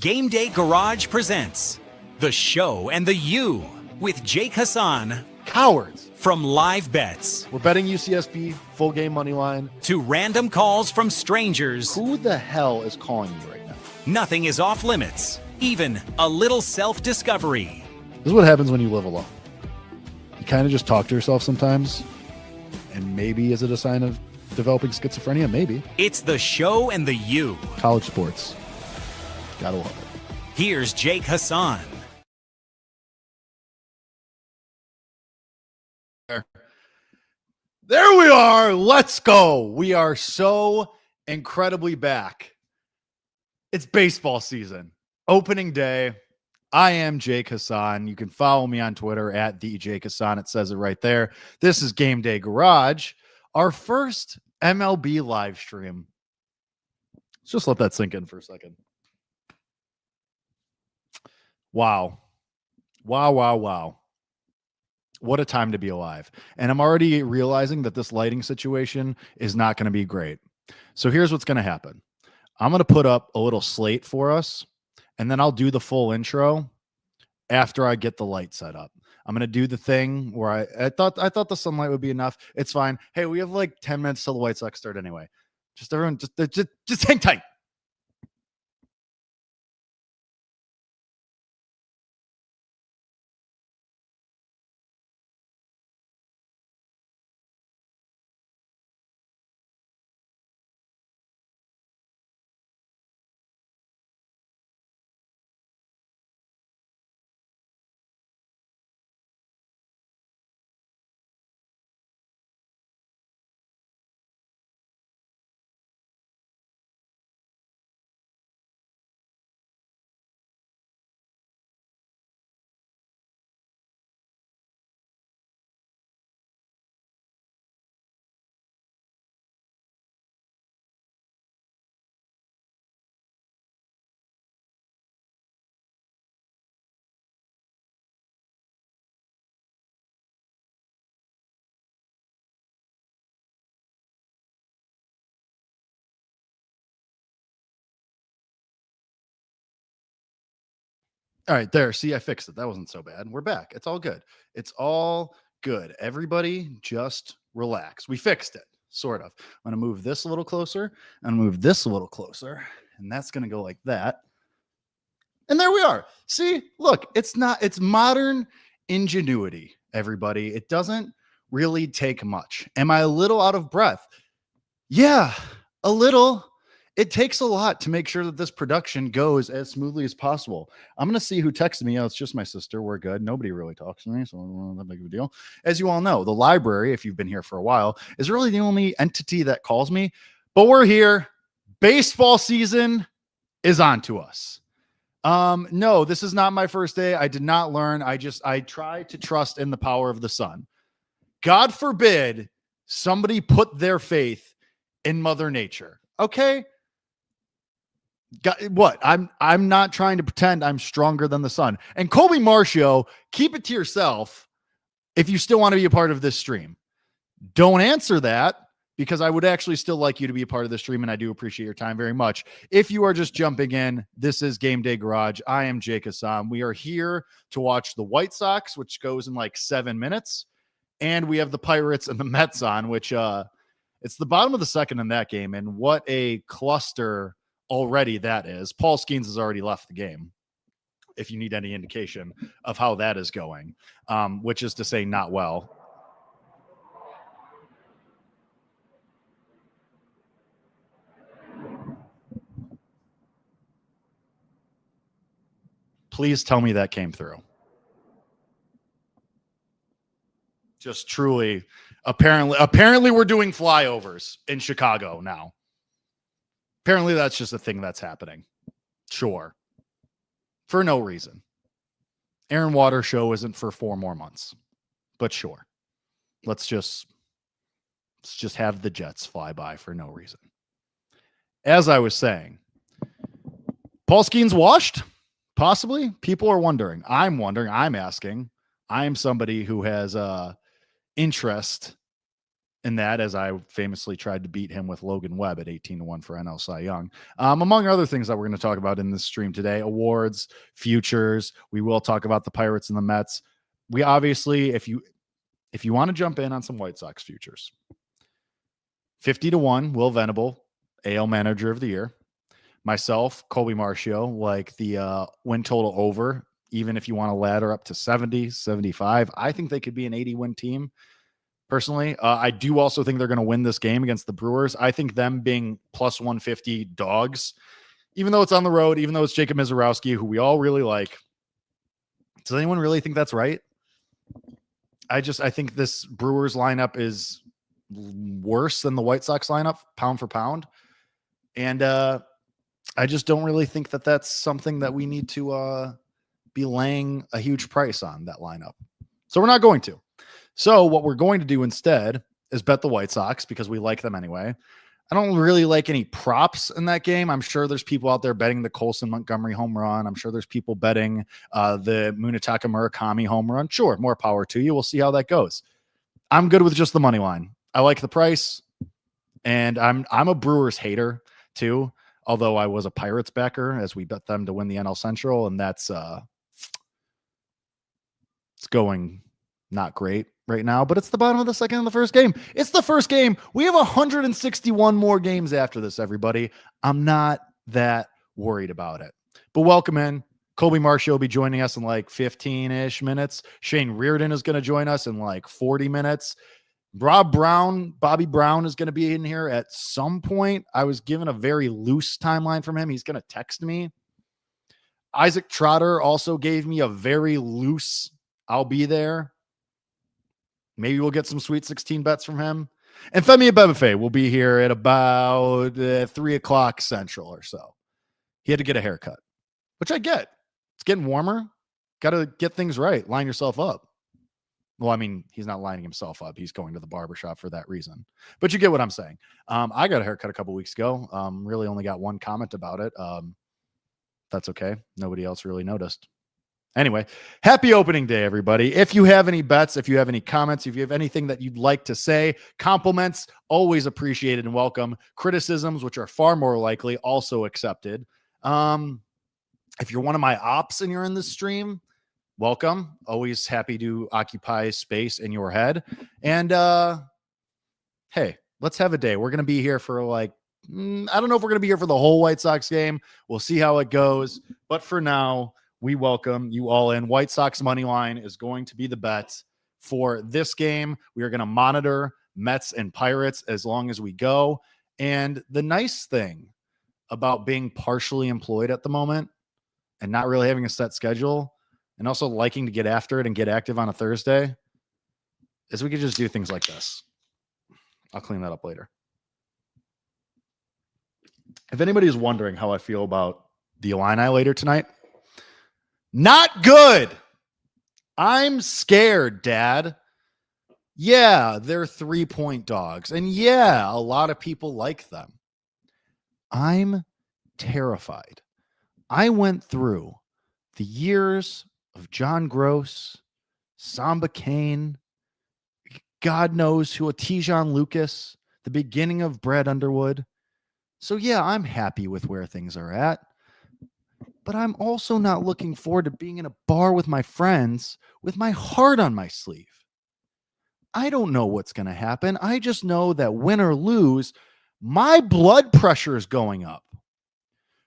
GameDay Garage presents The Show and the You with Jake Hasan. Cowards. From live bets We're betting UCSB, full game money line. to random calls from strangers, Who the hell is calling you right now? nothing is off limits, even a little self-discovery. This is what happens when you live alone. You kind of just talk to yourself sometimes. And maybe is it a sign of developing schizophrenia? Maybe. It's The Show and the You. College sports. Gotta love it. Here's Jake Hasan. There we are. Let's go. We are so incredibly back. It's baseball season. Opening day. I am Jake Hasan. You can follow me on Twitter at the Jake Hasan. It says it right there. This is GameDay Garage, our first MLB live stream. Let's just let that sink in for a second. Wow. Wow. What a time to be alive. And I'm already realizing that this lighting situation is not going to be great. So here's what's going to happen. I'm going to put up a little slate for us, and then I'll do the full intro after I get the light set up. I'm going to do the thing where I thought the sunlight would be enough. It's fine. Hey, we have like 10 minutes till the White Sox start anyway. Just everyone, just hang tight. All right, there. See, I fixed it. That wasn't so bad. We're back. It's all good. It's all good. Everybody just relax. We fixed it, sort of. I'm going to move this a little closer and move this a little closer. And that's going to go like that. And there we are. See, look, it's modern ingenuity, everybody. It doesn't really take much. Am I a little out of breath? Yeah, a little. It takes a lot to make sure that this production goes as smoothly as possible. I'm going to see who texted me. Oh, it's just my sister. We're good. Nobody really talks to me, so not that big of a deal. As you all know, the library, if you've been here for a while, is really the only entity that calls me. But we're here. Baseball season is on to us. No, this is not my first day. I did not learn. I try to trust in the power of the sun. God forbid somebody put their faith in Mother Nature. Okay? What? I'm not trying to pretend I'm stronger than the sun. And Colby Marcio, keep it to yourself if you still want to be a part of this stream. Don't answer that, because I would actually still like you to be a part of the stream, and I do appreciate your time very much. If you are just jumping in, this is GameDay Garage. I am Jake Hasan. We are here to watch the White Sox, which goes in like 7 minutes, and we have the Pirates and the Mets on, which it's the bottom of the second in that game, and what a cluster already that is. Paul Skeens has already left the game, if you need any indication of how that is going, which is to say not well. Please tell me that came through. Just truly, apparently we're doing flyovers in Chicago now. Apparently that's just a thing that's happening. Sure. For no reason. Aaron Waters show isn't for 4 more months. But sure. Let's just have the Jets fly by for no reason. As I was saying, Paul Skeens washed? Possibly. People are wondering. I'm wondering. I'm asking. I am somebody who has interest in that, as I famously tried to beat him with Logan Webb at 18-1 for NL Cy Young. Among other things that we're going to talk about in this stream today, awards, futures. We will talk about the Pirates and the Mets. We obviously, if you want to jump in on some White Sox futures, 50-1, Will Venable, AL Manager of the Year. Myself, Colby Marcio, like the win total over, even if you want to ladder up to 70, 75. I think they could be an 80-win team. Personally, I do also think they're going to win this game against the Brewers. I think them being plus 150 dogs, even though it's on the road, even though it's Jacob Mizorowski, who we all really like. Does anyone really think that's right? I think this Brewers lineup is worse than the White Sox lineup, pound for pound. And I just don't really think that that's something that we need to be laying a huge price on, that lineup. So we're not going to. So what we're going to do instead is bet the White Sox because we like them anyway. I don't really like any props in that game. I'm sure there's people out there betting the Colson Montgomery home run. I'm sure there's people betting the Munetaka Murakami home run. Sure, more power to you. We'll see how that goes. I'm good with just the money line. I like the price, and I'm a Brewers hater too. Although I was a Pirates backer as we bet them to win the NL Central, and that's it's going not great right now, but it's the bottom of the second and the first game. It's the first game. We have 161 more games after this, everybody. I'm not that worried about it. But welcome in. Colby Marshall will be joining us in like 15-ish minutes. Shane Reardon is going to join us in like 40 minutes. Bobby Brown is going to be in here at some point. I was given a very loose timeline from him. He's going to text me. Isaac Trotter also gave me a very loose, I'll be there. Maybe we'll get some Sweet 16 bets from him. And Femi Abebefe will be here at about 3 o'clock Central or so. He had to get a haircut, which I get. It's getting warmer. Got to get things right. Line yourself up. Well, I mean, he's not lining himself up. He's going to the barbershop for that reason. But you get what I'm saying. I got a haircut a couple weeks ago. Really only got one comment about it. That's okay. Nobody else really noticed. Anyway, happy opening day, everybody. If you have any bets, if you have any comments, if you have anything that you'd like to say, compliments, always appreciated and welcome. Criticisms, which are far more likely, also accepted. If you're one of my ops and you're in this stream, welcome. Always happy to occupy space in your head. And hey, let's have a day. We're going to be here for like, I don't know if we're going to be here for the whole White Sox game. We'll see how it goes. But for now, we welcome you all in. White Sox money line is going to be the bet for this game. We are going to monitor Mets and Pirates as long as we go. And the nice thing about being partially employed at the moment and not really having a set schedule and also liking to get after it and get active on a Thursday is we could just do things like this. I'll clean that up later. If anybody is wondering how I feel about the Illini later tonight, not good. I'm scared, Dad. Yeah, they're 3-point dogs. And yeah, a lot of people like them. I'm terrified. I went through the years of John Gross, Samba Kane, God knows who, Tijon Lucas, the beginning of Brad Underwood. So yeah, I'm happy with where things are at. But I'm also not looking forward to being in a bar with my friends with my heart on my sleeve. I don't know what's going to happen. I just know that win or lose, my blood pressure is going up,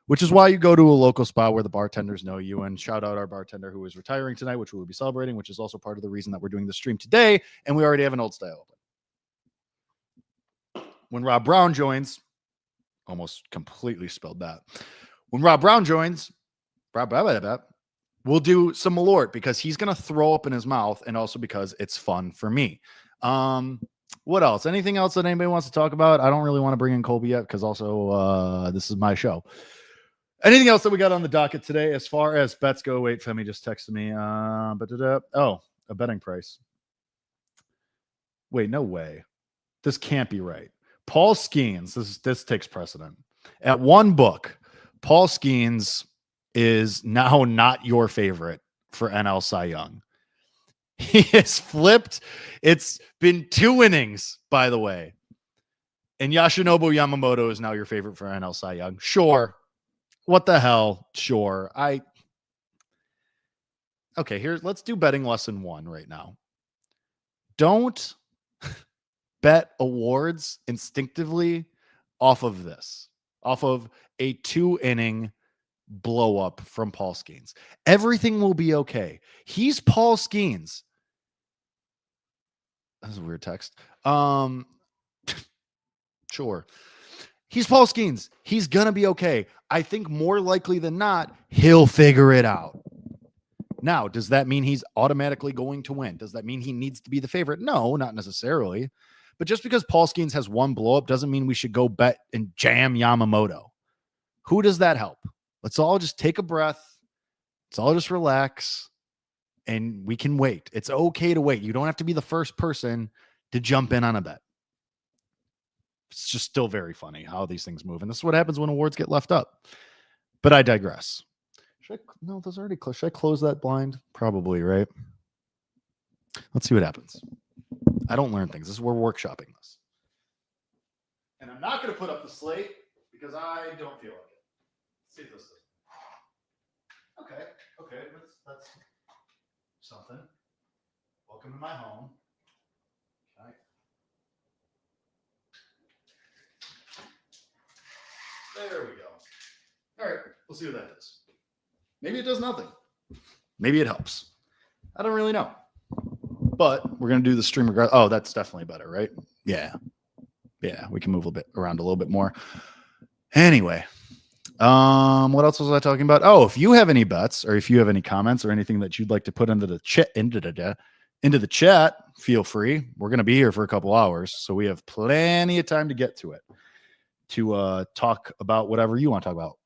which is why you go to a local spot where the bartenders know you. And shout out our bartender who is retiring tonight, which we will be celebrating, which is also part of the reason that we're doing the stream today. And we already have an Old Style open. When Rob Brown joins, almost completely spelled that. When Rob Brown joins, we'll do some Malort because he's going to throw up in his mouth and also because it's fun for me. What else? Anything else that anybody wants to talk about? I don't really want to bring in Colby yet because also this is my show. Anything else that we got on the docket today as far as bets go? Wait, Femi just texted me. Oh, a betting price. Wait, no way. This can't be right. Paul Skeens, this takes precedent. At one book, Paul Skeens is now not your favorite for NL Cy Young. He has flipped. It's been 2 innings, by the way. And Yoshinobu Yamamoto is now your favorite for NL Cy Young. Sure. What the hell? Sure. Okay, let's do betting lesson 1 right now. Don't bet awards instinctively off of a 2-inning blow up from Paul Skeens. Everything will be okay. He's Paul Skeens. That's a weird text. Sure. He's Paul Skeens. He's going to be okay. I think more likely than not, he'll figure it out. Now, does that mean he's automatically going to win? Does that mean he needs to be the favorite? No, not necessarily. But just because Paul Skeens has one blow up doesn't mean we should go bet and jam Yamamoto. Who does that help? Let's all just take a breath. Let's all just relax and we can wait. It's okay to wait. You don't have to be the first person to jump in on a bet. It's just still very funny how these things move. And this is what happens when awards get left up. But I digress. No, those are already closed. Should I close that blind? Probably, right? Let's see what happens. I don't learn things. We're workshopping this. And I'm not going to put up the slate because I don't feel like it. Let's see if this is. Okay. That's something. Welcome to my home. Okay. There we go. All right, we'll see what that does. Maybe it does nothing. Maybe it helps. I don't really know. But we're going to do the stream regard. Oh, that's definitely better, right? Yeah. We can move around a little bit more. Anyway, what else was I talking about? Oh, if you have any bets or if you have any comments or anything that you'd like to put into the chat, feel free. We're going to be here for a couple hours, so we have plenty of time to get to it, to talk about whatever you want to talk about.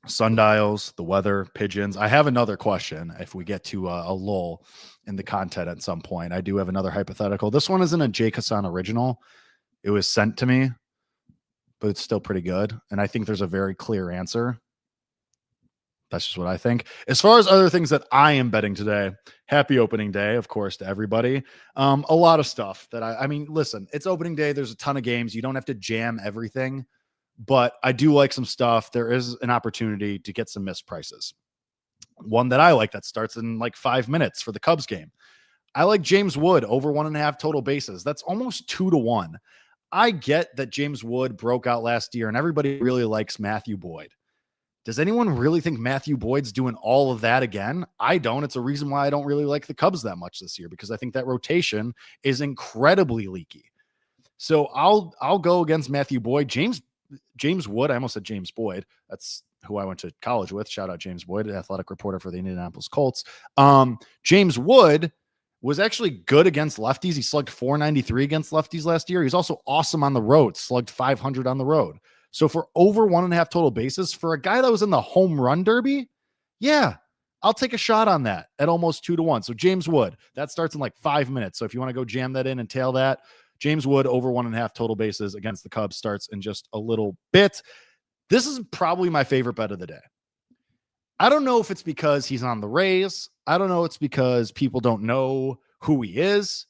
Sundials, the weather, pigeons. I have another question if we get to a lull in the content at some point. I do have another hypothetical. This one isn't a Jake Hasan original. It was sent to me, but it's still pretty good. And I think there's a very clear answer. That's just what I think. As far as other things that I am betting today, happy opening day, of course, to everybody. A lot of stuff that I mean, listen, it's opening day. There's a ton of games. You don't have to jam everything. But I do like some stuff. There is an opportunity to get some missed prices. One that I like that starts in like 5 minutes for the Cubs game. I like James Wood over 1.5 total bases. That's almost 2-1. I get that James Wood broke out last year and everybody really likes Matthew Boyd. Does anyone really think Matthew Boyd's doing all of that again? I don't. It's a reason why I don't really like the Cubs that much this year, because I think that rotation is incredibly leaky. So I'll go against Matthew Boyd. James Wood, I almost said James Boyd. That's who I went to college with. Shout out James Boyd, athletic reporter for the Indianapolis Colts. James Wood was actually good against lefties. He slugged .493 against lefties last year. He's also awesome on the road, slugged .500 on the road. So for over 1.5 total bases, for a guy that was in the home run derby, yeah, I'll take a shot on that at almost 2-1. So James Wood, that starts in like 5 minutes. So if you want to go jam that in and tail that, James Wood over 1.5 total bases against the Cubs starts in just a little bit. This is probably my favorite bet of the day. I don't know if it's because he's on the Rays. I don't know. It's because people don't know who he is.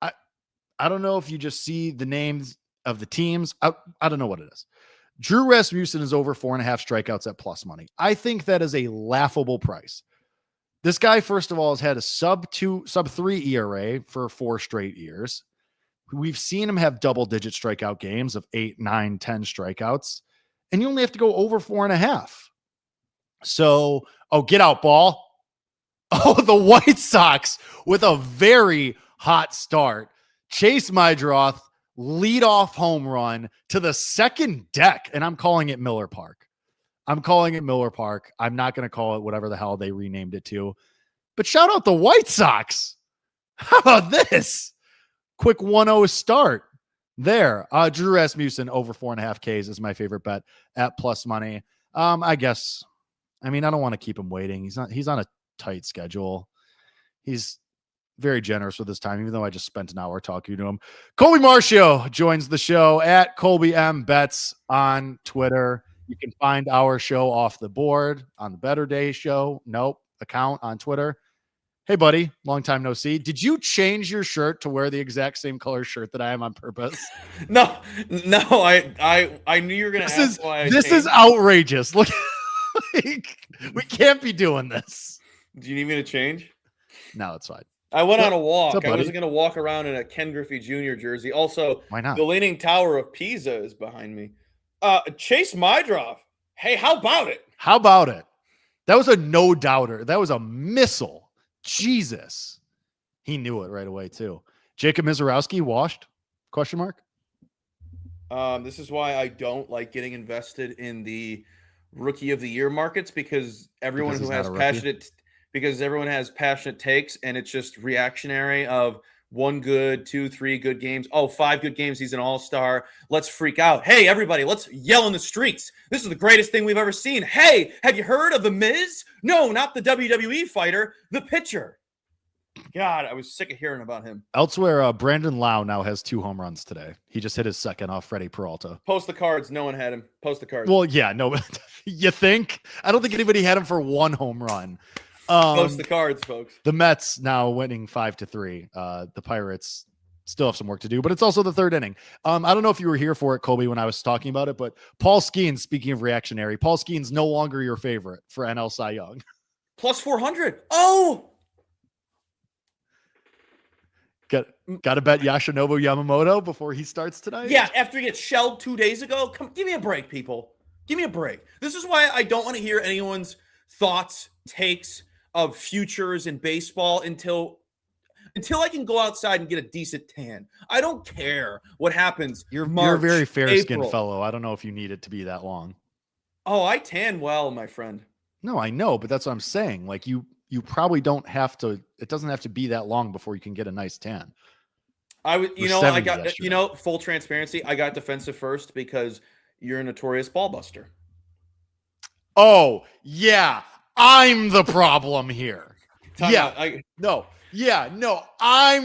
I don't know if you just see the names of the teams. I don't know what it is. Drew Rasmussen is over 4.5 strikeouts at plus money. I think that is a laughable price. This guy, first of all, has had a sub 3 ERA for 4 straight years. We've seen him have double-digit strikeout games of 8, 9, 10 strikeouts, and you only have to go over 4.5. So, get out, ball. Oh, the White Sox with a very hot start. Chase Meidroth, leadoff home run to the second deck, and I'm calling it Miller Park. I'm not going to call it whatever the hell they renamed it to. But shout out the White Sox. How about this? Quick 1-0 start there. Drew Rasmussen over 4.5 Ks is my favorite bet at plus money. I guess. I mean, I don't want to keep him waiting. He's on a tight schedule. He's very generous with his time, even though I just spent an hour talking to him. Colby Marcio joins the show at Colby M Bets on Twitter. You can find our show Off the Board on the Better Day Show. Account on Twitter. Hey, buddy. Long time no see. Did you change your shirt to wear the exact same color shirt that I am on purpose? No. I knew you were gonna ask why I this is changed. outrageous. Look, like, we can't be doing this. Do you need me to change? No, it's fine. I went on a What's walk. up, I buddy? wasn't going to walk around in a Ken Griffey Jr. jersey. Also, Why not? the Leaning Tower of Pisa is behind me. Chase Mydrov. Hey, how about it? How about it? That was a no doubter. That was a missile. Jesus. He knew it right away too. Jacob Mizorowski washed? Question mark. This is why I don't like getting invested in the Rookie of the Year markets because everyone who has everyone has passionate takes and it's just reactionary of 1 good, 2, 3 good games. Oh, 5 good games. He's an all-star. Let's freak out. Hey, everybody, let's yell in the streets. This is the greatest thing we've ever seen. Hey, have you heard of The Miz? No, not the WWE fighter, the pitcher. God, I was sick of hearing about him. Elsewhere, Brandon Lau now has 2 home runs today. He just hit his second off Freddie Peralta. Post the cards. No one had him. Post the cards. Well, yeah, no. You think? I don't think anybody had him for 1 home run. Post the cards, folks. The Mets now winning 5-3. The Pirates still have some work to do, but it's also the 3rd inning. I don't know if you were here for it, Colby, when I was talking about it, but Paul Skeens, speaking of reactionary, Paul Skeens no longer your favorite for NL Cy Young. Plus 400. Oh! Got to bet Yoshinobu Yamamoto before he starts tonight? Yeah, after he gets shelled 2 days ago. Come, give me a break, people. Give me a break. This is why I don't want to hear anyone's thoughts, takes of futures in baseball until I can go outside and get a decent tan. I don't care what happens. You're March, a very fair-skinned April. fellow. I don't know if you need it to be that long. Oh, I tan well, my friend. No, I know, but that's what I'm saying. Like you probably don't have to. It doesn't have to be that long before you can get a nice tan. I would, I got yesterday. Full transparency. I got defensive first because you're a notorious ball buster. Oh yeah, I'm the problem here. I'm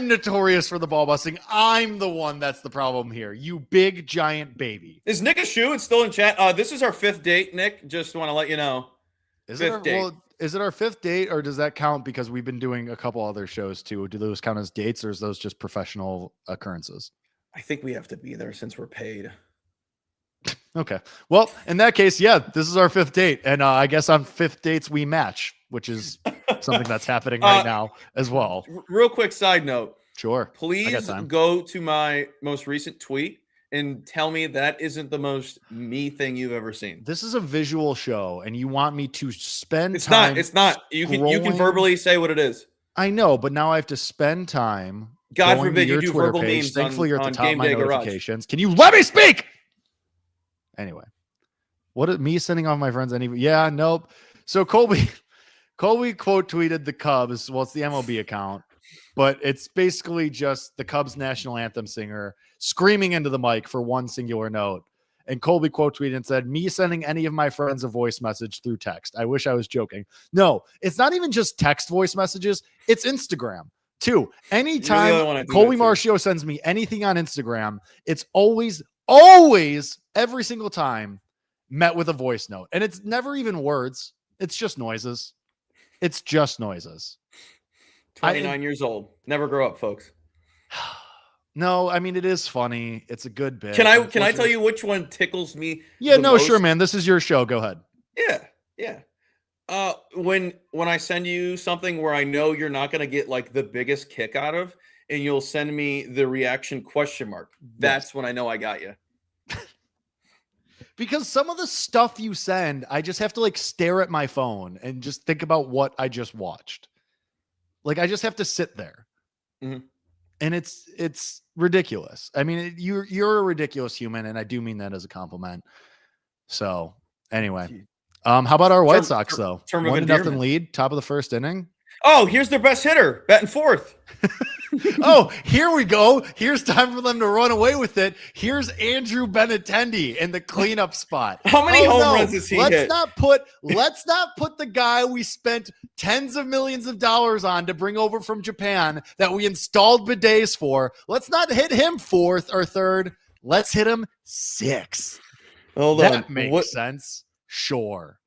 notorious for the ball busting. I'm the one that's the problem here. You big giant baby. Is Nick Ashu still in chat? This is our 5th date, Nick. Just want to let you know. Is it our 5th date, or does that count because we've been doing a couple other shows too? Do those count as dates, or is those just professional occurrences? I think we have to be there since we're paid. Okay. Well, in that case, yeah, this is our 5th date. And I guess on 5th dates, we match, which is something that's happening right now as well. Real quick side note. Sure. Please go to my most recent tweet and tell me that isn't the most me thing you've ever seen. This is a visual show, and you want me to spend it's time. It's not. You can verbally say what it is. I know, but now I have to spend time. God forbid you do Twitter verbal page. memes. Thankfully, you're at the top of my GameDay Garage. notifications. Can you let me speak? Anyway, me sending off my friends? Yeah, nope. So Colby quote tweeted the Cubs. Well, it's the MLB account, but it's basically just the Cubs national anthem singer screaming into the mic for one singular note. And Colby quote tweeted and said, "Me sending any of my friends a voice message through text. I wish I was joking." No, it's not even just text voice messages. It's Instagram too. Anytime Colby Marcio sends me anything on Instagram, it's always every single time met with a voice note. And it's never even words. It's just noises. 29 years old. Never grow up, folks. No, I mean, it is funny. It's a good bit. Can I tell you which one tickles me? Yeah, no, most? Sure, man. This is your show. Go ahead. Yeah. When I send you something where I know you're not going to get like the biggest kick out of, and you'll send me the reaction question mark. That's when I know I got you. Because some of the stuff you send, I just have to like stare at my phone and just think about what I just watched. Like I just have to sit there. Mm-hmm. And it's ridiculous. I mean, you're a ridiculous human, and I do mean that as a compliment. So anyway, how about our White Sox though? 1-0 lead, top of the 1st inning. Oh, here's their best hitter, batting 4th. Oh, here we go. Here's time for them to run away with it. Here's Andrew Benintendi in the cleanup spot. How many home runs has he hit? Let's not put the guy we spent tens of millions of dollars on to bring over from Japan that we installed bidets for. Let's not hit him 4th or 3rd. Let's hit him 6th. Hold on. That makes sense. Sure.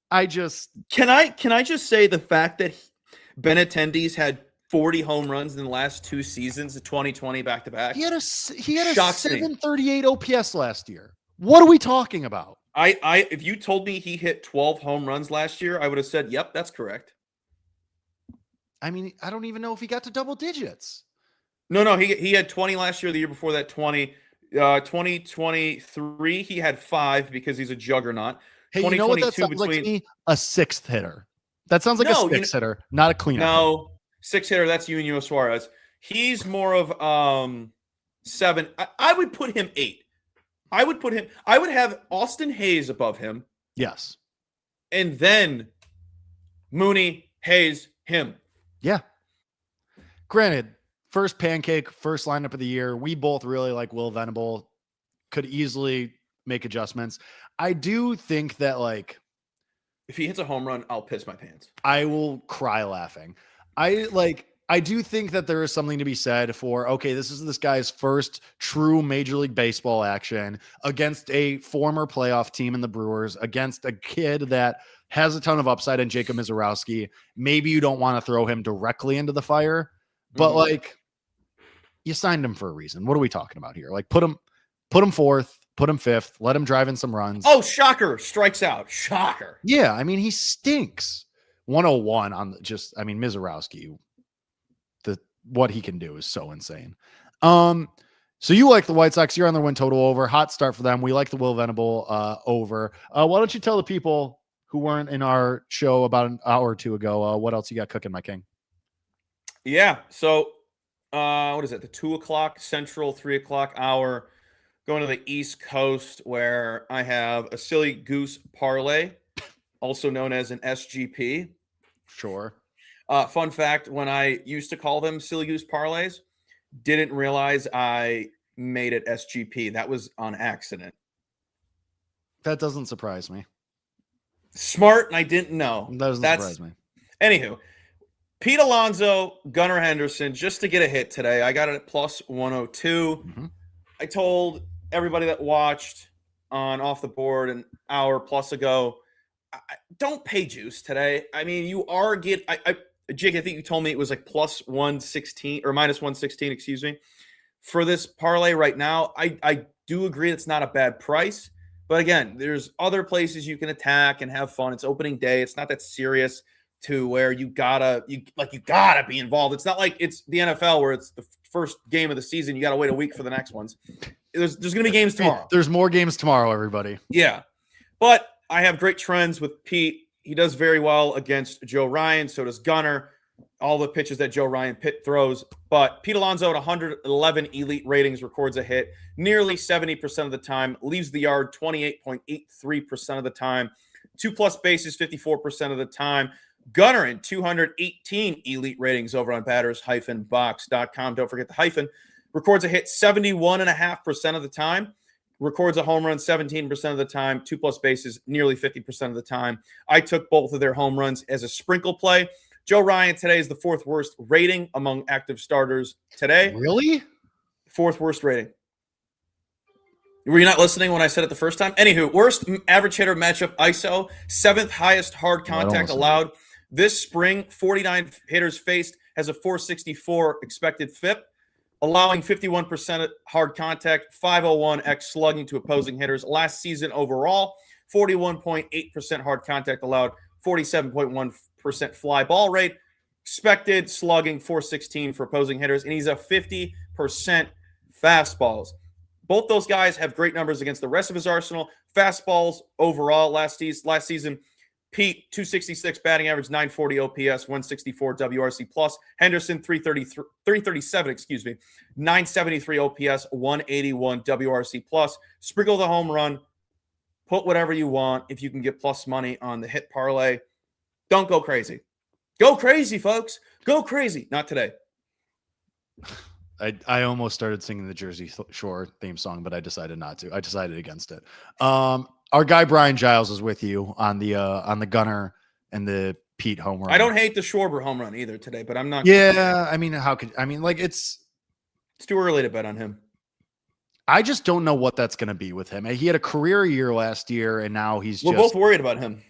Can I just say the fact that Benintendi's had 40 home runs in the last 2 seasons, the 2020 back-to-back. He had a 738 OPS last year. What are we talking about? If you told me he hit 12 home runs last year, I would have said, yep, that's correct. I mean, I don't even know if he got to double digits. No, he had 20 last year. The year before that, 20. 2023, he had 5 because he's a juggernaut. Hey, you know what that sounds like to me? A 6th hitter. That sounds like a 6th hitter, not a cleanup. No, 6th hitter. That's Eugenio Suarez. He's more of 7. I would put him 8. I would have Austin Hayes above him. Yes. And then Mooney, Hayes, him. Yeah. Granted, first pancake, first lineup of the year. We both really like Will Venable. Could easily make adjustments. I do think that, like, if he hits a home run, I'll piss my pants. I will cry laughing. I do think that there is something to be said for, okay, this is this guy's first true Major League Baseball action against a former playoff team in the Brewers, against a kid that has a ton of upside in Jacob Mizorowski. Maybe you don't want to throw him directly into the fire, but like, you signed him for a reason. What are we talking about here? Like, put him 4th, put him 5th, let him drive in some runs. Oh, shocker. Strikes out. Shocker. Yeah. I mean, he stinks. 101 on Mizorowski. What he can do is so insane. So you like the White Sox. You're on their win total over. Hot start for them. We like the Will Venable over. Why don't you tell the people who weren't in our show about an hour or two ago what else you got cooking, my king? Yeah. So what is it? The 2 o'clock Central, 3 o'clock hour, going to the East Coast, where I have a Silly Goose Parlay, also known as an SGP. Sure. Fun fact, when I used to call them Silly Goose Parlays, didn't realize I made it SGP. That was on accident. That doesn't surprise me. Smart, and I didn't know. That doesn't surprise me. Anywho, Pete Alonso, Gunnar Henderson, just to get a hit today. I got it at plus 102. Mm-hmm. I told everybody that watched on Off the Board an hour plus ago, don't pay juice today. I mean, you are Jake, I think you told me it was like plus 116 or minus 116, excuse me, for this parlay right now. I do agree it's not a bad price, but again, there's other places you can attack and have fun. It's opening day. It's not that serious to where you gotta be involved. It's not like it's the NFL where it's the first game of the season. You gotta wait a week for the next ones. There's gonna be games tomorrow. There's more games tomorrow, everybody. Yeah, but I have great trends with Pete. He does very well against Joe Ryan. So does Gunnar. All the pitches that Joe Ryan throws. But Pete Alonso at 111 elite ratings records a hit nearly 70% of the time, leaves the yard 28.83% of the time, 2+ bases 54% of the time. Gunnar in 218 elite ratings over on batters-box.com. Don't forget the hyphen. Records a hit 71.5% of the time. Records a home run 17% of the time, 2+ bases nearly 50% of the time. I took both of their home runs as a sprinkle play. Joe Ryan today is the 4th worst rating among active starters today. Really? 4th worst rating. Were you not listening when I said it the first time? Anywho, worst average hitter matchup ISO, 7th highest hard contact allowed. This spring, 49 hitters faced, has a 464 expected FIP, allowing 51% hard contact, 501 x slugging to opposing hitters. Last season overall, 41.8% hard contact allowed, 47.1% fly ball rate, expected slugging 416 for opposing hitters, and he's a 50% fastballs. Both those guys have great numbers against the rest of his arsenal. Fastballs overall last season, Pete 266 batting average, 940 OPS, 164 WRC plus. Henderson 337, 973 OPS, 181 WRC plus. Sprinkle the home run. Put whatever you want if you can get plus money on the hit parlay. Don't go crazy. Go crazy, folks. Go crazy. Not today. I almost started singing the Jersey Shore theme song, but I decided not to. I decided against it. Our guy Brian Giles is with you on the Gunnar and the Pete home run. I don't hate the Schwarber home run either today, but I'm not. Yeah, it's too early to bet on him. I just don't know what that's going to be with him. He had a career year last year, and now we're both worried about him.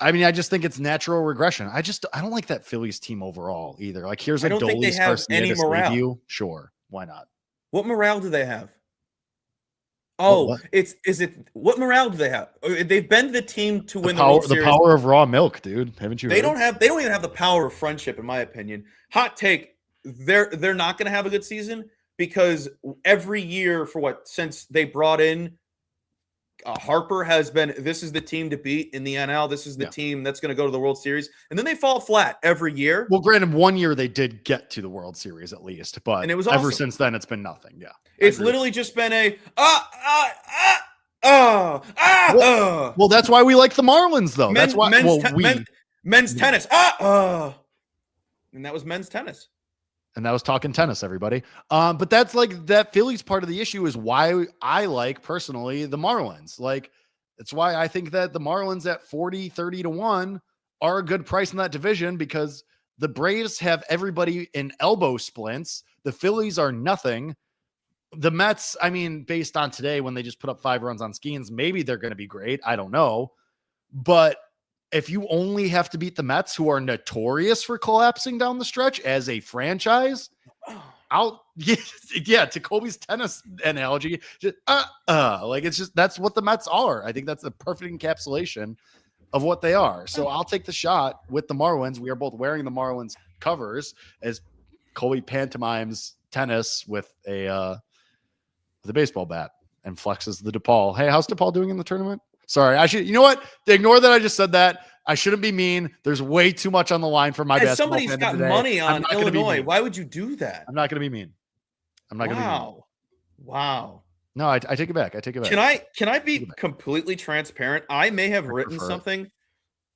I mean, I just think it's natural regression. I don't like that Phillies team overall either. Like, here's a Dolis Garcia to save you. Sure, why not? What morale do they have? What? What morale do they have? They've been the team to win the World Series. The power of raw milk, dude. Haven't you? They don't even have the power of friendship, in my opinion. Hot take: they're not going to have a good season because every year since they brought in Harper has been, this is the team to beat in the NL. This is the team that's going to go to the World Series. And then they fall flat every year. Well, granted, one year they did get to the World Series at least, but and it was ever since then, it's been nothing. Yeah. It's literally just been well, that's why we like the Marlins, though. That's why men's tennis. And that was men's tennis. And that was talking tennis, everybody. But that's like that Phillies part of the issue is why I like personally the Marlins. Like, it's why I think that the Marlins at 30-1 are a good price in that division because the Braves have everybody in elbow splints. The Phillies are nothing. The Mets, I mean, based on today, when they just put up 5 runs on Skeens, maybe they're going to be great. I don't know. But if you only have to beat the Mets, who are notorious for collapsing down the stretch as a franchise, to Kobe's tennis analogy, like it's just, that's what the Mets are. I think that's the perfect encapsulation of what they are. So I'll take the shot with the Marlins. We are both wearing the Marlins covers as Kobe pantomimes tennis with a baseball bat and flexes the DePaul. Hey, how's DePaul doing in the tournament? Sorry, you know what? Ignore that I just said that. I shouldn't be mean. There's way too much on the line for my basketball. Somebody's got money on Illinois. Why would you do that? I'm not going to be mean. I'm not going to be mean. Wow. No, I take it back. Can I be completely transparent? I may have written something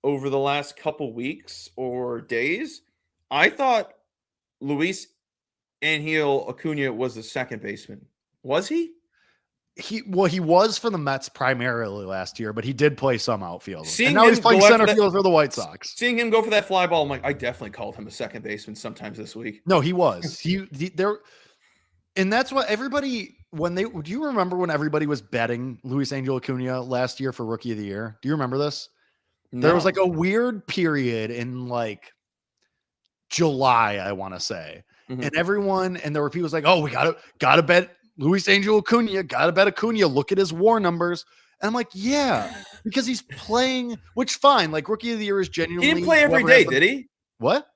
over the last couple weeks or days. I thought Luis Angel Acuna was the second baseman. Was he? He was for the Mets primarily last year, but he did play some outfield. And now he's playing center field for the White Sox. Seeing him go for that fly ball, I'm like, I definitely called him a second baseman sometimes this week. No, he was. And that's what everybody, do you remember when everybody was betting Luis Angel Acuna last year for Rookie of the Year? Do you remember this? No. There was like a weird period in like July, I want to say. Mm-hmm. And there were people like, oh, we gotta bet Luis Angel Acuna, gotta bet Acuna. Look at his WAR numbers. And I'm like, yeah, because he's playing, which fine. Like Rookie of the Year is genuinely. He didn't play every day, did he? What?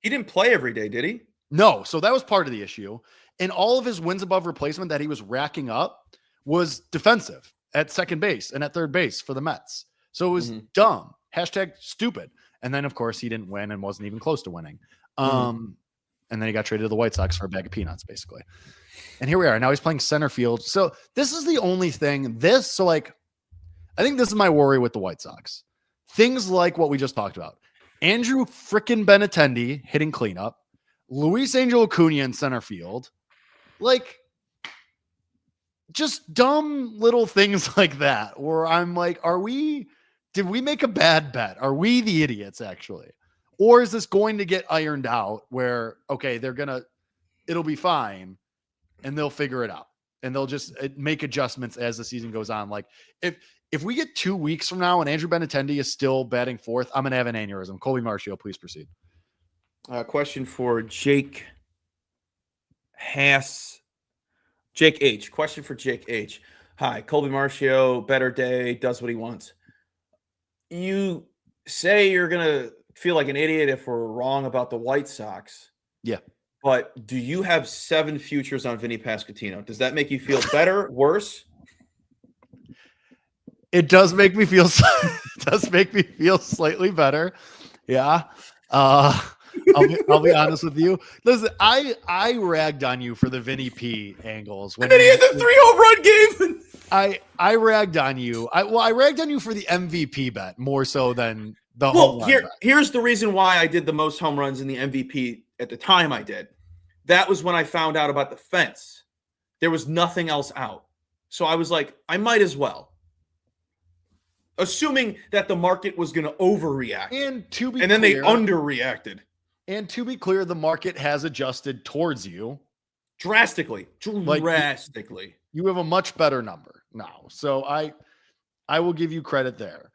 He didn't play every day, did he? No. So that was part of the issue. And all of his wins above replacement that he was racking up was defensive at second base and at third base for the Mets. So it was dumb. #stupid. And then, of course, he didn't win and wasn't even close to winning. And then he got traded to the White Sox for a bag of peanuts, basically. And here we are. Now he's playing center field. So this is the only thing. I think this is my worry with the White Sox. Things like what we just talked about. Andrew frickin' Benintendi hitting cleanup. Luis Angel Acuna in center field. Like, just dumb little things like that. Where I'm like, did we make a bad bet? Are we the idiots, actually? Or is this going to get ironed out where, okay, it'll be fine and they'll figure it out and they'll just make adjustments as the season goes on. Like if we get 2 weeks from now and Andrew Benintendi is still batting fourth, I'm going to have an aneurysm. Colby Marcio, please proceed. Question for Jake Jake H. Question for Jake H. Hi, Colby Marcio, better day, does what he wants. You say you're going to feel like an idiot if we're wrong about the White Sox. Yeah. But do you have 7 futures on Vinny Pasquantino? Does that make you feel better, worse? It does make me feel slightly better. Yeah. I'll be honest with you. Listen, I ragged on you for the Vinny P angles. And then he had the 3 home run game. I ragged on you. I ragged on you for the MVP bet more so than the home run bet. Here's the reason why I did the most home runs in the MVP at the time I did. That was when I found out about the fence. There was nothing else out. So I was like, I might as well. Assuming that the market was going to overreact. And then they underreacted. And to be clear, the market has adjusted towards you. Drastically. You have a much better number now. So I will give you credit there.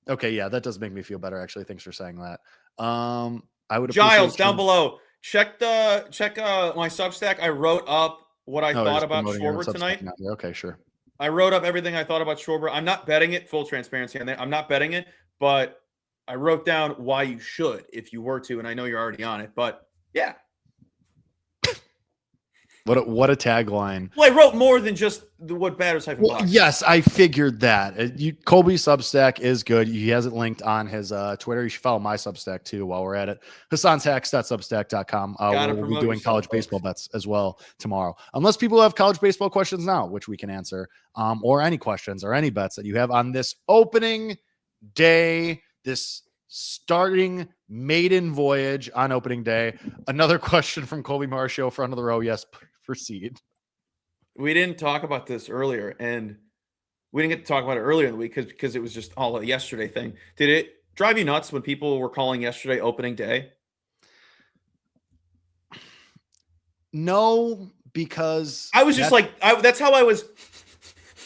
Okay, yeah, that does make me feel better. Actually, thanks for saying that. I would Giles appreciate down below. Check my Substack. I wrote up what I thought about Schwarber tonight. Okay, sure. I wrote up everything I thought about Schwarber. I'm not betting it. Full transparency on that. I'm not betting it, but I wrote down why you should if you were to, and I know you're already on it. But yeah. What a tagline. Well, I wrote more than just what batters have. Well, yes, I figured that. Colby's Substack is good. He has it linked on his Twitter. You should follow my Substack too while we're at it. Hasan'sHacks.substack.com. We'll be doing college baseball bets as well tomorrow. Unless people have college baseball questions now, which we can answer, or any questions or any bets that you have on this opening day, this starting maiden voyage on opening day. Another question from Colby Marshall, front of the row. Yes, proceed. We didn't talk about this earlier, and we didn't get to talk about it earlier in the week because it was just all a yesterday thing. Did it drive you nuts when people were calling yesterday opening day? No, because I was just that's how I was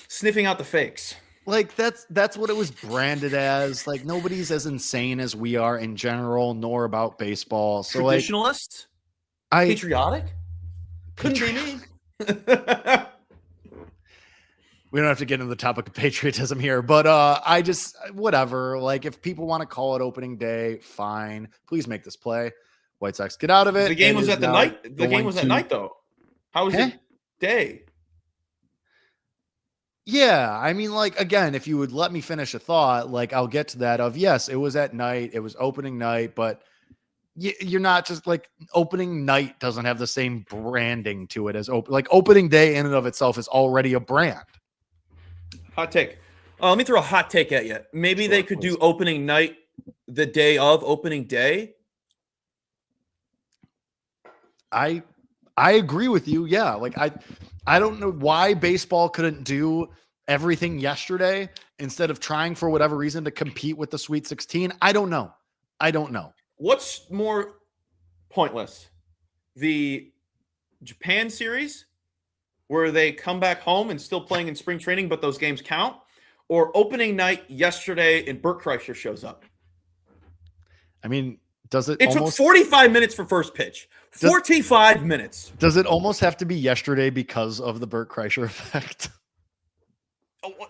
sniffing out the fakes. Like that's what it was branded as. Like nobody's as insane as we are in general, nor about baseball. So traditionalists, patriotic, couldn't be me. We don't have to get into the topic of patriotism here, but I just whatever. Like if people want to call it opening day, fine. Please make this play. White Sox get out of it. The game was at the night. The game was at night though. How was it day? Yeah, I mean, like, again, if you would let me finish a thought, like, I'll get to that of, yes, it was at night, it was opening night, but you're not just like opening night doesn't have the same branding to it as opening day in and of itself is already a brand. Hot take. Let me throw a hot take at you. Maybe they could do opening night the day of opening day. I agree with you. Yeah. Like I don't know why baseball couldn't do everything yesterday instead of trying for whatever reason to compete with the Sweet 16. I don't know. What's more pointless? The Japan series where they come back home and still playing in spring training, but those games count, or opening night yesterday and Bert Kreischer shows up? I mean, it took 45 minutes for first pitch. 45 minutes. Does it almost have to be yesterday because of the Bert Kreischer effect?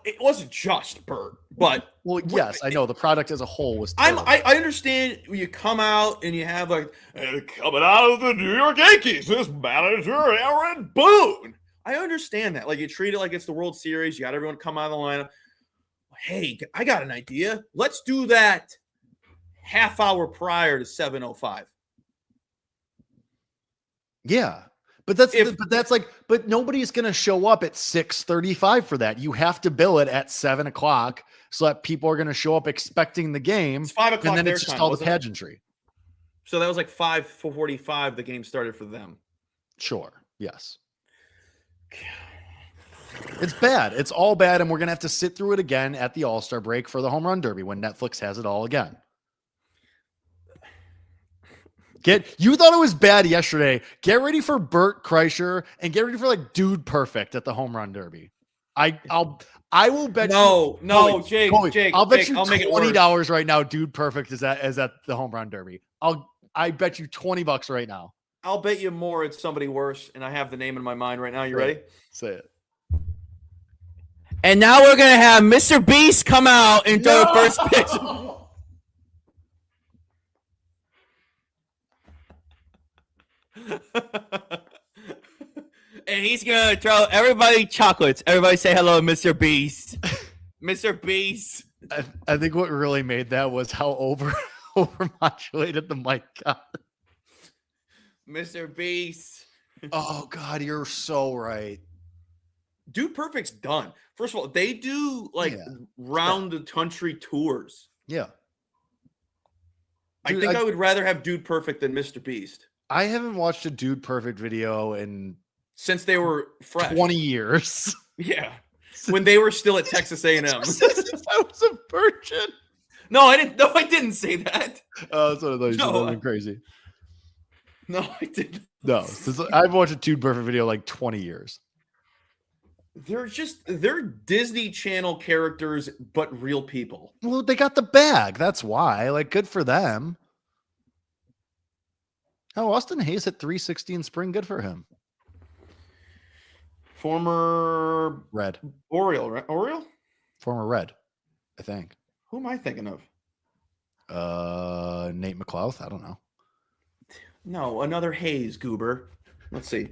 It wasn't just Bert, but yes, I know the product as a whole was. I understand you come out and you have coming out of the New York Yankees, this manager Aaron Boone. I understand that. Like you treat it like it's the World Series. You got everyone come out of the lineup. Hey, I got an idea. Let's do that half hour prior to 7:05. Yeah. But but nobody's going to show up at 6:35 for that. You have to bill it at 7:00 so that people are going to show up expecting the game. It's 5:00. And then it's just all the pageantry. So that was like 5:45. The game started for them. Sure. Yes. It's bad. It's all bad. And we're going to have to sit through it again at the All-Star break for the Home Run Derby when Netflix has it all again. You thought it was bad yesterday. Get ready for Bert Kreischer and get ready for Dude Perfect at the Home Run Derby. I will bet Jake. I'll bet you $20 right now. Dude Perfect is at the Home Run Derby. I bet you $20 right now. I'll bet you more it's somebody worse, and I have the name in my mind right now. You ready? Say it. And now we're gonna have Mr. Beast come out and throw the first pitch. And he's gonna throw everybody chocolates. Everybody say hello, Mr. Beast. Mr. Beast. I think what really made that was how over modulated the mic got. Mr. Beast. Oh God, you're so right. Dude Perfect's done. First of all, they do round the country tours. Yeah. Dude, I think I would rather have Dude Perfect than Mr. Beast. I haven't watched a Dude Perfect video since they were fresh. 20 years. Yeah. When they were still at Texas A&M. I was a virgin. No, I didn't. No, I didn't say that. Oh, that's what I thought you said. That was crazy. No, I didn't. No, I've watched a Dude Perfect video 20 years. They're Disney Channel characters, but real people. Well, they got the bag. That's why. Like, good for them. Oh, Austin Hayes hit 360 in spring. Good for him. Former Red. Oriole, right? Oriole? Former Red, I think. Who am I thinking of? Nate McLouth. I don't know. No, another Hayes, Goober. Let's see.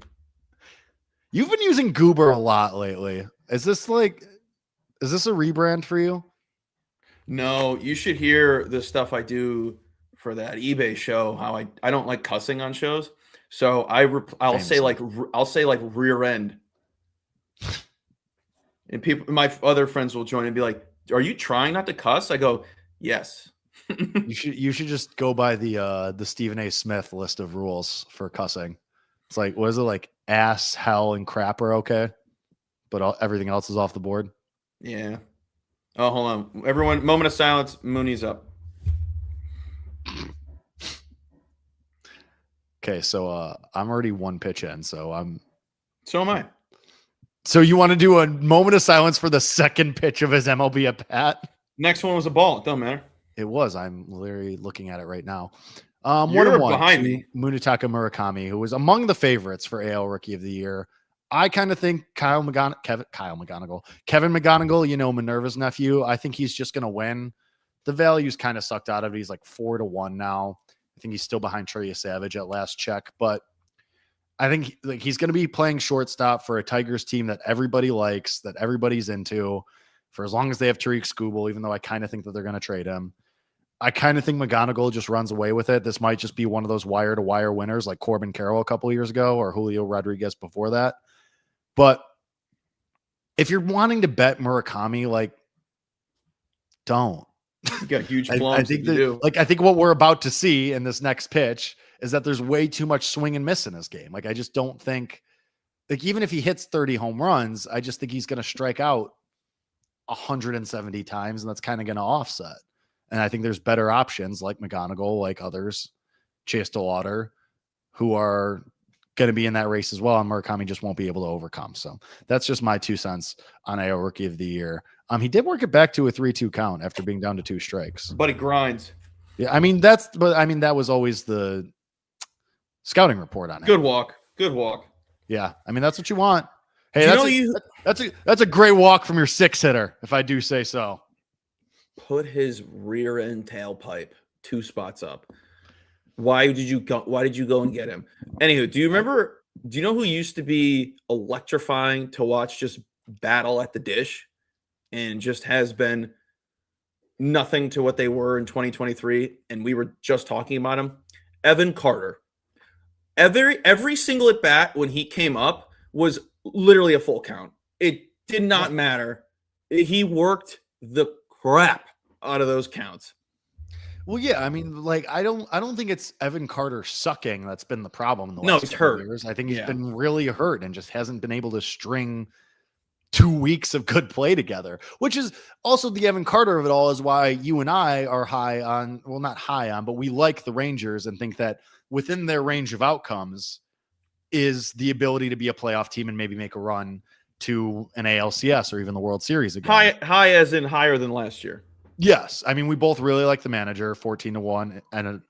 You've been using Goober a lot lately. Is this a rebrand for you? No, you should hear the stuff I do for that eBay show. How I don't like cussing on shows, so I'll say like rear end, and my other friends will join and be like, "Are you trying not to cuss?" I go, "Yes." You should just go by the Stephen A. Smith list of rules for cussing. It's like, what is it, like ass, hell, and crap are okay, but everything else is off the board. Yeah. Oh, hold on, everyone! Moment of silence. Mooney's up. Okay, so I'm already one pitch in, so am I. So you want to do a moment of silence for the second pitch of his MLB at bat? Next one was a ball. It doesn't matter. It was. I'm literally looking at it right now. You're behind me. Munetaka Murakami, who was among the favorites for AL Rookie of the Year. I kind of think Kevin McGonigal, Minerva's nephew. I think he's just going to win. The value's kind of sucked out of it. He's like 4-1 now. I think he's still behind Trey Savage at last check, but I think he's going to be playing shortstop for a Tigers team that everybody likes, that everybody's into, for as long as they have Tariq Skubal, even though I kind of think that they're going to trade him. I kind of think McGonigal just runs away with it. This might just be one of those wire-to-wire winners like Corbin Carroll a couple of years ago or Julio Rodriguez before that. But if you're wanting to bet Murakami, like, don't. You got huge plums. I think what we're about to see in this next pitch is that there's way too much swing and miss in this game. Like, I just don't think, like, even if he hits 30 home runs, I just think he's going to strike out 170 times, and that's kind of going to offset. And I think there's better options like McGonigal, like others, Chase DeLauder, who are going to be in that race as well. And Murakami just won't be able to overcome. So that's just my 2 cents on AL Rookie of the Year. He did work it back to a 3-2 count after being down to 2 strikes. But it grinds. Yeah, that was always the scouting report on it. Good walk. Yeah, that's what you want. Hey, that's a great walk from your 6-hitter, if I do say so. Put his rear end tailpipe 2 spots up. Why did you go and get him? Anywho, do you know who used to be electrifying to watch just battle at the dish and just has been nothing to what they were in 2023? And we were just talking about him. Evan Carter. Every single at bat when he came up was literally a full count. It did not matter. He worked the crap out of those counts. Well, yeah, I don't think it's Evan Carter sucking that's been the problem in the last he's hurt. years. I think he's been really hurt and just hasn't been able to string 2 weeks of good play together, which is also the Evan Carter of it all, is why you and I are high on, well, not high on, but we like the Rangers and think that within their range of outcomes is the ability to be a playoff team and maybe make a run to an ALCS or even the World Series again. High as in higher than last year. Yes. We both really like the manager, 14-1 and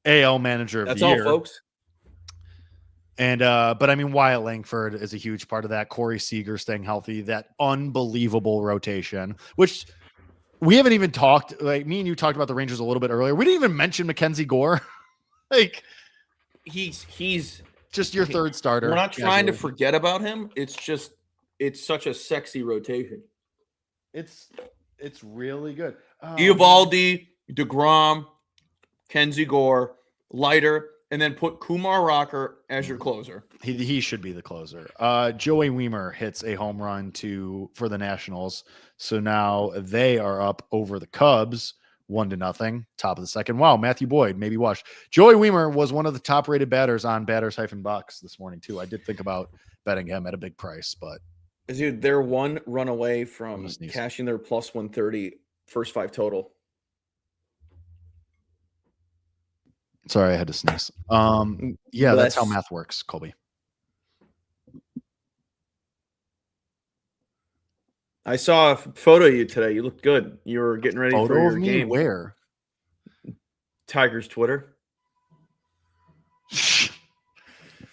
AL manager of the year. That's all, folks. And, but Wyatt Langford is a huge part of that. Corey Seager staying healthy, that unbelievable rotation, which we haven't even talked, like me and you talked about the Rangers a little bit earlier. We didn't even mention Mackenzie Gore. Like, he's just your third starter. We're not trying to forget about him. It's such a sexy rotation. It's really good. Eovaldi, DeGrom, Kenzie Gore, Leiter, and then put Kumar Rocker as your closer. He should be the closer. Joey Weimer hits a home run for the Nationals. So now they are up over the Cubs 1-0, top of the second. Wow, Matthew Boyd, maybe watch. Joey Weimer was one of the top-rated batters on Batters-Bucks this morning, too. I did think about betting him at a big price, but dude, they're 1 run away from cashing their plus 130 first 5 total. Sorry, I had to sneeze. Yeah, that's how math works, Colby. I saw a photo of you today. You looked good. You were getting ready for your game. Where? Tiger's Twitter.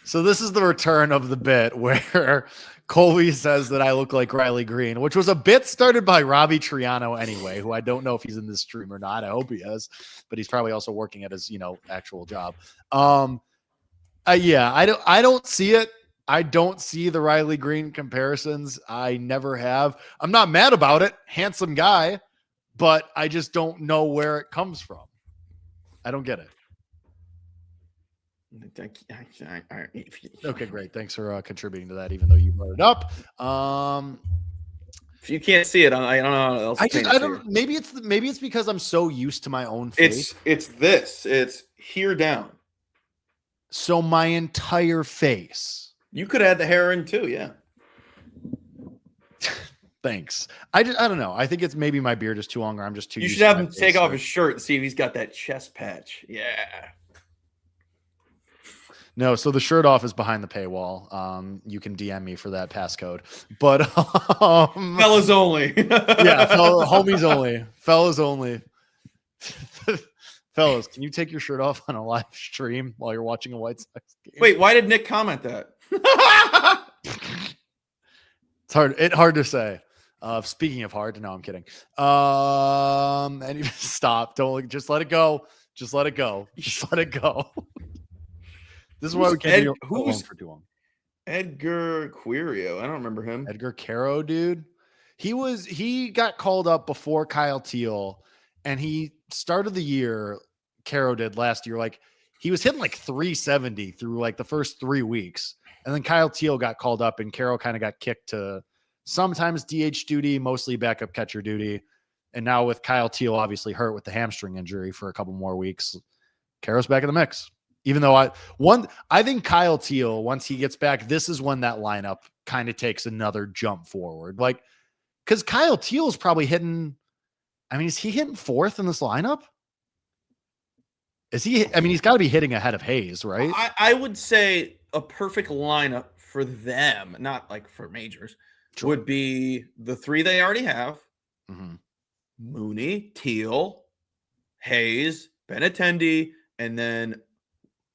So this is the return of the bit where Colby says that I look like Riley Green, which was a bit started by Robbie Triano anyway, who I don't know if he's in this stream or not. I hope he is, but he's probably also working at his, actual job. Yeah, I don't see it. I don't see the Riley Green comparisons. I never have. I'm not mad about it. Handsome guy, but I just don't know where it comes from. I don't get it. Okay, great. Thanks for contributing to that, even though you brought it up. If you can't see it, I don't know how else. I don't. Maybe it's because I'm so used to my own face. It's this. It's here down. So my entire face. You could add the hair in too, yeah. Thanks. I don't know. I think it's maybe my beard is too long, or I'm just too. You should have him take off his shirt and see if he's got that chest patch. Yeah. No, so the shirt off is behind the paywall. You can DM me for that passcode, but fellas only. Yeah, homies only, fellas only. Fellas, can you take your shirt off on a live stream while you're watching a White Sox game? Wait, why did Nick comment that? It's hard to say. Speaking of hard, no, I'm kidding. And stop. Don't just let it go. Just let it go. Just let it go. This is why we can't be alone for too long. Edgar Quirio. I don't remember him. Edgar Caro, dude. He got called up before Kyle Teal, and he started the year. Caro did last year. Like he was hitting like 370 through like the first 3 weeks, and then Kyle Teal got called up, and Caro kind of got kicked to sometimes DH duty, mostly backup catcher duty. And now with Kyle Teal obviously hurt with the hamstring injury for a couple more weeks, Caro's back in the mix. Even though I think Kyle Teal, once he gets back, this is when that lineup kind of takes another jump forward. Like, because Kyle Teal is probably hitting. I mean, is he hitting fourth in this lineup? Is he? I mean, he's got to be hitting ahead of Hayes, right? I would say a perfect lineup for them, not like for majors, would be the three they already have: Mooney, Teal, Hayes, Benintendi, and then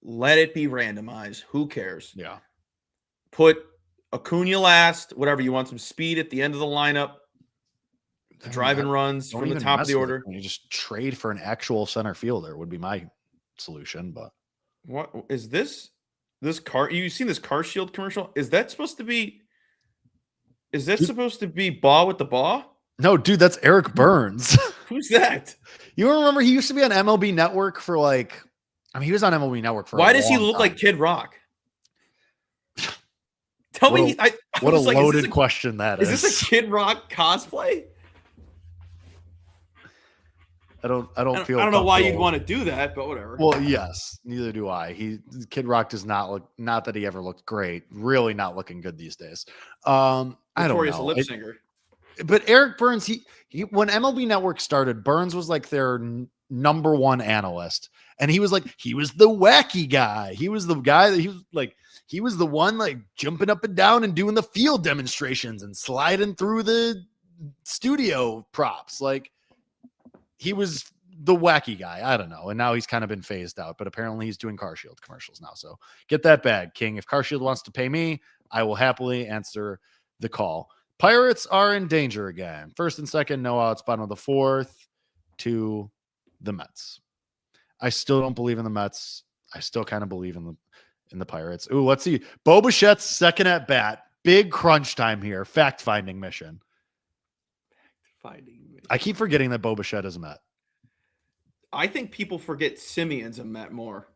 let it be randomized. Who cares? Yeah. Put Acuna last, whatever. You want some speed at the end of the lineup. Driving runs from the top of the order. You just trade for an actual center fielder would be my solution. But what is this car? You seen this Car Shield commercial? Is that supposed to be? Is that supposed to be Baugh with the Baugh? No, dude, that's Eric Burns. Who's that? You remember he used to be on MLB Network for like. I mean, he was on MLB Network for. Why does he look like Kid Rock? Tell me. What a loaded question that is. Is this a Kid Rock cosplay? I don't know why you'd want to do that, but whatever. Well, yes, neither do I. Kid Rock does not look. Not that he ever looked great. Really, not looking good these days. I don't know. Lip singer. But Eric Burns, he when MLB Network started, Burns was like their number one analyst, and he was the wacky guy. He was the guy that he was the one like jumping up and down and doing the field demonstrations and sliding through the studio props. Like he was the wacky guy. I don't know. And now he's kind of been phased out, but apparently he's doing Car Shield commercials now. So get that bag, King. If Car Shield wants to pay me, I will happily answer the call. Pirates are in danger again. First and second, no outs, bottom of the fourth to the Mets. I still don't believe in the Mets. I still kind of believe in the Pirates. Ooh, let's see. Bo Bichette's second at bat. Big crunch time here. Fact-finding mission. I keep forgetting that Bo Bichette is a Met. I think people forget Simeon's a Met more.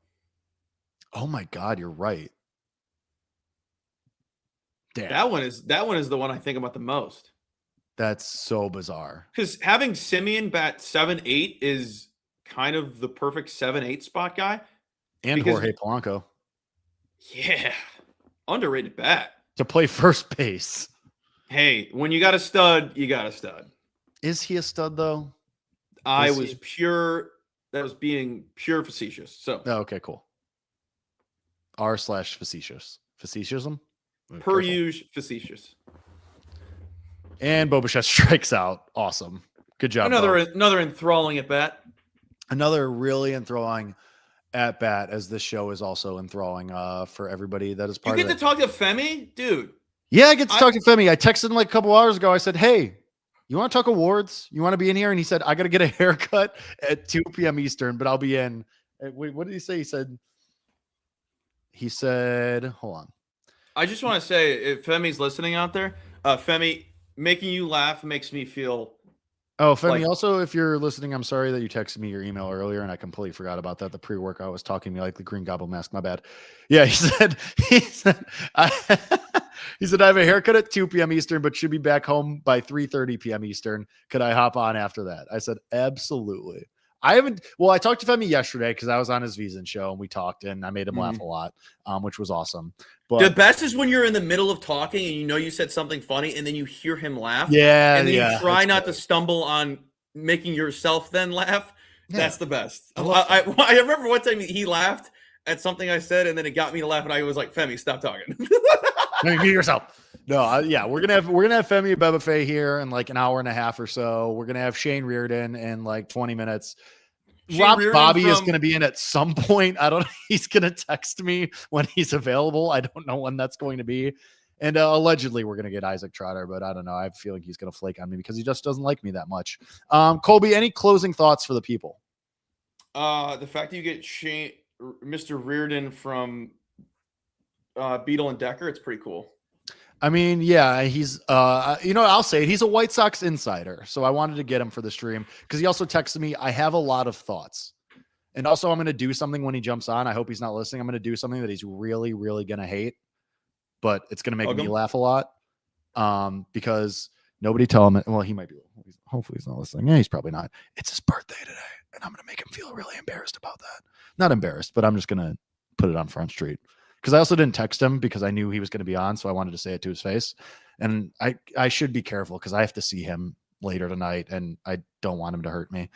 Oh my God, you're right. Damn. That one is the one I think about the most. That's so bizarre. Because having Simeon bat 7-8 is kind of the perfect 7-8 spot guy. And Jorge Polanco. Yeah. Underrated bat. To play first base. Hey, when you got a stud, you got a stud. Is he a stud though? That was being pure facetious. So okay, cool. r/facetious. Facetious? Per use facetious. And Bo Bichette strikes out. Awesome. Good job. Another enthralling at bat. Another really enthralling at bat, as this show is also enthralling for everybody that is part of it. You get to talk to Femi? Dude. Yeah, I get to talk to Femi. I texted him like a couple hours ago. I said, hey, you want to talk awards? You want to be in here? And he said, I got to get a haircut at 2 p.m. Eastern, but I'll be in. Wait, what did he say? He said, hold on. I just want to say, if Femi's listening out there, Femi, making you laugh makes me feel. Oh, Femi, also, if you're listening, I'm sorry that you texted me your email earlier, and I completely forgot about that. The pre-workout was talking to me like the Green Goblin mask. My bad. Yeah, he said, he said, I have a haircut at 2 p.m. Eastern, but should be back home by 3:30 p.m. Eastern. Could I hop on after that? I said, absolutely. I talked to Femi yesterday because I was on his Vison show and we talked and I made him laugh a lot, which was awesome. But the best is when you're in the middle of talking and you know you said something funny and then you hear him laugh. Yeah. And then you try not to stumble on making yourself then laugh. Yeah. That's the best. I remember one time he laughed at something I said and then it got me to laugh and I was like, Femi, stop talking. Mute yourself. No, we're gonna have Femi Bebefe here in like an hour and a half or so. We're gonna have Shane Reardon in like 20 minutes. Rob Bobby is gonna be in at some point. I don't know. He's gonna text me when he's available. I don't know when that's going to be. And allegedly we're gonna get Isaac Trotter, but I don't know. I have a feeling he's gonna flake on me because he just doesn't like me that much. Colby, any closing thoughts for the people? The fact that you get Mr. Reardon from Beetle and Decker, it's pretty cool. I mean, yeah, he's, I'll say it. He's a White Sox insider. So I wanted to get him for the stream because he also texted me, I have a lot of thoughts. And also I'm going to do something when he jumps on. I hope he's not listening. I'm going to do something that he's really, really going to hate, but it's going to make me laugh a lot. Because nobody tell him, well, he might be, hopefully he's not listening. Yeah, he's probably not. It's his birthday today. And I'm going to make him feel really embarrassed about that. Not embarrassed, but I'm just going to put it on Front Street. Because I also didn't text him because I knew he was going to be on, so I wanted to say it to his face. And I should be careful because I have to see him later tonight, and I don't want him to hurt me.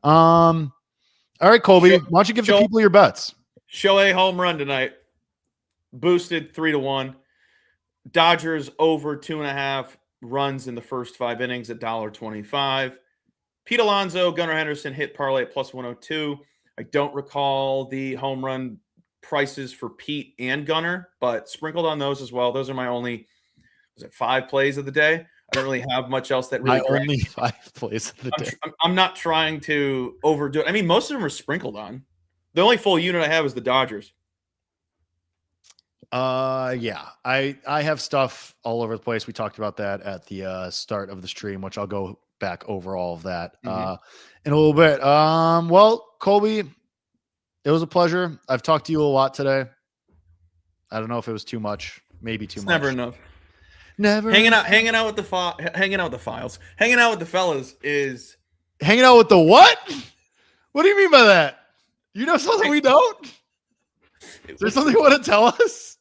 All right, Colby, why don't you give the people your bets? Shohei home run tonight, boosted 3-1. Dodgers over 2.5 runs in the first 5 innings at $1.25. Pete Alonso, Gunnar Henderson hit parlay at plus 102. I don't recall the home run prices for Pete and Gunnar, but sprinkled on those as well. Those are my only 5 plays of the day. I don't really have much else that really only 5 plays of the day. I'm not trying to overdo it. I mean, most of them are sprinkled on. The only full unit I have is the Dodgers. Yeah, I have stuff all over the place. We talked about that at the start of the stream, which I'll go back over all of that in a little bit. Well, Colby, it was a pleasure. I've talked to you a lot today. I don't know if it was too much, maybe too much. Never enough. Never hanging out with the files. Hanging out with the fellas is hanging out with the what? What do you mean by that? You know something we don't? Is there something you want to tell us?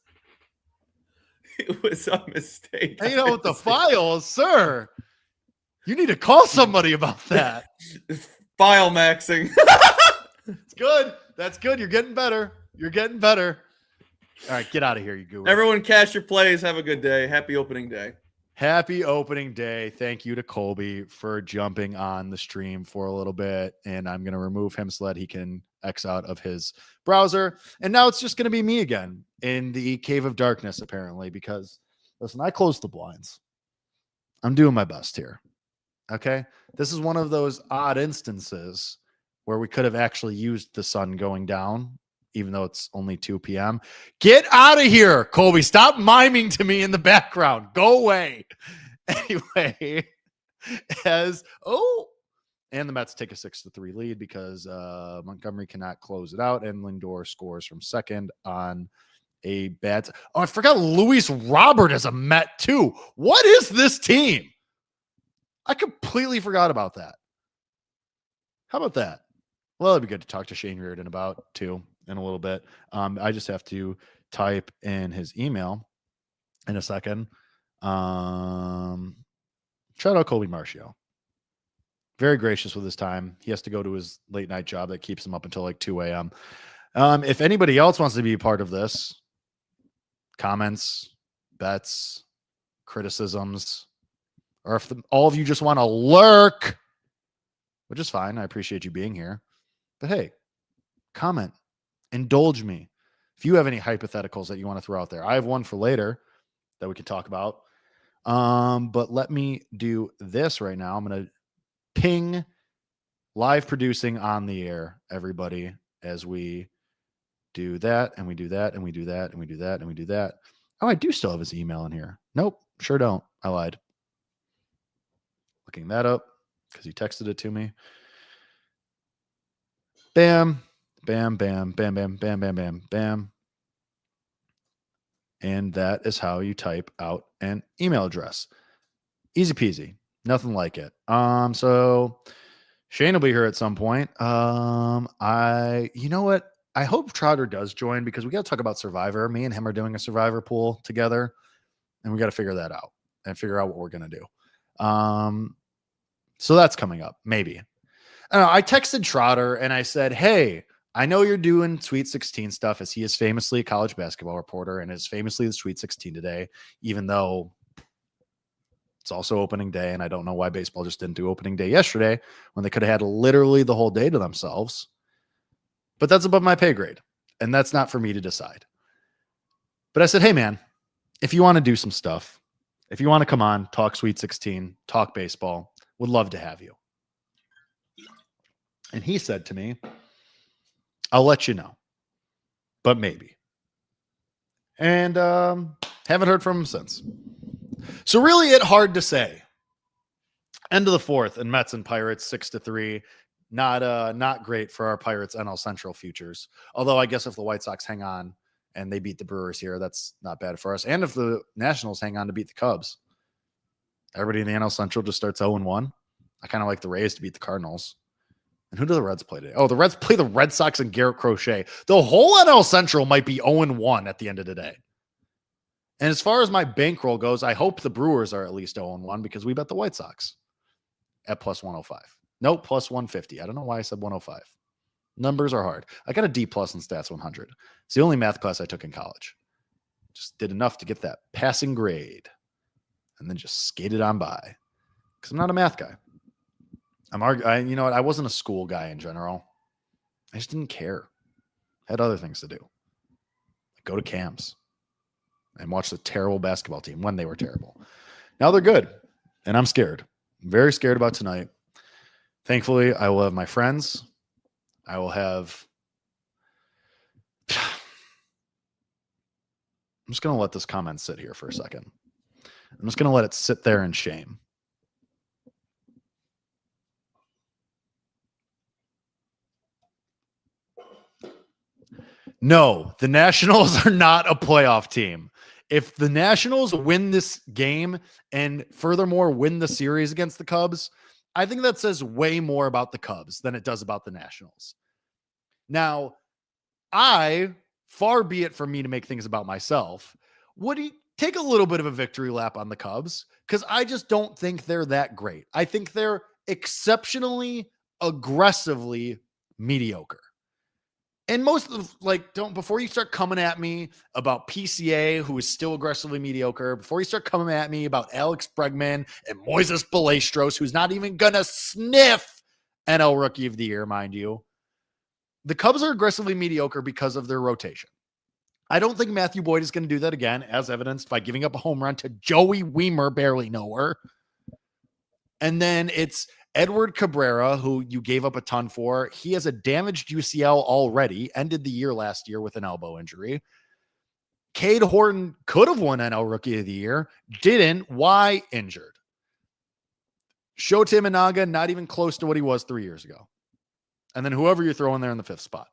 It was a mistake. Hanging out with the files, sir. You need to call somebody about that. File maxing. It's good. That's good. You're getting better. All right, get out of here, you guru. Everyone cash your plays. Have a good day. Happy opening day. Happy opening day. Thank you to Colby for jumping on the stream for a little bit. And I'm going to remove him so that he can X out of his browser. And now it's just going to be me again in the cave of darkness, apparently, because listen, I closed the blinds. I'm doing my best here. Okay. This is one of those odd instances where we could have actually used the sun going down, even though it's only 2 p.m. Get out of here, Colby. Stop miming to me in the background. Go away. Anyway, and the Mets take a 6-3 lead because Montgomery cannot close it out, and Lindor scores from second on a bad. Oh, I forgot Luis Robert is a Met too. What is this team? I completely forgot about that. How about that? Well, it'd be good to talk to Shane Reardon about too in a little bit. I just have to type in his email in a second. Shout out Colby Marcio. Very gracious with his time. He has to go to his late night job that keeps him up until like 2 a.m. If anybody else wants to be a part of this, comments, bets, criticisms, or if all of you just want to lurk, which is fine. I appreciate you being here. But hey, comment, indulge me. If you have any hypotheticals that you want to throw out there, I have one for later that we can talk about. But let me do this right now. I'm going to ping live producing on the air, everybody, as we do that, and we do that, and we do that, and we do that, and we do that. Oh, I do still have his email in here. Nope, sure don't. I lied. Looking that up because he texted it to me. Bam, bam, bam, bam, bam, bam, bam, bam, bam. And that is how you type out an email address. Easy peasy. Nothing like it. So Shane will be here at some point. You know what? I hope Trotter does join because we got to talk about Survivor. Me and him are doing a Survivor pool together, and we got to figure that out and figure out what we're going to do. So that's coming up. Maybe. I texted Trotter and I said, hey, I know you're doing Sweet 16 stuff, as he is famously a college basketball reporter and is famously the Sweet 16 today, even though it's also opening day. And I don't know why baseball just didn't do opening day yesterday when they could have had literally the whole day to themselves. But that's above my pay grade, and that's not for me to decide. But I said, hey, man, if you want to do some stuff, if you want to come on, talk Sweet 16, talk baseball, would love to have you. And he said to me, I'll let you know, but maybe. And haven't heard from him since. So really, it's hard to say. End of the fourth, and Mets and Pirates 6-3. Not great for our Pirates NL Central futures. Although I guess if the White Sox hang on and they beat the Brewers here, that's not bad for us. And if the Nationals hang on to beat the Cubs, everybody in the NL Central just starts 0-1. I kind of like the Rays to beat the Cardinals. And who do the Reds play today? Oh, the Reds play the Red Sox and Garrett Crochet. The whole NL Central might be 0-1 at the end of the day. And as far as my bankroll goes, I hope the Brewers are at least 0-1 because we bet the White Sox at plus 105. Nope, plus 150. I don't know why I said 105. Numbers are hard. I got a D plus in Stats 100. It's the only math class I took in college. Just did enough to get that passing grade and then just skated on by because I'm not a math guy. You know what? I wasn't a school guy in general. I just didn't care. I had other things to do. Like go to camps and watch the terrible basketball team when they were terrible. Now they're good, and I'm scared. I'm very scared about tonight. Thankfully, I will have my friends. I will have... I'm just going to let this comment sit here for a second. I'm just going to let it sit there in shame. No, the Nationals are not a playoff team. If the Nationals win this game and furthermore win the series against the Cubs, I think that says way more about the Cubs than it does about the Nationals. Now, far be it from me to make things about myself, would take a little bit of a victory lap on the Cubs because I just don't think they're that great. I think they're exceptionally, aggressively mediocre. And most of before you start coming at me about PCA, who is still aggressively mediocre, before you start coming at me about Alex Bregman and Moises Ballesteros, who's not even going to sniff NL Rookie of the Year, mind you, the Cubs are aggressively mediocre because of their rotation. I don't think Matthew Boyd is going to do that again, as evidenced by giving up a home run to Joey Wiemer, barely nowhere. And then it's Edward Cabrera, who you gave up a ton for. He has a damaged UCL already, ended the year last year with an elbow injury. Cade Horton could have won NL Rookie of the Year, didn't. Why? Injured. Shota Imanaga, not even close to what he was 3 years ago. And then whoever you're throwing there in the fifth spot.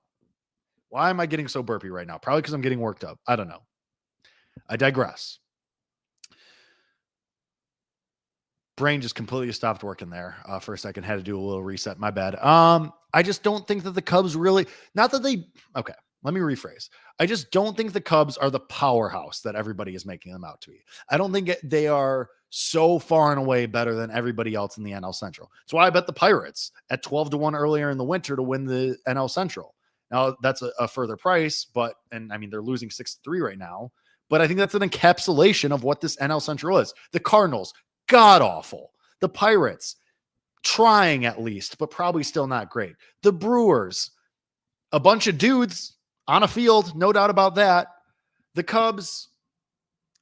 Why am I getting so burpy right now? Probably because I'm getting worked up. I don't know. I digress. Brain just completely stopped working there for a second. Had to do a little reset. My bad. I just don't think that the Cubs really, not that they, okay, let me rephrase. I just don't think the Cubs are the powerhouse that everybody is making them out to be. I don't think they are so far and away better than everybody else in the NL Central. That's why I bet the Pirates at 12-1 earlier in the winter to win the NL Central. Now that's a further price, and I mean, they're losing 6-3 right now, but I think that's an encapsulation of what this NL Central is. The Cardinals, god awful. The Pirates, trying at least, but probably still not great. The Brewers, a bunch of dudes on a field, no doubt about that. The Cubs,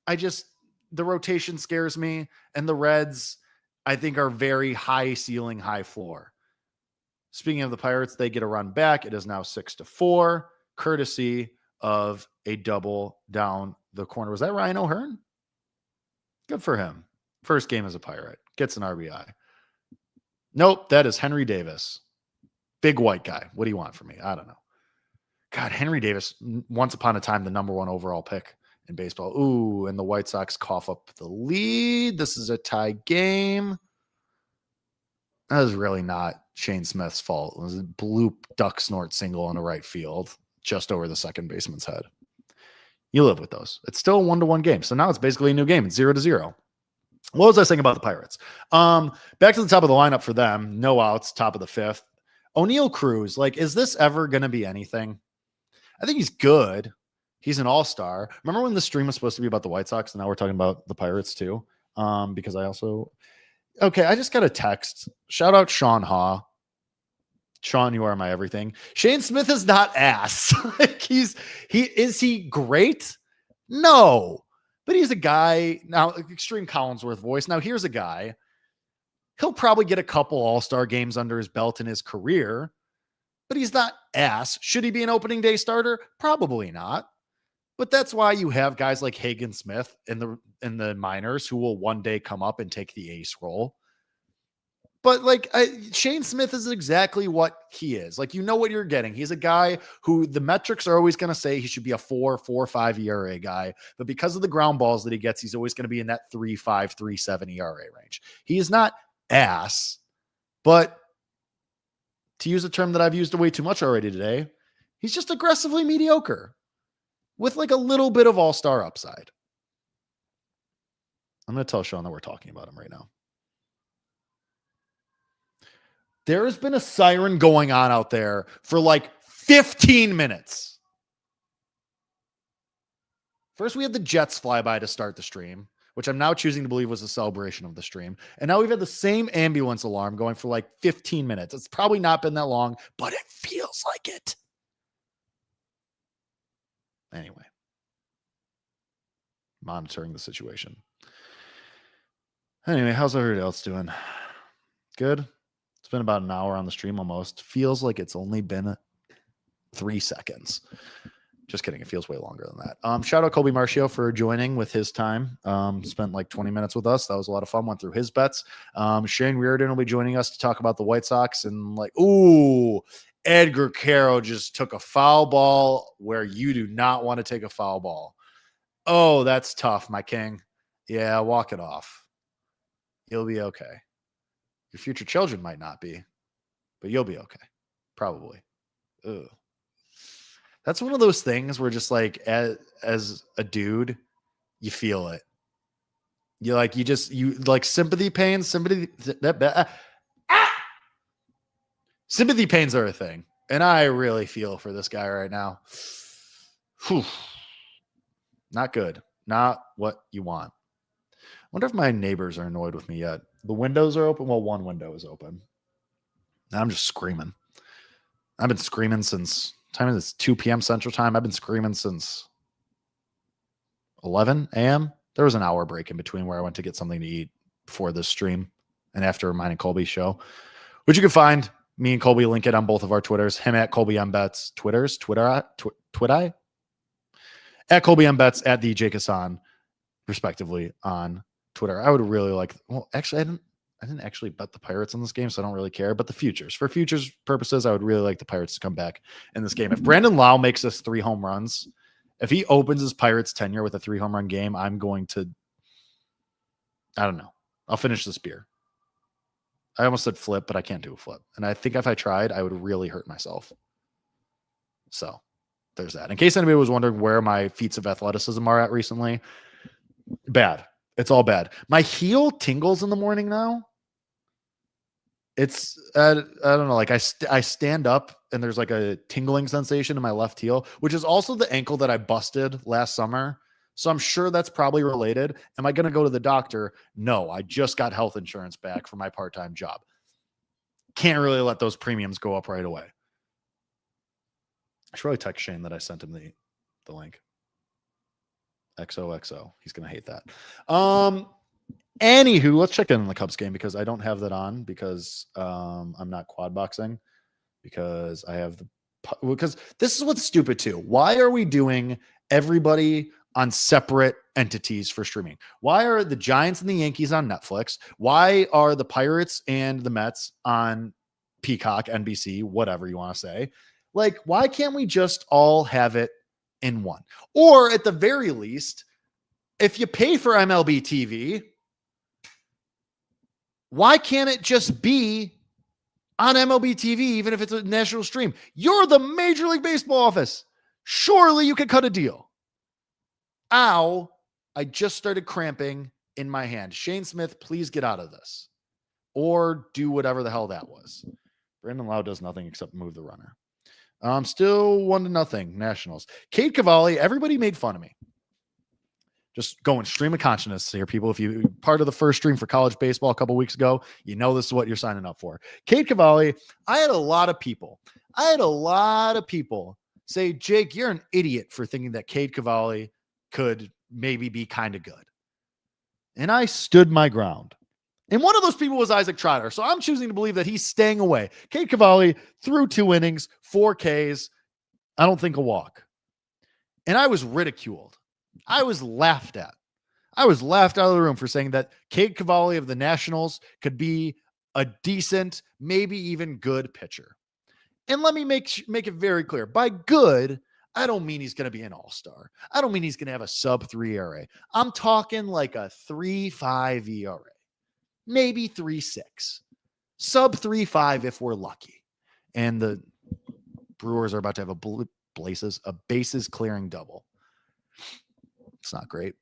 the rotation scares me. And the Reds, I think, are very high ceiling, high floor. Speaking of the Pirates, they get a run back. It is now 6-4, courtesy of a double down the corner. Was that Ryan O'Hearn? Good for him. First game as a Pirate. Gets an RBI. Nope, that is Henry Davis. Big white guy. What do you want from me? I don't know. God, Henry Davis, once upon a time, the number 1 overall pick in baseball. Ooh, and the White Sox cough up the lead. This is a tie game. That is really not Shane Smith's fault. It was a blue duck snort single in the right field, just over the second baseman's head. You live with those. It's still a 1-1 game. So now it's basically a new game. It's 0-0. What was I saying about the Pirates? Back to the top of the lineup for them. No outs, top of the 5th. O'Neal Cruz, is this ever going to be anything? I think he's good. He's an all-star. Remember when the stream was supposed to be about the White Sox, and now we're talking about the Pirates too? Because I just got a text. Shout out Sean Haw. Sean, you are my everything. Shane Smith is not ass. Is he great? No. But he's a guy now, extreme Collinsworth voice. Now here's a guy. He'll probably get a couple all-star games under his belt in his career, but he's not ass. Should he be an opening day starter? Probably not. But that's why you have guys like Hagen Smith in the minors who will one day come up and take the ace role. But Shane Smith is exactly what he is. You know what you're getting. He's a guy who the metrics are always going to say he should be a 4.45 ERA guy. But because of the ground balls that he gets, he's always going to be in that 3.5, 3.7 ERA range. He is not ass, but to use a term that I've used way too much already today, he's just aggressively mediocre with a little bit of all-star upside. I'm going to tell Sean that we're talking about him right now. There has been a siren going on out there for 15 minutes. First, we had the Jets fly by to start the stream, which I'm now choosing to believe was a celebration of the stream. And now we've had the same ambulance alarm going for 15 minutes. It's probably not been that long, but it feels like it. Anyway, monitoring the situation. Anyway, how's everybody else doing? Good? It's been about an hour on the stream almost. Feels like it's only been 3 seconds. Just kidding. It feels way longer than that. Shout out Colby Marcio for joining with his time. Spent 20 minutes with us. That was a lot of fun. Went through his bets. Shane Reardon will be joining us to talk about the White Sox. And Edgar Caro just took a foul ball where you do not want to take a foul ball. Oh, that's tough, my king. Yeah, walk it off. You'll be okay. Your future children might not be, but you'll be okay. Probably. Ugh. That's one of those things where just as a dude, you feel it. You sympathy pains, sympathy pains are a thing. And I really feel for this guy right now. Whew. Not good. Not what you want. Wonder if my neighbors are annoyed with me yet. The windows are open. Well, one window is open. I'm just screaming. I've been screaming since time is 2 p.m. Central Time. I've been screaming since 11 a.m. There was an hour break in between where I went to get something to eat before this stream and after mine and Colby's show, which you can find me and Colby link it on both of our Twitters. Him at Colby M Bets Twitter at Colby M Bets at the Jake Hasan, respectively, on Twitter. I would really like. Well, actually, I didn't actually bet the Pirates in this game, so I don't really care. But for futures purposes, I would really like the Pirates to come back in this game. If Brandon Lau makes us 3 home runs, if he opens his Pirates tenure with a 3 home run game, I'm going to. I don't know. I'll finish this beer. I almost said flip, but I can't do a flip. And I think if I tried, I would really hurt myself. So there's that. In case anybody was wondering where my feats of athleticism are at recently, bad. It's all bad. My heel tingles in the morning now. It's, I don't know, I stand up and there's a tingling sensation in my left heel, which is also the ankle that I busted last summer So I'm sure that's probably related. Am I going to go to the doctor? No, I just got health insurance back for my part-time job. Can't really let those premiums go up right away. I should really text Shane that I sent him the link. XOXO. He's going to hate that. Anywho, let's check in on the Cubs game because I don't have that on because I'm not quad boxing because I have because this is what's stupid too. Why are we doing everybody on separate entities for streaming? Why are the Giants and the Yankees on Netflix? Why are the Pirates and the Mets on Peacock, NBC, whatever you want to say? Like, why can't we just all have it in one? Or at the very least, if you pay for MLB TV, why can't it just be on MLB TV, even if it's a national stream? You're the Major League Baseball office. Surely you could cut a deal. Ow, I just started cramping in my hand. Shane Smith, please get out of this. Or do whatever the hell that was. Brandon Lau does nothing except move the runner. Still 1-0 Nationals. Cade Cavalli, everybody made fun of me. Just going stream of consciousness here, people. If you part of the first stream for college baseball a couple weeks ago, you know this is what you're signing up for. Cade Cavalli, I had a lot of people say, Jake, you're an idiot for thinking that Cade Cavalli could maybe be kind of good. And I stood my ground. And one of those people was Isaac Trotter. So I'm choosing to believe that he's staying away. Cade Cavalli threw 2 innings, 4 Ks. I don't think a walk. And I was ridiculed. I was laughed at. I was laughed out of the room for saying that Cade Cavalli of the Nationals could be a decent, maybe even good pitcher. And let me make it very clear. By good, I don't mean he's going to be an all-star. I don't mean he's going to have a sub-3 ERA. I'm talking like a 3.5 ERA. Maybe 3.6. Sub-3.5 if we're lucky. And the Brewers are about to have a bases clearing double. It's not great.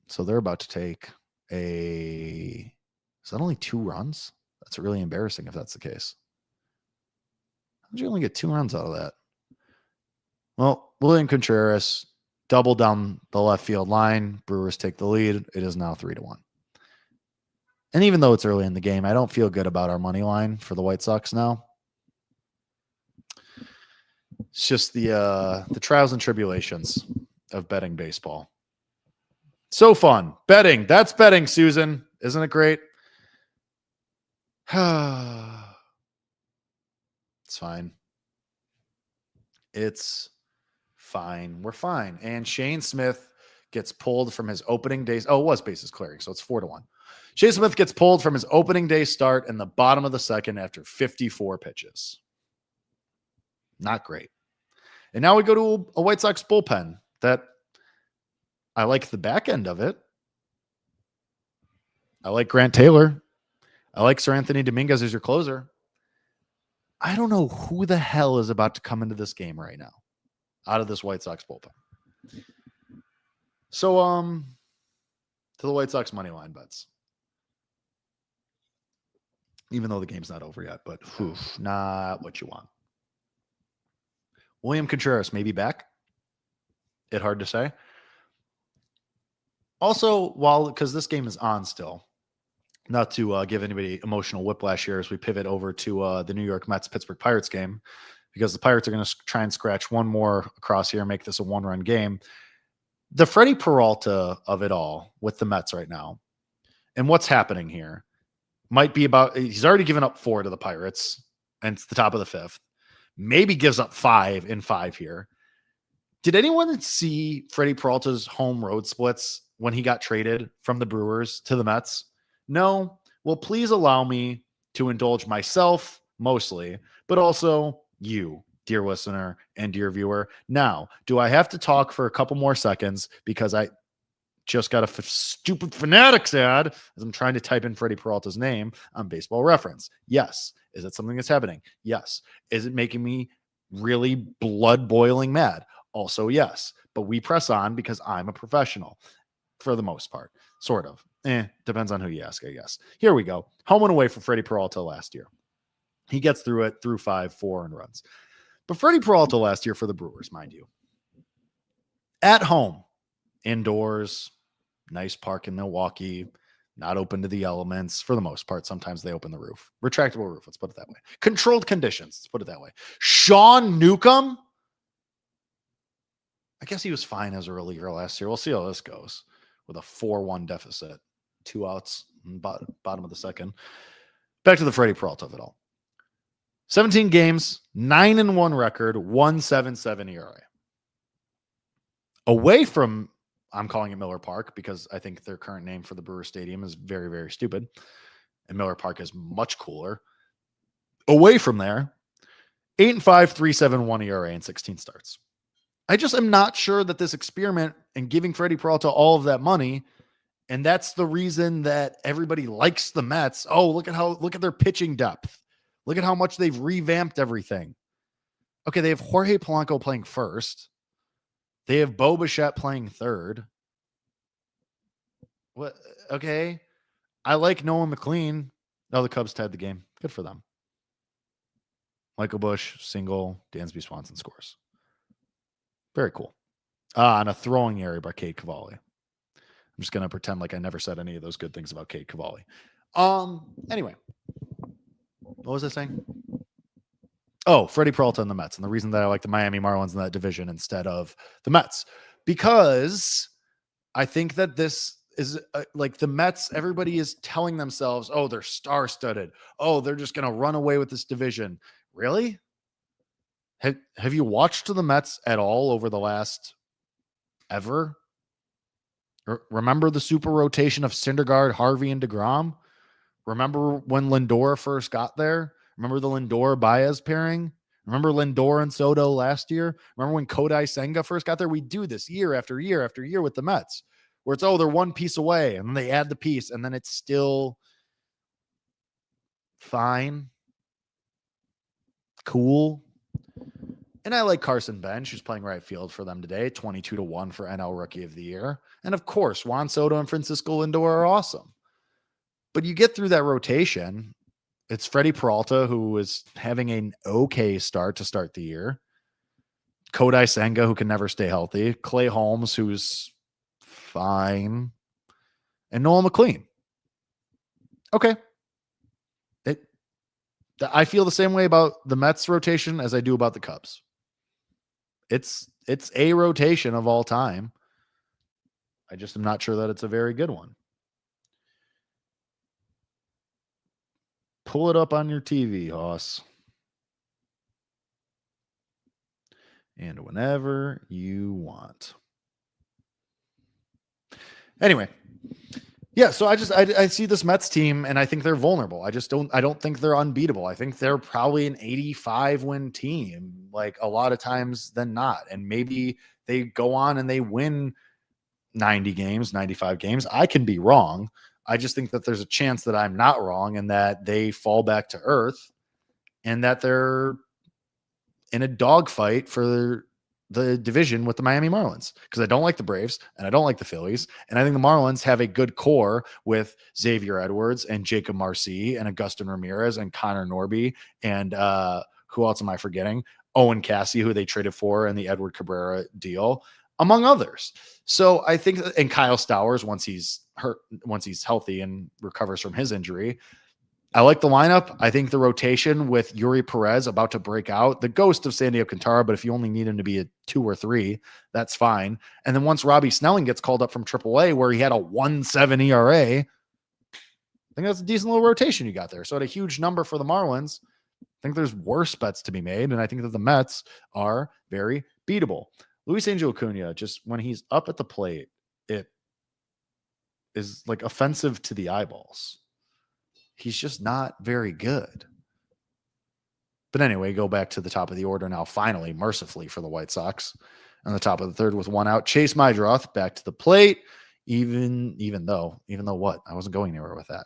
So they're about to take is that only 2 runs? That's really embarrassing if that's the case. How did you only get 2 runs out of that? Well, William Contreras double down the left field line. Brewers take the lead. It is now 3-1. And even though it's early in the game, I don't feel good about our money line for the White Sox now. It's just the trials and tribulations of betting baseball. So fun. Betting. That's betting, Susan. Isn't it great? It's fine. It's fine. We're fine. And Shane Smith gets pulled from his opening days. Oh, it was bases clearing, so it's 4-1. Shane Smith gets pulled from his opening day start in the bottom of the second after 54 pitches. Not great. And now we go to a White Sox bullpen that I like the back end of it. I like Grant Taylor. I like Sir Anthony Dominguez as your closer. I don't know who the hell is about to come into this game right now out of this White Sox bullpen. So, to the White Sox money line bets. Even though the game's not over yet, but not what you want. William Contreras may be back. It's hard to say. Also, because this game is on still, not to give anybody emotional whiplash here as we pivot over to the New York Mets Pittsburgh Pirates game, because the Pirates are going to try and scratch one more across here and make this a 1-run game. The Freddie Peralta of it all with the Mets right now, and what's happening here might be about, he's already given up 4 to the Pirates, and it's the top of the 5th. Maybe gives up 5 in 5 here. Did anyone see Freddie Peralta's home road splits when he got traded from the Brewers to the Mets? No. Well, please allow me to indulge myself mostly, but also you, dear listener and dear viewer. Now, do I have to talk for a couple more seconds because I just got a stupid Fanatics ad as I'm trying to type in Freddie Peralta's name on Baseball Reference? Yes. Is it something that's happening? Yes. Is it making me really blood boiling mad? Also, yes. But we press on because I'm a professional for the most part. Sort of. Depends on who you ask, I guess. Here we go. Home and away for Freddie Peralta last year. He gets through it through 5-4 and runs. But Freddie Peralta last year for the Brewers, mind you, at home, indoors, nice park in Milwaukee, not open to the elements for the most part. Sometimes they open the roof. Retractable roof, let's put it that way. Controlled conditions, let's put it that way. Sean Newcomb, I guess he was fine as a reliever last year. We'll see how this goes with a 4-1 deficit. 2 outs, bottom of the second. Back to the Freddie Peralta of it all. 17 games, 9-1 record, 1.77 ERA. Away from, I'm calling it Miller Park because I think their current name for the Brewer Stadium is very, very stupid. And Miller Park is much cooler. Away from there, 8-5, 3.71 ERA and 16 starts. I just am not sure that this experiment and giving Freddie Peralta all of that money, and that's the reason that everybody likes the Mets. Oh, look at their pitching depth. Look at how much they've revamped everything. Okay, they have Jorge Polanco playing first. They have Bo Bichette playing third. What? Okay. I like Noah McLean. Oh, the Cubs tied the game. Good for them. Michael Busch, single. Dansby Swanson scores. Very cool. On a throwing area by Cade Cavalli. I'm just going to pretend like I never said any of those good things about Cade Cavalli. Anyway. What was I saying? Oh, Freddie Peralta and the Mets. And the reason that I like the Miami Marlins in that division instead of the Mets. Because I think that this is like the Mets, everybody is telling themselves, oh, they're star-studded. Oh, they're just going to run away with this division. Really? Have you watched the Mets at all over the last ever? Remember the super rotation of Syndergaard, Harvey, and DeGrom? Remember when Lindor first got there? Remember the Lindor-Baez pairing? Remember Lindor and Soto last year? Remember when Kodai Senga first got there? We do this year after year after year with the Mets, where it's, oh, they're one piece away, and then they add the piece, and then it's still fine, cool. And I like Carson Bench, who's playing right field for them today, 22-1 for NL Rookie of the Year. And of course, Juan Soto and Francisco Lindor are awesome. But you get through that rotation, it's Freddie Peralta, who is having an okay start to start the year. Kodai Senga, who can never stay healthy. Clay Holmes, who's fine. And Noel McLean. Okay. I feel the same way about the Mets rotation as I do about the Cubs. It's a rotation of all time. I just am not sure that it's a very good one. Pull it up on your TV, Hoss. And whenever you want. Anyway. Yeah, so I see this Mets team and I think they're vulnerable. I don't think they're unbeatable. I think they're probably an 85 win team, like a lot of times than not. And maybe they go on and they win 90 games, 95 games. I can be wrong. I just think that there's a chance that I'm not wrong and that they fall back to earth and that they're in a dogfight for the division with the Miami Marlins, because I don't like the Braves and I don't like the Phillies. And I think the Marlins have a good core with Xavier Edwards and Jacob Marcy and Augustin Ramirez and Connor Norby. And who else am I forgetting? Owen Cassie, who they traded for in the Edward Cabrera deal, among others. So I think and Kyle Stowers, once he's healthy and recovers from his injury, I like the lineup. I think the rotation with Yuri Perez about to break out, the ghost of Sandy Alcantara, but if you only need him to be a 2 or 3, that's fine. And then once Robbie Snelling gets called up from AAA, where he had a 1.7 ERA, I think that's a decent little rotation you got there. So at a huge number for the Marlins, I think there's worse bets to be made, and I think that the Mets are very beatable. Luis Angel Acuna, just when he's up at the plate, it is like offensive to the eyeballs. He's just not very good. But anyway, go back to the top of the order now, finally, mercifully for the White Sox. On the top of the third with 1 out, Chase Meidroth back to the plate, even though what? I wasn't going anywhere with that.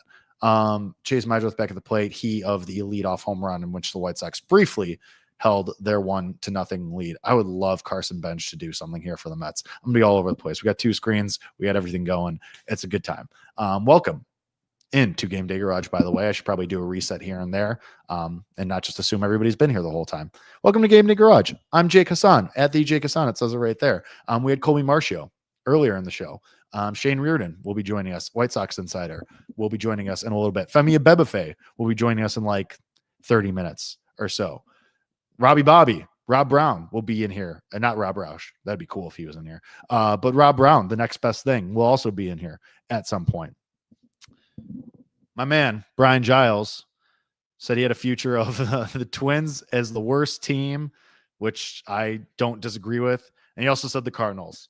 Chase Meidroth back at the plate, he of the leadoff home run in which the White Sox briefly held their 1-0 lead. I would love Carson Bench to do something here for the Mets. I'm going to be all over the place. We got 2 screens. We got everything going. It's a good time. Welcome into GameDay Garage, by the way. I should probably do a reset here and there and not just assume everybody's been here the whole time. Welcome to GameDay Garage. I'm Jake Hasan, at the Jake Hasan. It says it right there. We had Colby Marcio earlier in the show. Shane Reardon will be joining us. White Sox Insider will be joining us in a little bit. Femi Abebefe will be joining us in like 30 minutes or so. Rob Brown will be in here. And not Rob Roush. That'd be cool if he was in here. But Rob Brown, the next best thing, will also be in here at some point. My man, Brian Giles, said he had a future of the Twins as the worst team, which I don't disagree with. And he also said the Cardinals.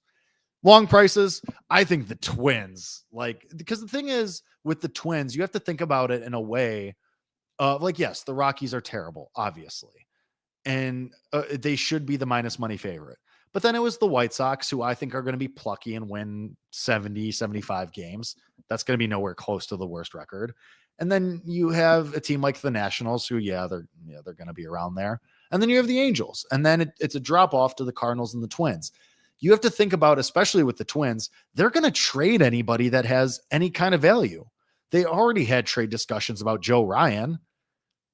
Long prices, I think the Twins, because the thing is with the Twins, you have to think about it in a way of yes, the Rockies are terrible, obviously. And they should be the minus money favorite. But then it was the White Sox, who I think are going to be plucky and win 70, 75 games. That's going to be nowhere close to the worst record. And then you have a team like the Nationals, who, they're going to be around there. And then you have the Angels. And then it's a drop off to the Cardinals and the Twins. You have to think about, especially with the Twins, they're going to trade anybody that has any kind of value. They already had trade discussions about Joe Ryan.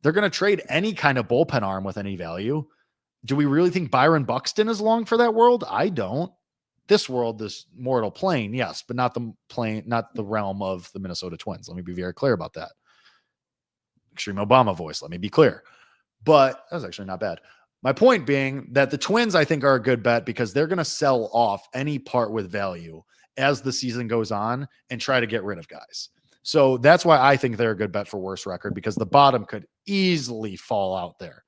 They're going to trade any kind of bullpen arm with any value. Do we really think Byron Buxton is long for that world? I don't. This world, this mortal plane, yes, but not the realm of the Minnesota Twins. Let me be very clear about that. Extreme Obama voice. Let me be clear. But that was actually not bad. My point being that the Twins, I think, are a good bet because they're going to sell off any part with value as the season goes on and try to get rid of guys. So that's why I think they're a good bet for worst record, because the bottom could easily fall out there.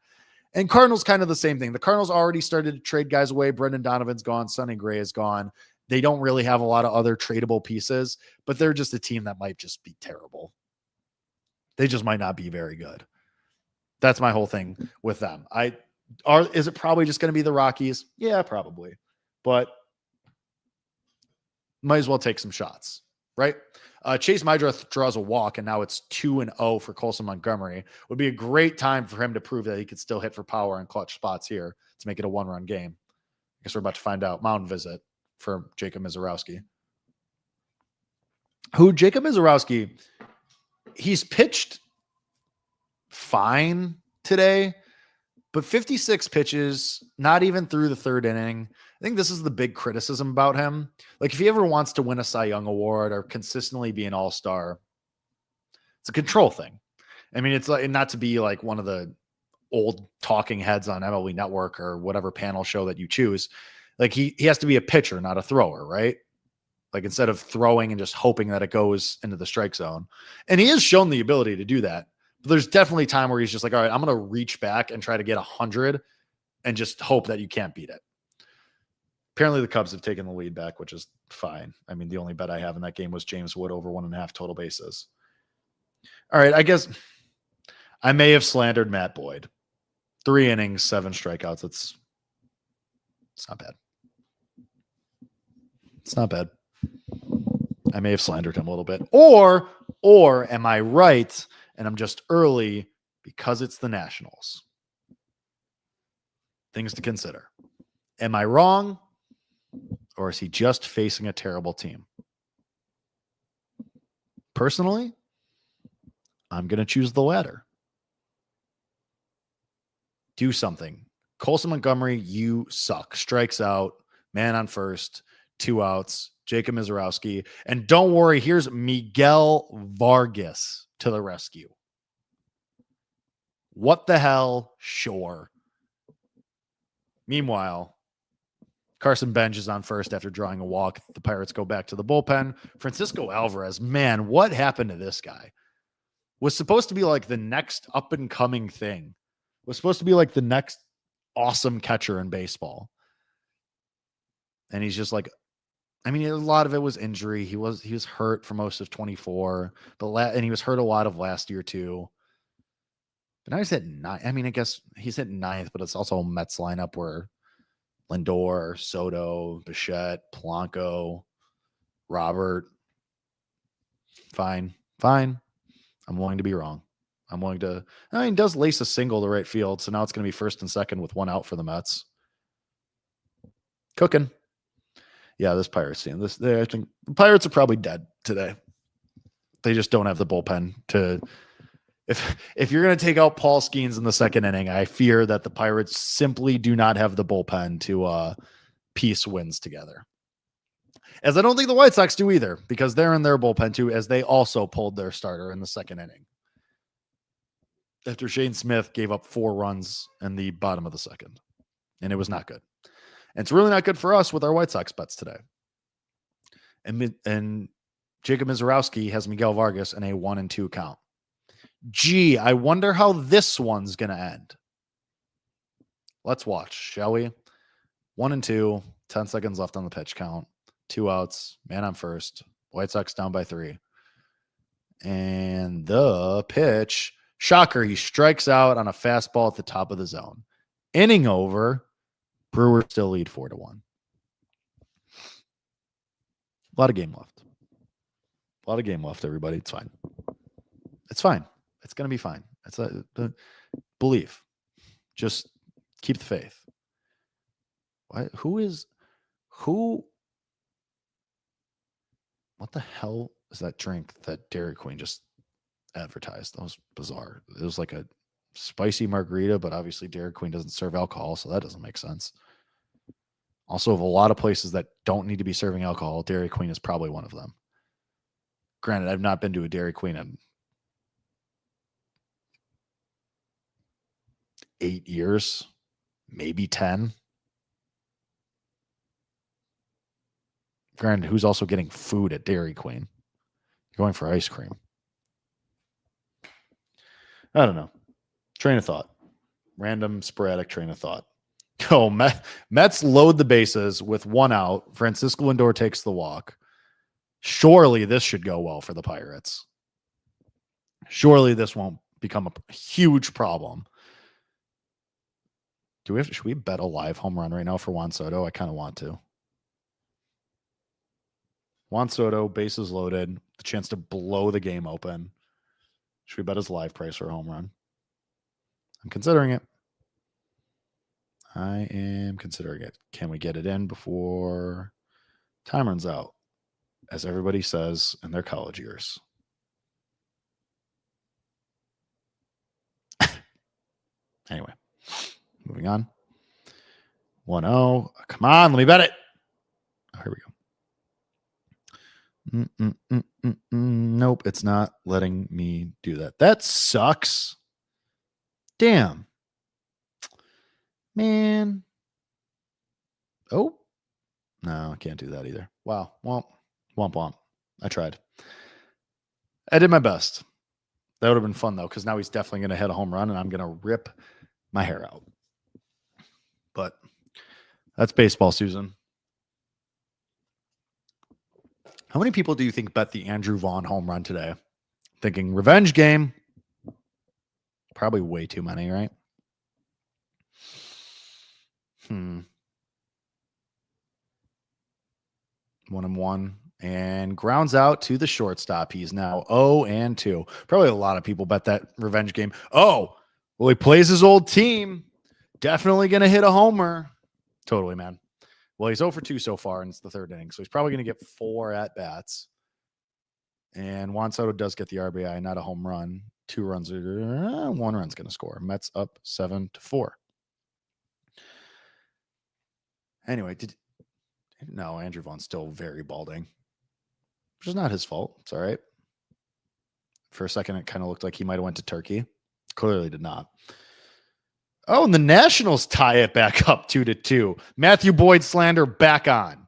And Cardinals, kind of the same thing. The Cardinals already started to trade guys away. Brendan Donovan's gone. Sonny Gray is gone. They don't really have a lot of other tradable pieces, but they're just a team that might just be terrible. They just might not be very good. That's my whole thing with them. Is it probably just going to be the Rockies? Yeah, probably. But might as well take some shots, right? Chase Mydra draws a walk, and now it's 2-0 for Colson Montgomery. Would be a great time for him to prove that he could still hit for power and clutch spots here to make it a one-run game. I guess we're about to find out. Mound visit for Jacob Mizorowski. Jacob Mizorowski, he's pitched fine today, but 56 pitches, not even through the third inning. I think this is the big criticism about him. If he ever wants to win a Cy Young award or consistently be an all-star, it's a control thing. I mean, it's not to be like one of the old talking heads on MLB Network or whatever panel show that you choose. He has to be a pitcher, not a thrower, right? Instead of throwing and just hoping that it goes into the strike zone. And he has shown the ability to do that. But there's definitely time where he's just all right, I'm going to reach back and try to get 100 and just hope that you can't beat it. Apparently the Cubs have taken the lead back, which is fine. I mean, the only bet I have in that game was James Wood over 1.5 total bases. All right, I guess I may have slandered Matt Boyd. 3 innings, 7 strikeouts. It's not bad. It's not bad. I may have slandered him a little bit. Or am I right and I'm just early because it's the Nationals? Things to consider. Am I wrong? Or is he just facing a terrible team? Personally, I'm going to choose the latter. Do something. Colson Montgomery, you suck. Strikes out. Man on first. 2 outs. Jacob Mizorowski. And don't worry, here's Miguel Vargas to the rescue. What the hell? Sure. Meanwhile, Carson Bench is on first after drawing a walk. The Pirates go back to the bullpen. Francisco Alvarez, man, what happened to this guy? Was supposed to be like the next up-and-coming thing. Was supposed to be like the next awesome catcher in baseball. And he's just a lot of it was injury. He was hurt for most of 24, and he was hurt a lot of last year too. But now he's at 9. I mean, I guess he's at 9th, but it's also a Mets lineup where Lindor, Soto, Bichette, Polanco, Robert. Fine. I'm willing to be wrong. He does lace a single to right field, so now it's going to be first and second with 1 out for the Mets. Cooking. Yeah, this Pirates team. I think the Pirates are probably dead today. They just don't have the bullpen to. If you're going to take out Paul Skeens in the second inning, I fear that the Pirates simply do not have the bullpen to piece wins together. As I don't think the White Sox do either, because they're in their bullpen too, as they also pulled their starter in the second inning. After Shane Smith gave up 4 runs in the bottom of the second. And it was not good. And it's really not good for us with our White Sox bets today. And Jacob Mizorowski has Miguel Vargas in a 1-2 count. Gee, I wonder how this one's going to end. Let's watch, shall we? 1-2, 10 seconds left on the pitch count. 2 outs, man on first. White Sox down by 3. And the pitch, shocker, he strikes out on a fastball at the top of the zone. Inning over, Brewers still lead 4-1. A lot of game left. A lot of game left, everybody. It's fine. It's fine. It's going to be fine. It's a belief. Just keep the faith. What the hell is that drink that Dairy Queen just advertised? That was bizarre. It was like a spicy margarita, but obviously Dairy Queen doesn't serve alcohol, so that doesn't make sense. Also, of a lot of places that don't need to be serving alcohol, Dairy Queen is probably one of them. Granted, I've not been to a Dairy Queen in 8 years, maybe 10. Granted, who's also getting food at Dairy Queen? Going for ice cream. I don't know. Train of thought. Random, sporadic train of thought. Oh, Mets load the bases with 1 out. Francisco Lindor takes the walk. Surely this should go well for the Pirates. Surely this won't become a huge problem. Should we bet a live home run right now for Juan Soto? I kind of want to. Juan Soto, bases loaded, the chance to blow the game open. Should we bet his live price for a home run? I'm considering it. I am considering it. Can we get it in before time runs out? As everybody says in their college years. Anyway, moving on. 1-0. Come on, let me bet it. Oh, here we go. Nope, it's not letting me do that. That sucks. Damn. Man. Oh. No, I can't do that either. Wow. Well, womp womp. I tried. I did my best. That would have been fun, though, because now he's definitely going to hit a home run, and I'm going to rip my hair out. But that's baseball, Susan. How many people do you think bet the Andrew Vaughn home run today? Thinking revenge game? Probably way too many, right? 1-1 and grounds out to the shortstop. He's now 0-2. Probably a lot of people bet that revenge game. Oh, well, he plays his old team. Definitely going to hit a homer. Totally, man. Well, he's 0-2 so far, and it's the 3rd inning, so he's probably going to get 4 at-bats. And Juan Soto does get the RBI, not a home run. 2 runs, 1 run's going to score. Mets up 7-4. Anyway, no, Andrew Vaughn's still very balding, which is not his fault. It's all right. For a second, it kind of looked like he might have went to Turkey. Clearly did not. Oh, and the Nationals tie it back up 2-2. Matthew Boyd slander back on.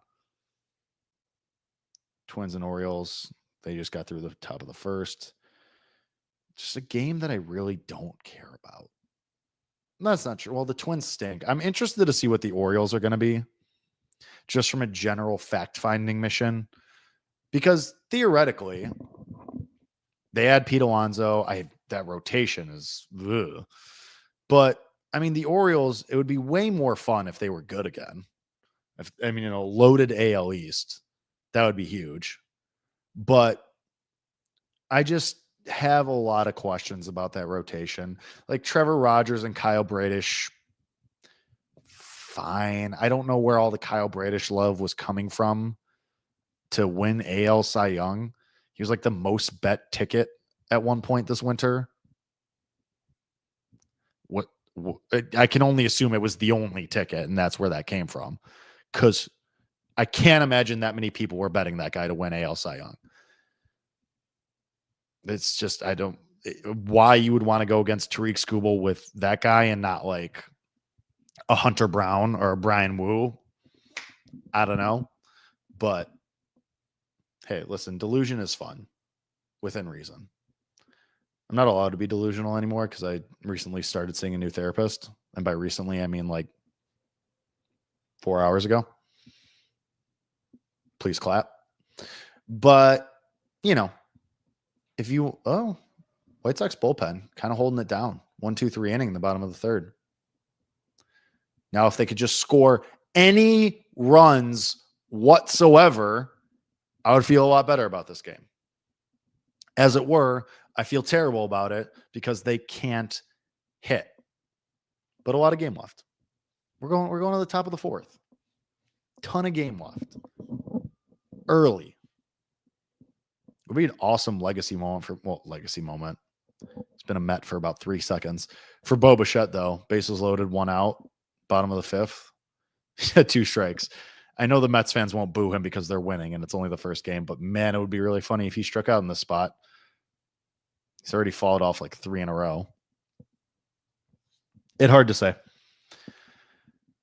Twins and Orioles, they just got through the top of the first. Just a game that I really don't care about. That's not true. Well, the Twins stink. I'm interested to see what the Orioles are going to be, just from a general fact-finding mission. Because theoretically, they add Pete Alonso. That rotation is ugh. But I mean, the Orioles, it would be way more fun if they were good again. Loaded AL East, that would be huge. But I just have a lot of questions about that rotation. Like Trevor Rogers and Kyle Bradish, fine. I don't know where all the Kyle Bradish love was coming from to win AL Cy Young. He was like the most bet ticket at one point this winter. I can only assume it was the only ticket, and that's where that came from. Because I can't imagine that many people were betting that guy to win AL Cy Young. It's just, why you would want to go against Tariq Skubal with that guy and not like a Hunter Brown or a Brian Wu. I don't know. But hey, listen, delusion is fun within reason. I'm not allowed to be delusional anymore because I recently started seeing a new therapist. And by recently, I mean like 4 hours ago. Please clap. But, if you, White Sox bullpen kind of holding it down. 1-2-3 inning in the bottom of the third. Now, if they could just score any runs whatsoever, I would feel a lot better about this game. As it were, I feel terrible about it because they can't hit. But a lot of game left. We're going to the top of the fourth. Ton of game left. Early. It would be an awesome legacy moment legacy moment. It's been a Met for about 3 seconds. For Bo Bichette, though, bases loaded, 1 out, bottom of the fifth. He had 2 strikes. I know the Mets fans won't boo him because they're winning and it's only the first game, but man, it would be really funny if he struck out in this spot. He's already followed off like 3 in a row. It's hard to say.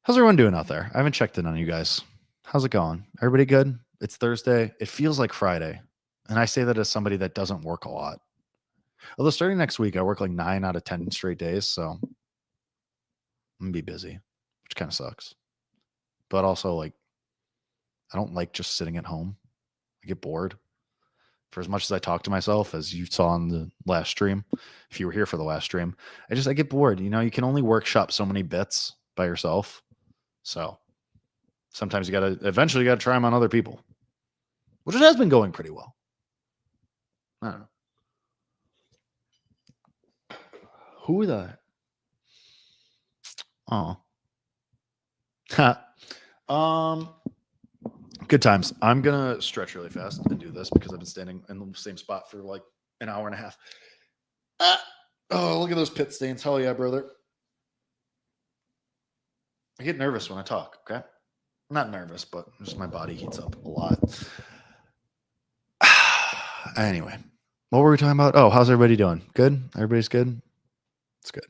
How's everyone doing out there? I haven't checked in on you guys. How's it going? Everybody good? It's Thursday. It feels like Friday. And I say that as somebody that doesn't work a lot. Although starting next week, I work like 9 out of 10 straight days. So I'm going to be busy, which kind of sucks. But also, like, I don't like just sitting at home. I get bored. For as much as I talk to myself, as you saw on the last stream, if you were here for the last stream, I get bored. You can only workshop so many bits by yourself. So sometimes eventually you got to try them on other people, which it has been going pretty well. I don't know. Who the? Oh. Good times. I'm going to stretch really fast and do this because I've been standing in the same spot for like an hour and a half. Oh, look at those pit stains. Hell yeah, brother. I get nervous when I talk, okay? I'm not nervous, but just my body heats up a lot. Anyway, what were we talking about? Oh, how's everybody doing? Good? Everybody's good? It's good.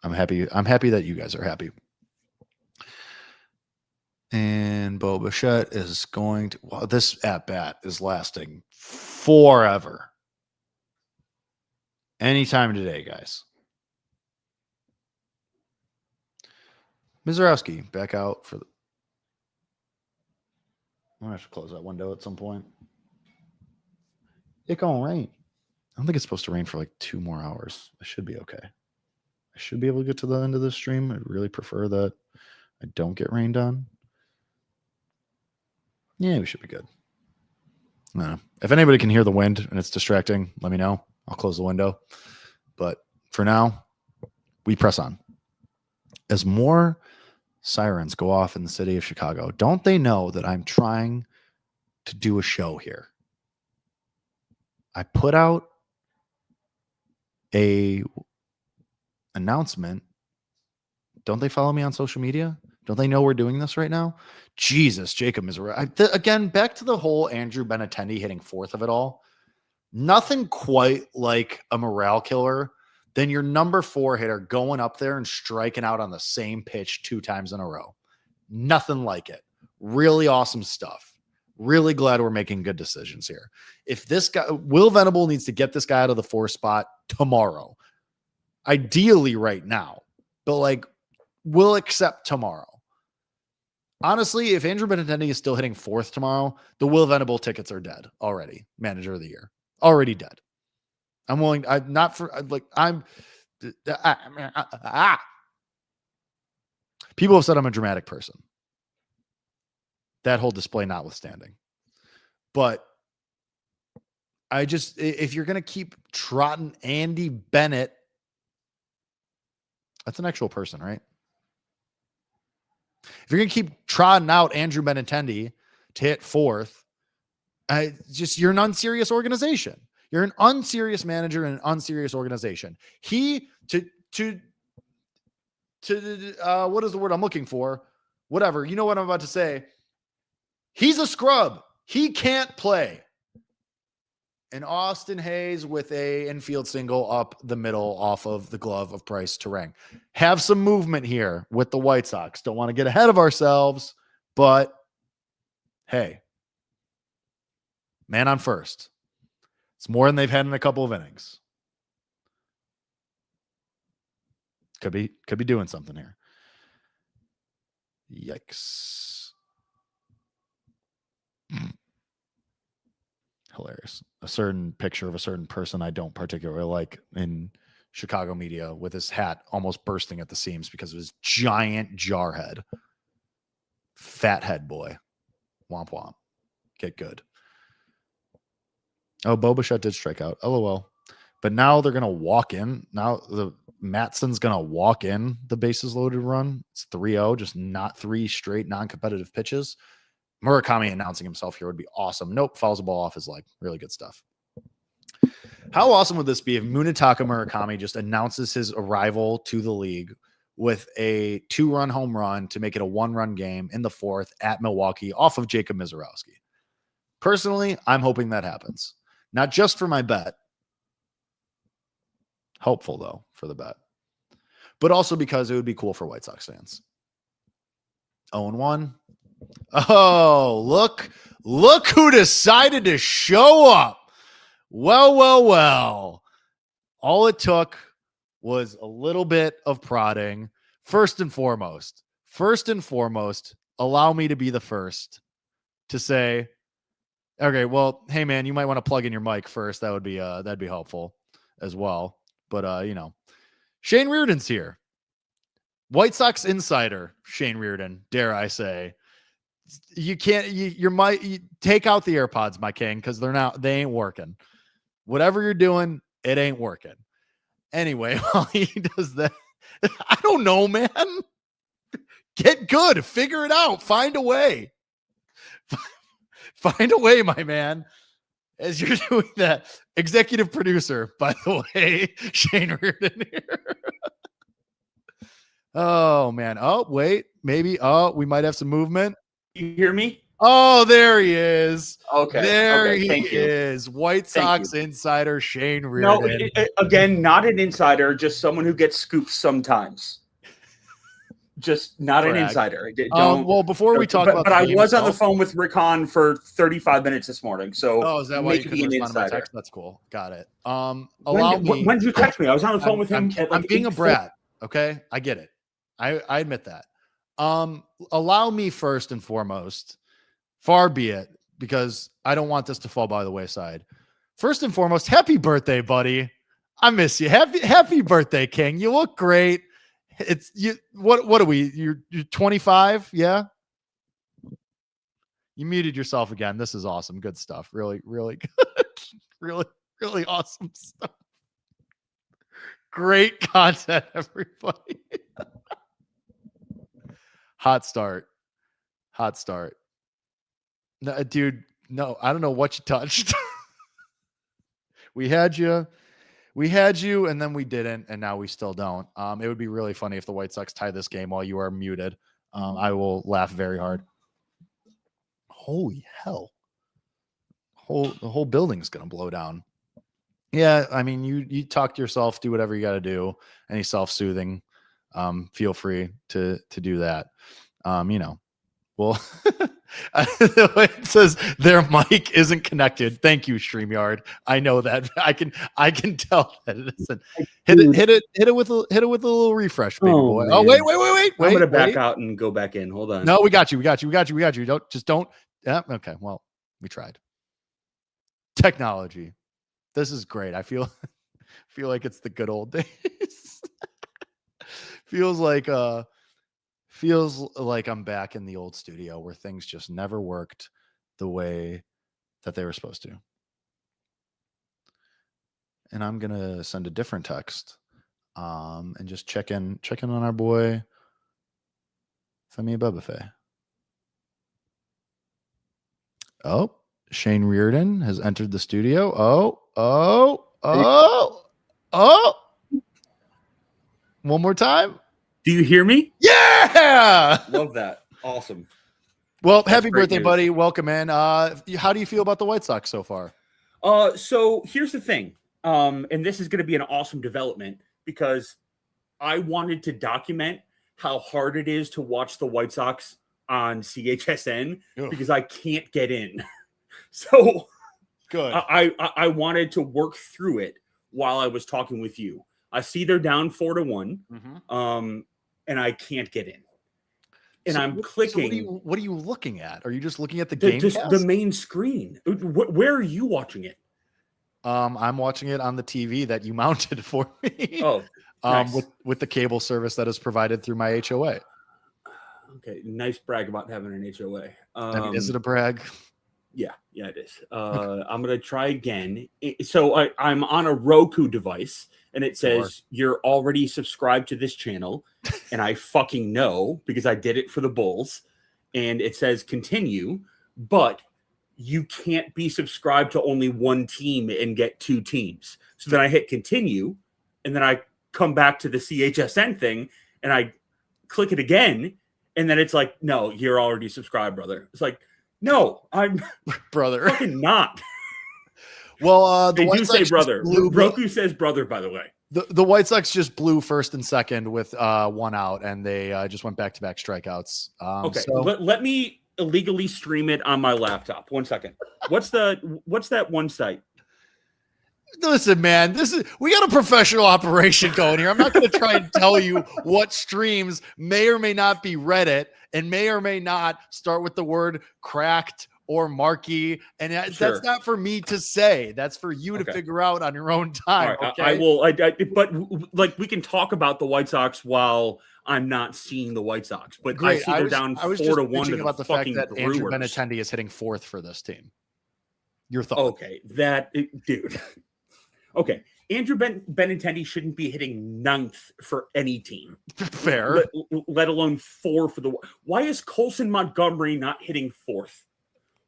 I'm happy. I'm happy that you guys are happy. And Bo Bichette is going to... Wow, this at-bat is lasting forever. Anytime today, guys. Mizorowski back out for the... I'm going to have to close that window at some point. It gonna rain. I don't think it's supposed to rain for like 2 more hours. I should be okay. I should be able to get to the end of this stream. I really prefer that I don't get rained on. Yeah, we should be good. I don't know. If anybody can hear the wind and it's distracting, let me know. I'll close the window. But for now, we press on. As more sirens go off in the city of Chicago, don't they know that I'm trying to do a show here? I put out a announcement. Don't they follow me on social media? Don't they know we're doing this right now? Jesus, Jacob is again back to the whole Andrew Benintendi hitting 4th of it all. Nothing quite like a morale killer than your number 4 hitter going up there and striking out on the same pitch 2 times in a row. Nothing like it. Really awesome stuff. Really glad we're making good decisions here. If this guy, Will Venable, needs to get this guy out of the 4 spot tomorrow, ideally right now, but like we'll accept tomorrow. Honestly, if Andrew Benintendi is still hitting 4th tomorrow, the Will Venable tickets are dead already. Manager of the year already dead. I'm willing. I'm not for like I'm. People have said I'm a dramatic person. That whole display notwithstanding. But I just, if you're going to keep trotting Andy Bennett, that's an actual person, right? If you're going to keep trotting out Andrew Benintendi to hit 4th, you're an unserious organization. You're an unserious manager in an unserious organization. What is the word I'm looking for? Whatever. You know what I'm about to say. He's a scrub. He can't play. And Austin Hayes with a infield single up the middle off of the glove of Price Terang. Have some movement here with the White Sox. Don't want to get ahead of ourselves, but hey, man on first. It's more than they've had in a couple of innings. Could be doing something here. Yikes. Hilarious. A certain picture of a certain person I don't particularly like in Chicago media with his hat almost bursting at the seams because of his giant jar head. Fat head boy. Womp womp. Get good. Oh, Bo Bichette did strike out. LOL. But now they're going to walk in. Now the Matson's going to walk in the bases loaded run. It's 3-0, just not 3 straight non-competitive pitches. Murakami announcing himself here would be awesome. Nope, fouls the ball off his leg. Really good stuff. How awesome would this be if Munetaka Murakami just announces his arrival to the league with a 2-run home run to make it a 1-run game in the 4th at Milwaukee off of Jacob Mizorowski? Personally, I'm hoping that happens. Not just for my bet. Hopeful, though, for the bet. But also because it would be cool for White Sox fans. 0-1. Oh, look who decided to show up. Well. All it took was a little bit of prodding. First and foremost, allow me to be the first to say, okay, well, hey man, you might want to plug in your mic first. That'd be helpful as well. But Shane Reardon's here. White Sox insider Shane Reardon, dare I say. You can't you take out the AirPods, my king, because they ain't working. Whatever you're doing, it ain't working. Anyway, while he does that, I don't know, man. Get good, figure it out, find a way. Find a way, my man. As you're doing that, executive producer, by the way, Shane Reardon here. Oh man. Oh, wait, maybe. Oh, we might have some movement. You hear me? Oh, there he is. Okay. There he is. White Sox insider Shane Reardon. No, again, not an insider, just someone who gets scoops sometimes. Just not an insider. Well, before we talk about but I was on the phone with Rick Hahn for 35 minutes this morning. So is that why you couldn't respond to my text? That's cool. Got it. When did you text me? I was on the phone with him. I'm being a brat. Okay, I get it. I admit that. Allow me first and foremost, far be it, because I don't want this to fall by the wayside. First and foremost, happy birthday, buddy. I miss you. Happy birthday, King. You look great. It's you. What are we? You're 25, yeah. You muted yourself again. This is awesome. Good stuff. Really good. really awesome stuff. Great content, everybody. Hot start. No, dude. No, I don't know what you touched. We had you, and then we didn't, and now we still don't. It would be really funny if the White Sox tie this game while you are muted. I will laugh very hard. Holy hell. The whole building's going to blow down. Yeah, I mean, you talk to yourself, do whatever you got to do. Any self-soothing, feel free to do that. Well, it says their mic isn't connected. Thank you, StreamYard. I know that. I can tell that it isn't. Hit it with a little refresh, baby boy. Man. Oh, wait. I'm gonna back out and go back in. Hold on. No, we got you. Don't. Yeah. Okay. Well, we tried. Technology. This is great. I feel like it's the good old days. Feels like I'm back in the old studio where things just never worked the way that they were supposed to. And I'm gonna send a different text, and just check in on our boy Femi Abebefe. Oh, Shane Reardon has entered the studio. Oh. One more time. Do you hear me? Yeah. Love that. Awesome. Well, happy birthday, buddy. Welcome in. How do you feel about the White Sox so far? So here's the thing. And this is going to be an awesome development because I wanted to document how hard it is to watch the White Sox on CHSN because I can't get in. So good. I wanted to work through it while I was talking with you. I see they're down 4-1, and I can't get in. And I'm clicking. So what are you looking at? Are you just looking at the game? Just the main screen. Where are you watching it? I'm watching it on the TV that you mounted for me. Oh, nice. with the cable service that is provided through my HOA. Okay, nice brag about having an HOA. I mean, is it a brag? Yeah, it is. I'm gonna try again. So I'm on a Roku device, and it says you're already subscribed to this channel, and I fucking know because I did it for the Bulls. And it says continue, but you can't be subscribed to only one team and get two teams. So then I hit continue, and then I come back to the CHSN thing, and I click it again, and then it's like, no, you're already subscribed, brother. It's like, no, I'm brother. Fucking not. Well, they do say brother. Roku says brother, by the way. The White Sox just blew first and second with one out, and they just went back-to-back strikeouts. Okay, so let me illegally stream it on my laptop. 1 second. What's that one site? Listen, man, we got a professional operation going here. I'm not going to try and tell you what streams may or may not be Reddit and may or may not start with the word cracked or marquee. And that's not for me to say. That's for you to figure out on your own time. Right, okay? I will. But like we can talk about the White Sox while I'm not seeing the White Sox. But great. I see they're down 4-1 to about the fact that Brewers. Andrew Benintendi is hitting fourth for this team. Your thought? Okay, dude. Okay, Andrew Benintendi shouldn't be hitting 9th for any team. Fair. Let alone 4 for the... Why is Colson Montgomery not hitting 4th?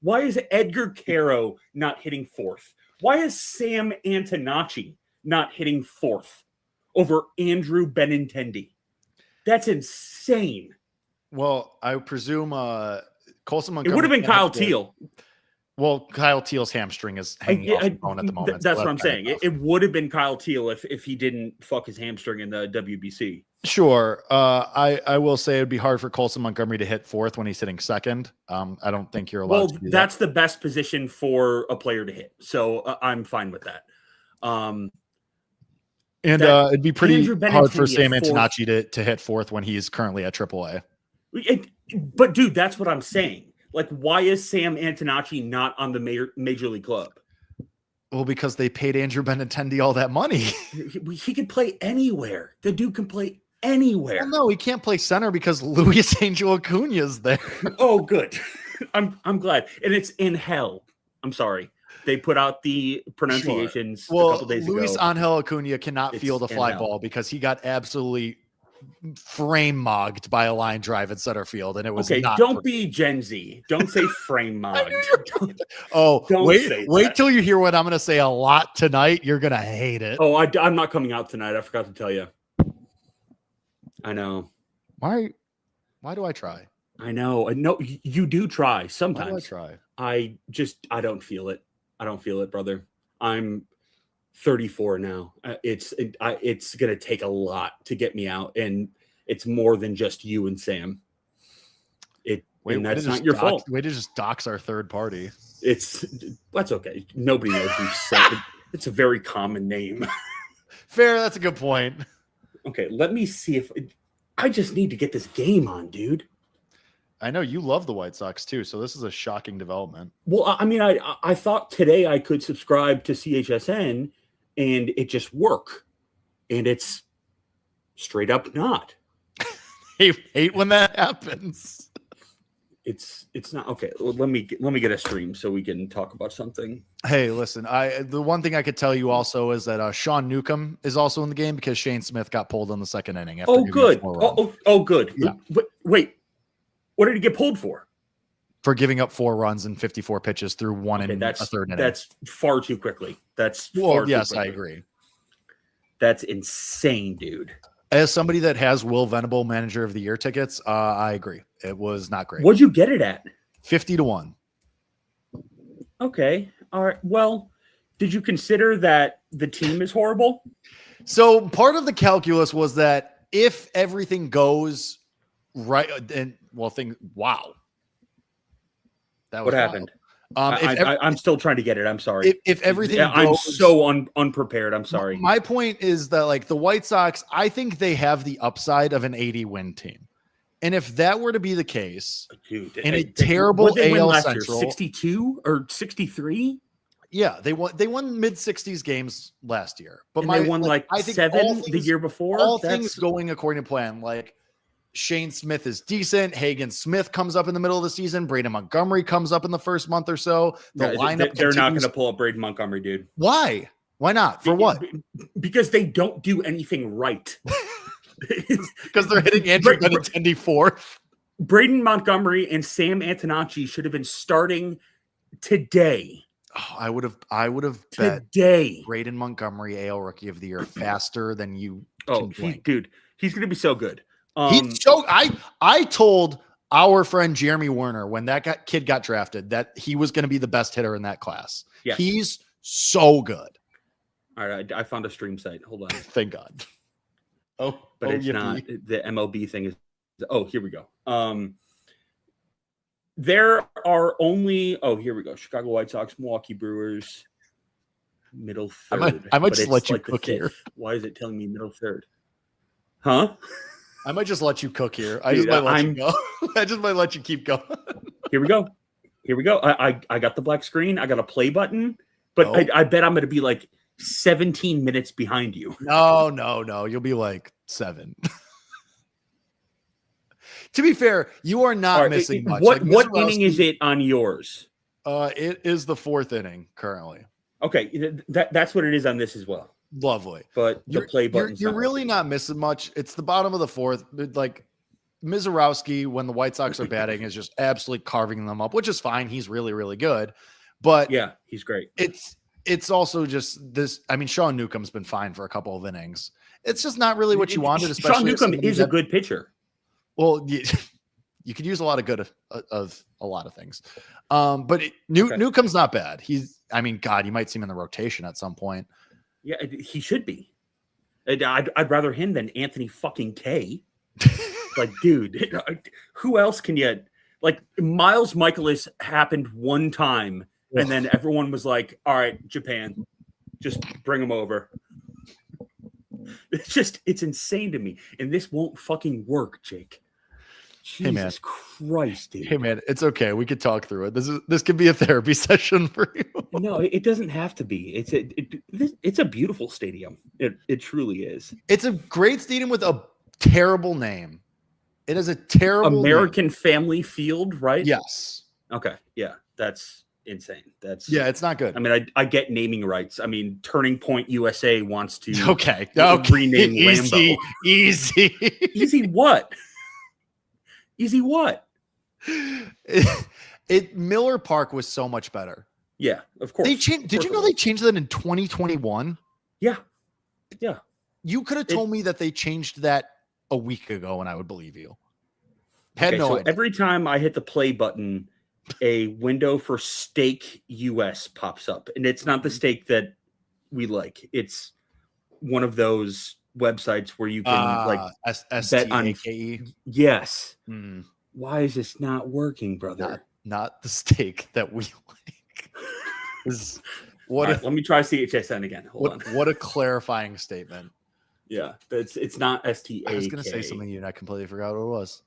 Why is Edgar Caro not hitting 4th? Why is Sam Antonacci not hitting 4th over Andrew Benintendi? That's insane. Well, I presume Colson Montgomery... It would have been Kyle Teal. Well, Kyle Teal's hamstring is hanging off the bone at the moment. That's what I'm saying. It would have been Kyle Teal if he didn't fuck his hamstring in the WBC. Sure. I will say it'd be hard for Colson Montgomery to hit 4th when he's hitting 2nd. I don't think you're allowed to do that's the best position for a player to hit. So I'm fine with that. It'd be pretty hard for Sam Antonacci to hit 4th when he's currently at AAA. But dude, that's what I'm saying. Like, why is Sam Antonacci not on the major league club? Well, because they paid Andrew Benintendi all that money. He could play anywhere. The dude can play anywhere. Well, no, he can't play center because Luis Angel Acuna is there. Oh, good. I'm glad. And it's in hell. I'm sorry. They put out the pronunciations a couple days ago. Luis Angel Acuna cannot field a fly ball because he got absolutely frame mogged by a line drive in center field, and it was not. Don't be Gen Z. Don't say frame mogged. Wait till you hear what I'm going to say a lot tonight. You're going to hate it. Oh, I'm not coming out tonight. I forgot to tell you. I know. Why do I try? I know. No, you do try sometimes. Why do I try? I don't feel it. I don't feel it, brother. I'm 34 now. It's going to take a lot to get me out, and it's more than just you and Sam. And that's not your fault. Way to just dox our third party. That's okay. Nobody knows who said it. It's a very common name. Fair. That's a good point. Okay, let me see if I just need to get this game on, dude. I know you love the White Sox too, so this is a shocking development. Well, I mean, I thought today I could subscribe to CHSN and it just work, and it's straight up not. hate when that happens. It's not okay. Well, let me get a stream so we can talk about something. Hey, listen, the one thing I could tell you also is that Sean Newcomb is also in the game because Shane Smith got pulled in the second inning. Oh, good. Oh, good. Yeah. But wait, what did he get pulled for? For giving up 4 runs and 54 pitches through one and a third inning. That's far too quickly. Yes, I agree. That's insane, dude. As somebody that has Will Venable Manager of the Year tickets, I agree. It was not great. What'd you get it at? 50-1. Okay. All right. Well, did you consider that the team is horrible? So part of the calculus was that if everything goes right, and wow. That was What happened? I'm still trying to get it. I'm sorry. If everything goes, I'm so unprepared. I'm sorry. My point is that like the White Sox, I think they have the upside of an 80-win team. And if that were to be the case, dude, in a terrible AL Central, 62 or 63? Yeah, they won mid-60s games last year. But they won I think 7 the year before. All things going according to plan. Like Shane Smith is decent. Hagen Smith comes up in the middle of the season. Braden Montgomery comes up in the first month or so. The lineup they're not going to pull up Braden Montgomery, dude. Why? Why not? For what? Because they don't do anything right. Because they're hitting Andrew Benintendi fourth. Braden Montgomery and Sam Antonacci should have been starting today. Oh, I would have bet Braden Montgomery AL Rookie of the Year faster than you. Dude, he's going to be so good. I told our friend Jeremy Werner when that kid got drafted that he was going to be the best hitter in that class. Yes. He's so good. All right, I found a stream site. Hold on. Thank God. But it's not. The MLB thing is. Oh, here we go. There are only. Oh, here we go. Chicago White Sox, Milwaukee Brewers, middle third. I might just let you cook here. Why is it telling me middle third? Huh? I might just let you cook here. I just might let you go. I just might let you keep going. Here we go. I got the black screen. I got a play button, but I bet I'm going to be like 17 minutes behind you. No. You'll be like 7. To be fair, you are not missing much. What inning is it on yours? It is the 4th inning currently. Okay, that's what it is on this as well. Lovely. But the play button. You're really not missing much. It's the bottom of the 4th. Like Mizorowski, when the White Sox are batting, is just absolutely carving them up, which is fine. He's really, really good. But yeah, he's great. It's also just this. I mean, Sean Newcomb's been fine for a couple of innings. It's just not really what you wanted. Especially Sean Newcomb is a good pitcher. Well, you could use a lot of good of a lot of things. But Newcomb's not bad. God, you might see him in the rotation at some point. Yeah, he should be. I'd rather him than Anthony fucking K. Like, dude, who else can you like? Miles Michaelis happened one time, and then everyone was like, "All right, Japan, just bring him over." It's insane to me, and this won't fucking work, Jake. Jesus Christ, dude. Hey man, it's okay. We could talk through it. This could be a therapy session for you. No, it doesn't have to be. It's a beautiful stadium. It truly is. It's a great stadium with a terrible name. It is a terrible American Family Field, right? Yes. Okay. Yeah, that's insane. It's not good. I mean, I get naming rights. I mean, Turning Point USA wants to rename Lambeau. Easy what? Easy what? Miller Park was so much better. Yeah, of course. They changed. Did you know they changed that in 2021? Yeah. You could have told me that they changed that a week ago, and I would believe you. So every time I hit the play button, a window for Steak US pops up, and it's not the steak that we like. It's one of those websites where you can bet on. Yes. Why is this not working, brother? Not the steak that we like. Let me try CHSN again. Hold on. What a clarifying statement. Yeah, it's not STAK. I was going to say something and I completely forgot what it was.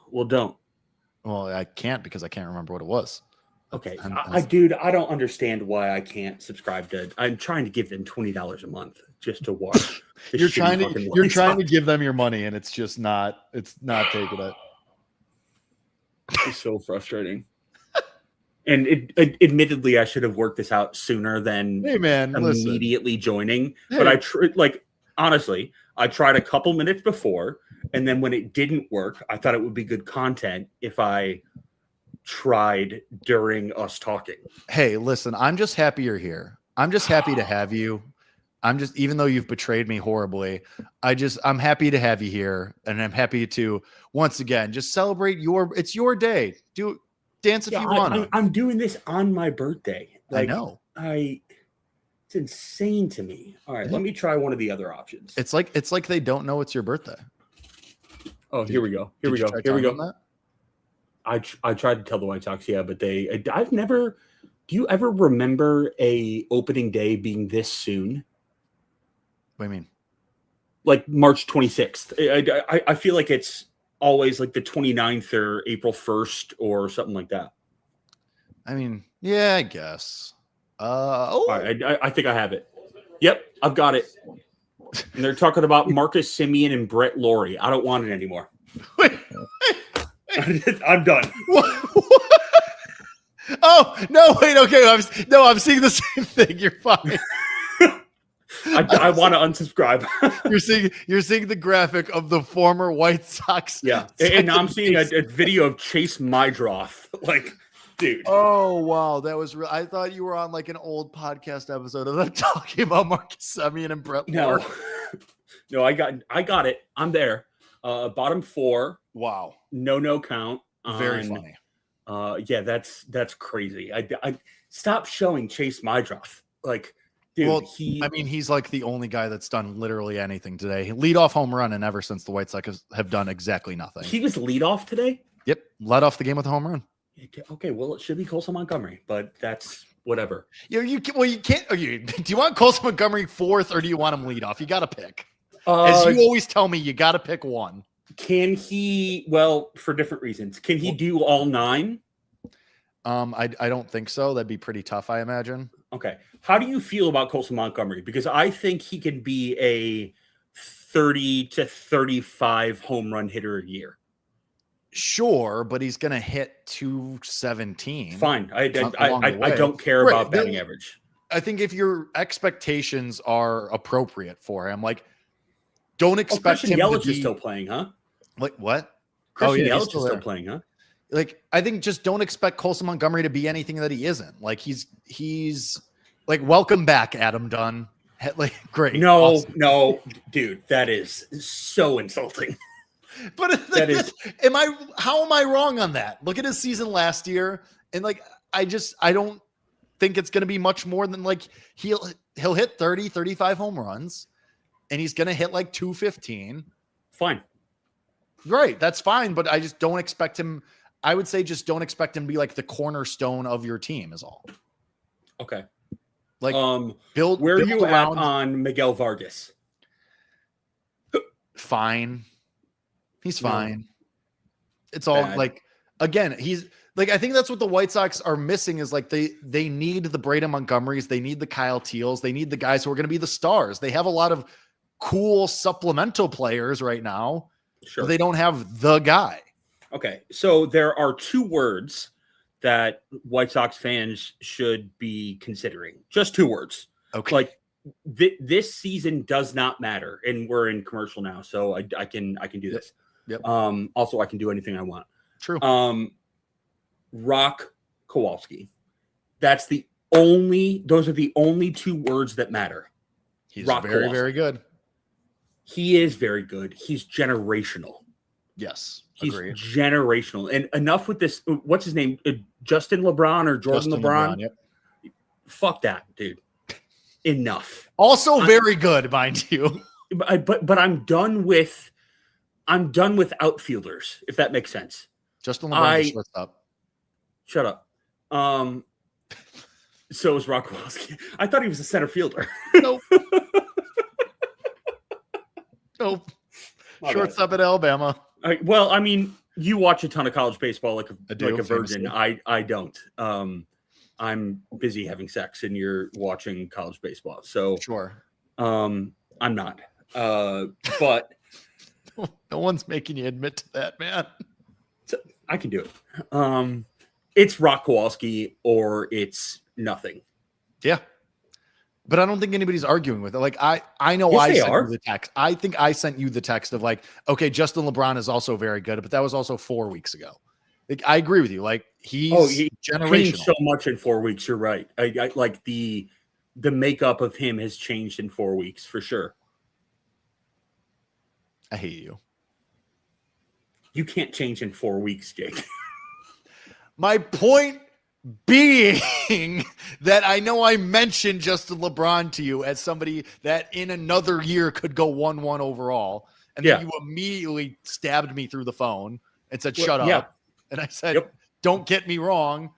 Well, don't. Well, I can't because I can't remember what it was. Okay, dude, I don't understand why I can't subscribe to. I'm trying to give them $20 a month just to watch. You're trying to give them your money, and it's just not. It's not taking it. It's so frustrating. And admittedly, I should have worked this out sooner than immediately joining. Hey. But honestly, I tried a couple minutes before, and then when it didn't work, I thought it would be good content if I tried during us talking. Hey, listen, I'm just happy you're here. I'm just happy to have you. I'm just, even though you've betrayed me horribly, I'm happy to have you here, and I'm happy to once again just celebrate it's your day. Dance if you want to. I'm doing this on my birthday. I know. It's insane to me. All right, let me try one of the other options. It's like they don't know it's your birthday. Oh, here we go. Here we go. I tried to tell the White Sox, but I've never. Do you ever remember a opening day being this soon? What do you mean? Like March 26th. I feel like it's always like the 29th or April 1st or something like that. I mean, yeah, I guess. All right, I think I have it. Yep, I've got it. And they're talking about Marcus Semien and Brett Laurie. I don't want it anymore. Wait. I'm done. Oh, no, wait, okay. I'm seeing the same thing. You're fine. I want to unsubscribe. You're seeing the graphic of the former White Sox. Yeah, and I'm seeing a video of Chase Mydroff. Like, dude. Oh, wow. That was real. I thought you were on like an old podcast episode of them talking about Marcus Semien and Brett Laurie. No, I got it. I'm there. Bottom 4. Wow. No count. Very funny. Yeah, that's crazy. I stop showing Chase Mydroff. Like, dude, well, he's like the only guy that's done literally anything today. Leadoff home run, and ever since the White Sox have done exactly nothing. He was leadoff today? Yep. Led off the game with a home run. Okay, well, it should be Colson Montgomery, but that's whatever. You can't. Do you want Colson Montgomery 4th, or do you want him leadoff? You got to pick. As you always tell me, you got to pick one. Can he? Well, for different reasons. Can he do all 9? I don't think so. That'd be pretty tough, I imagine. Okay. How do you feel about Colson Montgomery? Because I think he can be a 30 to 35 home run hitter a year. Sure, but he's going to hit 217. Fine. I don't care about batting average. I think if your expectations are appropriate for him, like, don't expect him Yelich to be... is still playing, huh? Like, what? Christian Yelich is still playing, huh? Like, I think just don't expect Colson Montgomery to be anything that he isn't. Like, he's like, welcome back, Adam Dunn. Like, great. No, dude, that is so insulting. But how am I wrong on that? Look at his season last year. And like, I don't think it's going to be much more than like, he'll hit 30, 35 home runs, and he's going to hit like 215. Fine. Right. That's fine. But I just don't expect him. I would say just don't expect him to be like the cornerstone of your team is all. Okay. Like, where are you around on Miguel Vargas? Fine. He's fine. It's all bad. Like, again, he's like, I think that's what the White Sox are missing is like, they need the Braden Montgomerys. They need the Kyle Teals. They need the guys who are going to be the stars. They have a lot of cool supplemental players right now. Sure. They don't have the guy. Okay. So there are 2 words that White Sox fans should be considering. Just 2 words. Okay. Like this season does not matter. And we're in commercial now. So I can do this. Yep. Also I can do anything I want. True. Rock Kowalski. Those are the only 2 words that matter. He's very, very good. He is very good. He's generational. Yes. He's agreed. Generational. And enough with this. What's his name? Justin LeBron or Jordan LeBron? Yep. Fuck that, dude. Enough. Also very good, mind you. But I'm done with outfielders, if that makes sense. Justin LeBron just up. Shut up. So is Rock Kowalski. I thought he was a center fielder. Nope. Nope. Shortstop at Alabama. Well, I mean, you watch a ton of college baseball like a virgin. Famously. I don't. I'm busy having sex, and you're watching college baseball. So sure. I'm not. But no one's making you admit to that, man. So I can do it. It's Rock Kowalski or it's nothing. Yeah. But I don't think anybody's arguing with it. Like I know yes, I sent you the text. I think I sent you the text of like, okay, Justin LeBron is also very good, but that was also 4 weeks ago. Like I agree with you. Like he changed generational. so much in 4 weeks. You're right. I like the the makeup of him has changed in 4 weeks for sure. I hate you. You can't change in 4 weeks, Jake. My point being that I know I mentioned Justin LeBron to you as somebody that in another year could go 1-1 overall. And then you immediately stabbed me through the phone and said, shut up. And I said, don't get me wrong.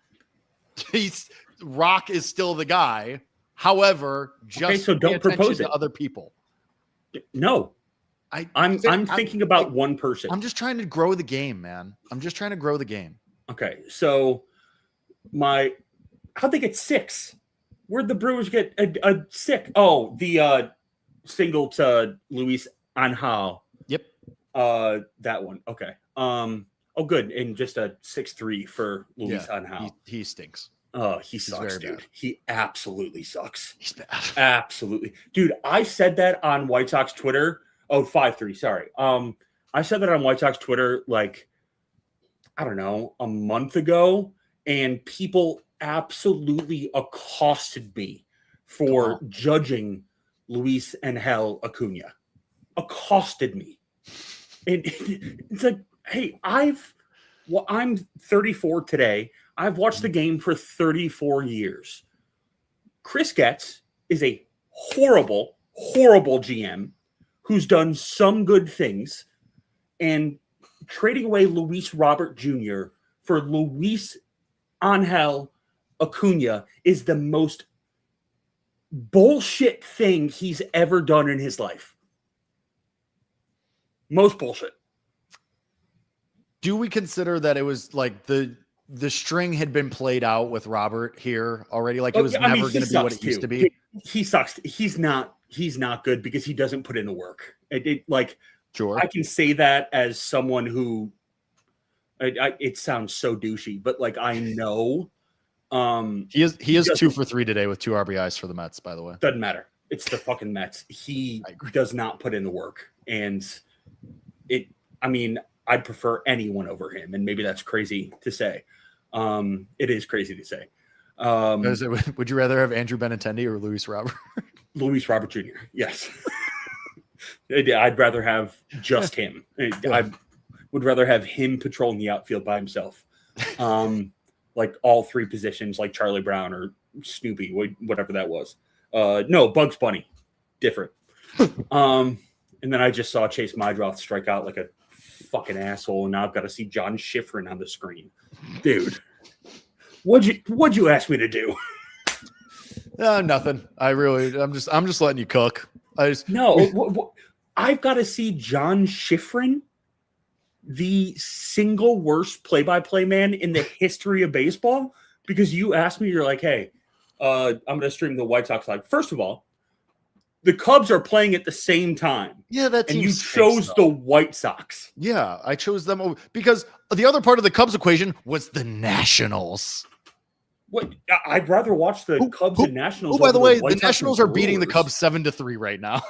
Rock is still the guy. However, just so don't propose it to other people. No. I'm thinking about one person. I'm just trying to grow the game, man. I'm just trying to grow the game. Okay, so how'd they get 6? Where'd the Brewers get a 6? Oh, the single to Luis Angel. Yep. That one. Okay. Oh, good. And just a 6-3 for Luis Angel. He stinks. Oh, he sucks, dude. Bad. He absolutely sucks. He's bad. Absolutely. Dude, I said that on White Sox Twitter. Oh, 5-3, sorry. I said that on White Sox Twitter, like, I don't know, a month ago, and people absolutely accosted me for judging Luis Angel Acuna. Accosted me. And it's like, hey, I'm 34 today. I've watched the game for 34 years. Chris Getz is a horrible, horrible GM who's done some good things, and trading away Luis Robert Jr. for Luis Angel Acuna is the most bullshit thing he's ever done in his life. Most bullshit. Do we consider that it was like the string had been played out with Robert here already? Like it was never going to be what it used to be? He sucks. He's not good because he doesn't put in the work. Sure. I can say that as someone who it sounds so douchey, but like I know he is 2 for 3 today with 2 RBIs for the Mets, by the way. Doesn't matter. It's the fucking Mets. He does not put in the work. And I'd prefer anyone over him. And maybe that's crazy to say. It is crazy to say. Would you rather have Andrew Benintendi or Luis Robert? Luis Robert Jr. Yes. I'd rather have just him. I would rather have him patrolling the outfield by himself. Like all 3 positions, like Charlie Brown or Snoopy, whatever that was. No, Bugs Bunny. Different. And then I just saw Chase Mydroth strike out like a fucking asshole, and now I've got to see John Schifrin on the screen. Dude, what'd you ask me to do? Nothing. I'm just letting you cook. I've got to see John Schifrin, the single worst play-by-play man in the history of baseball, because you asked me, you're like, hey, I'm going to stream the White Sox live. First of all, the Cubs are playing at the same time. Yeah, that team. And you chose the White Sox. Yeah, I chose them over because the other part of the Cubs equation was the Nationals. What? I'd rather watch the Cubs and Nationals. Oh, by the way, the Nationals are beating the Cubs 7-3 right now.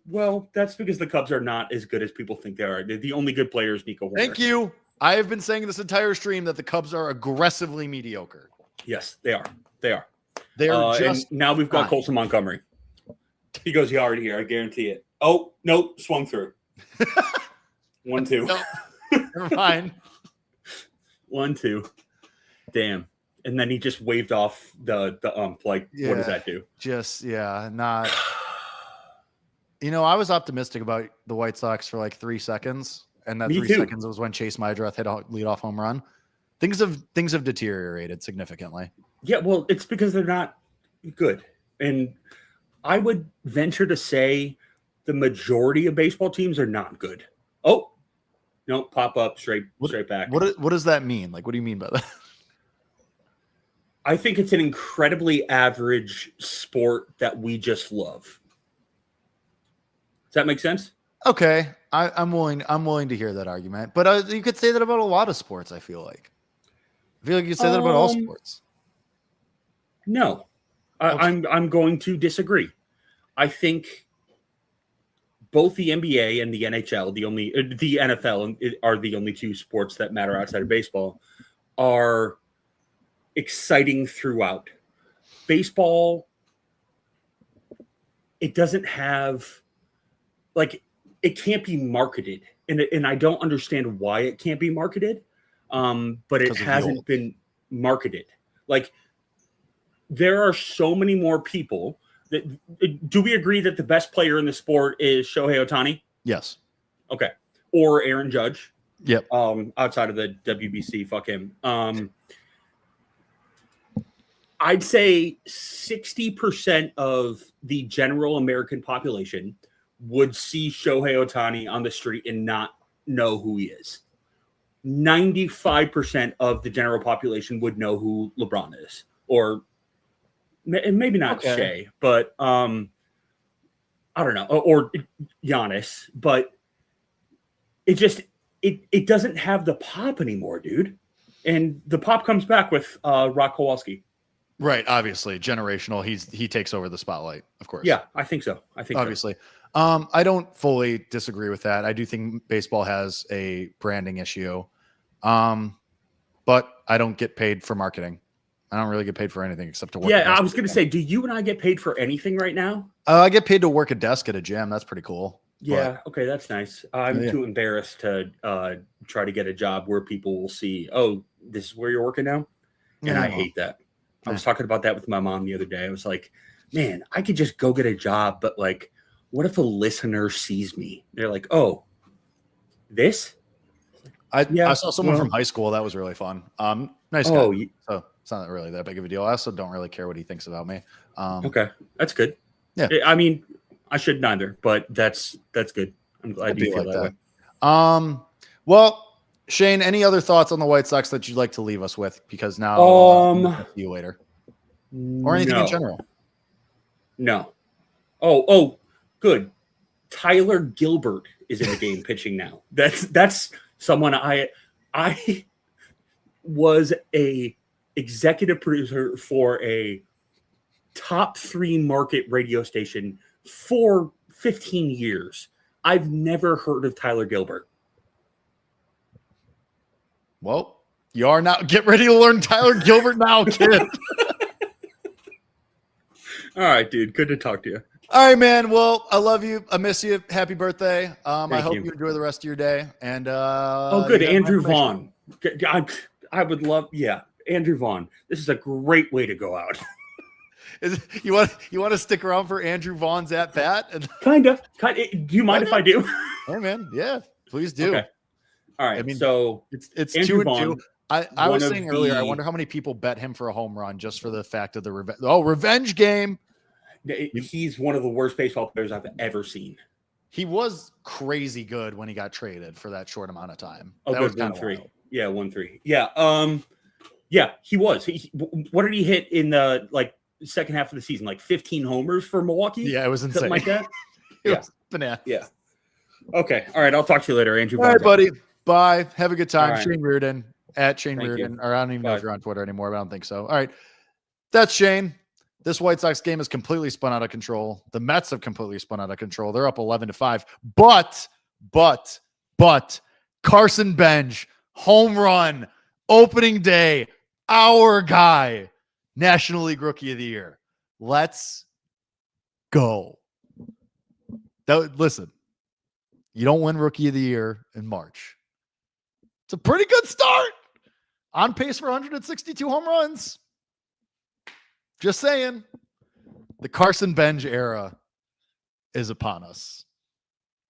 Well, that's because the Cubs are not as good as people think they are. The only good player is Nico Hoerner. Thank you. I have been saying this entire stream that the Cubs are aggressively mediocre. Yes, they are. They are. They are just. And now we've got Colson Montgomery. He goes yard here. I guarantee it. Oh, no. Swung through. 1-2. No, never mind. 1-2. Damn. And then he just waved off the ump. Like, what does that do? Not. I was optimistic about the White Sox for like 3 seconds. And that 3 seconds was when Chase Mydroth hit a leadoff home run. Things have deteriorated significantly. Yeah, well, it's because they're not good. And I would venture to say the majority of baseball teams are not good. Oh, no, pop up straight back. What does that mean? Like, what do you mean by that? I think it's an incredibly average sport that we just love. Does that make sense? Okay, I'm willing to hear that argument, but you could say that about a lot of sports. I feel like you could say that about all sports. No, I'm going to disagree. I think both the NBA and the NHL, the NFL are the only 2 sports that matter outside of baseball, are exciting throughout. Baseball it doesn't have like it can't be marketed, and I don't understand why it can't be marketed. But it hasn't been marketed. Like there are so many more people that do we agree that the best player in the sport is Shohei Ohtani? Yes. Okay. Or Aaron Judge. Yep. Outside of the WBC, fuck him. I'd say 60% of the general American population would see Shohei Ohtani on the street and not know who he is. 95% of the general population would know who LeBron is, or maybe not Shea, but I don't know, or Giannis, but it doesn't have the pop anymore, dude. And the pop comes back with Rock Kowalski. Right, obviously, generational. He takes over the spotlight, of course. Yeah, I think so. Obviously. So. I don't fully disagree with that. I do think baseball has a branding issue. But I don't get paid for marketing. I don't really get paid for anything except to work. Yeah, I was going to say, do you and I get paid for anything right now? I get paid to work a desk at a gym. That's pretty cool. Yeah. Okay. That's nice. I'm too embarrassed to try to get a job where people will see, oh, this is where you're working now. And I hate that. I was talking about that with my mom the other day. I was like, man, I could just go get a job, but like, what if a listener sees me? They're like, oh, this? I saw someone from high school. That was really fun. Nice guy. So it's not really that big of a deal. I also don't really care what he thinks about me. Okay. That's good. Yeah. I mean, I should neither, but that's good. I'm glad you feel that way. Well, Shane, any other thoughts on the White Sox that you'd like to leave us with? Because now I'll see you later. Or anything in general. No. Oh, good. Tyler Gilbert is in the game pitching now. That's someone I was a executive producer for a top 3 market radio station for 15 years. I've never heard of Tyler Gilbert. Well, you are now. Get ready to learn Tyler Gilbert now, kid. All right, dude. Good to talk to you. All right, man. Well, I love you. I miss you. Happy birthday. I hope you enjoy the rest of your day. And good. Andrew Vaughn. I would love. Yeah, Andrew Vaughn. This is a great way to go out. You want to stick around for Andrew Vaughn's at bat? Kinda. Do you mind if I do? Hey, man. Yeah, please do. Okay. All right. I mean, so it's Andrew 2-2. Vaughn, I was saying earlier, I wonder how many people bet him for a home run just for the fact of the revenge game. He's one of the worst baseball players I've ever seen. He was crazy good when he got traded for that short amount of time. Oh, that good. was 1-3. Yeah, 1-3. Yeah. Yeah, he was. What did he hit in the second half of the season? Like 15 homers for Milwaukee? Yeah, it was insane. Something like that? Yeah. Bananas. Yeah. Okay. All right. I'll talk to you later, Andrew. All right, buddy. Bye. Have a good time. Right. Shane Reardon at Shane Thank Reardon. you. Or I don't even know if you're on Twitter anymore, but I don't think so. All right. That's Shane. This White Sox game is completely spun out of control. The Mets have completely spun out of control. They're up 11-5. But Carson Bench, home run, opening day, our guy, National League Rookie of the Year. Let's go. Listen, you don't win Rookie of the Year in March. It's a pretty good start. On pace for 162 home runs. Just saying. The Carson Bench era is upon us.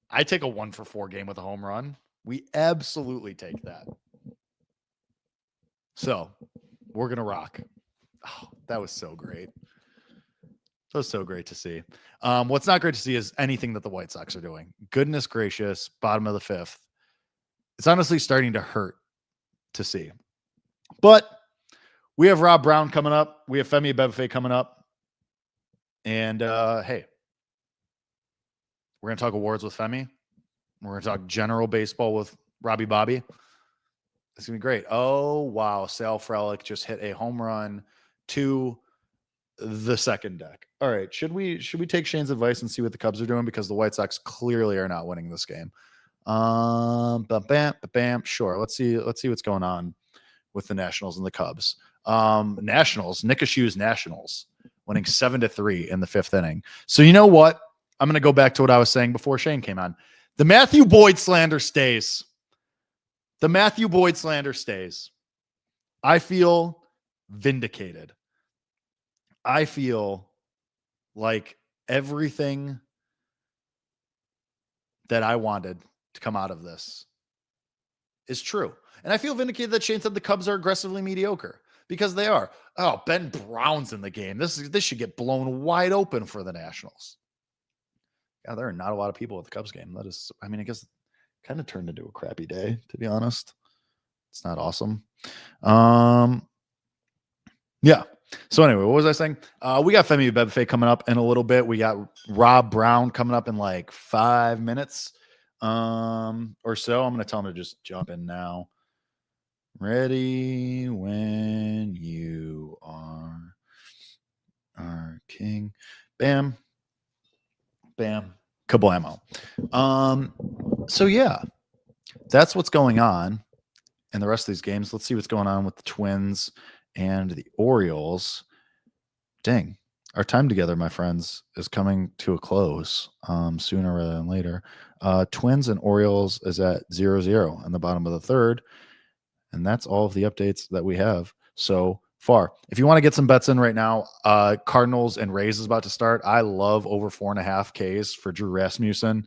I take a 1-for-4 game with a home run. We absolutely take that. So, we're going to rock. Oh, that was so great. That was so great to see. What's not great to see is anything that the White Sox are doing. Goodness gracious, bottom of the 5th. It's honestly starting to hurt to see. But we have Rob Brown coming up. We have Femi Abebefe coming up. And hey, we're going to talk awards with Femi. We're going to talk general baseball with Robbie Bobby. It's going to be great. Oh, wow. Sal Frelick just hit a home run to the second deck. All right. Should we take Shane's advice and see what the Cubs are doing? Because the White Sox clearly are not winning this game. Sure. Let's see what's going on with the Nationals and the Cubs. Nationals, Nick Ashu's Nationals winning 7-3 in the 5th inning. So you know what? I'm going to go back to what I was saying before Shane came on. The Matthew Boyd slander stays. The Matthew Boyd slander stays. I feel vindicated. I feel like everything that I wanted to come out of this is true. And I feel vindicated that Shane said the Cubs are aggressively mediocre, because they are. Oh, Ben Brown's in the game. This should get blown wide open for the Nationals. Yeah, there are not a lot of people at the Cubs game. That is, I guess it kind of turned into a crappy day, to be honest. It's not awesome. Yeah. So anyway, what was I saying? We got Femi Bebefe coming up in a little bit. We got Rob Brown coming up in like 5 minutes or so. I'm going to tell him to just jump in now. Ready when you are our king. Bam. Bam. Kablamo. So yeah, that's what's going on in the rest of these games. Let's see what's going on with the Twins and the Orioles. Dang, our time together, my friends, is coming to a close sooner rather than later. Twins and Orioles is at 0-0 in the bottom of the 3rd. And that's all of the updates that we have so far. If you want to get some bets in right now, Cardinals and Rays is about to start. I love over 4.5 Ks for Drew Rasmussen.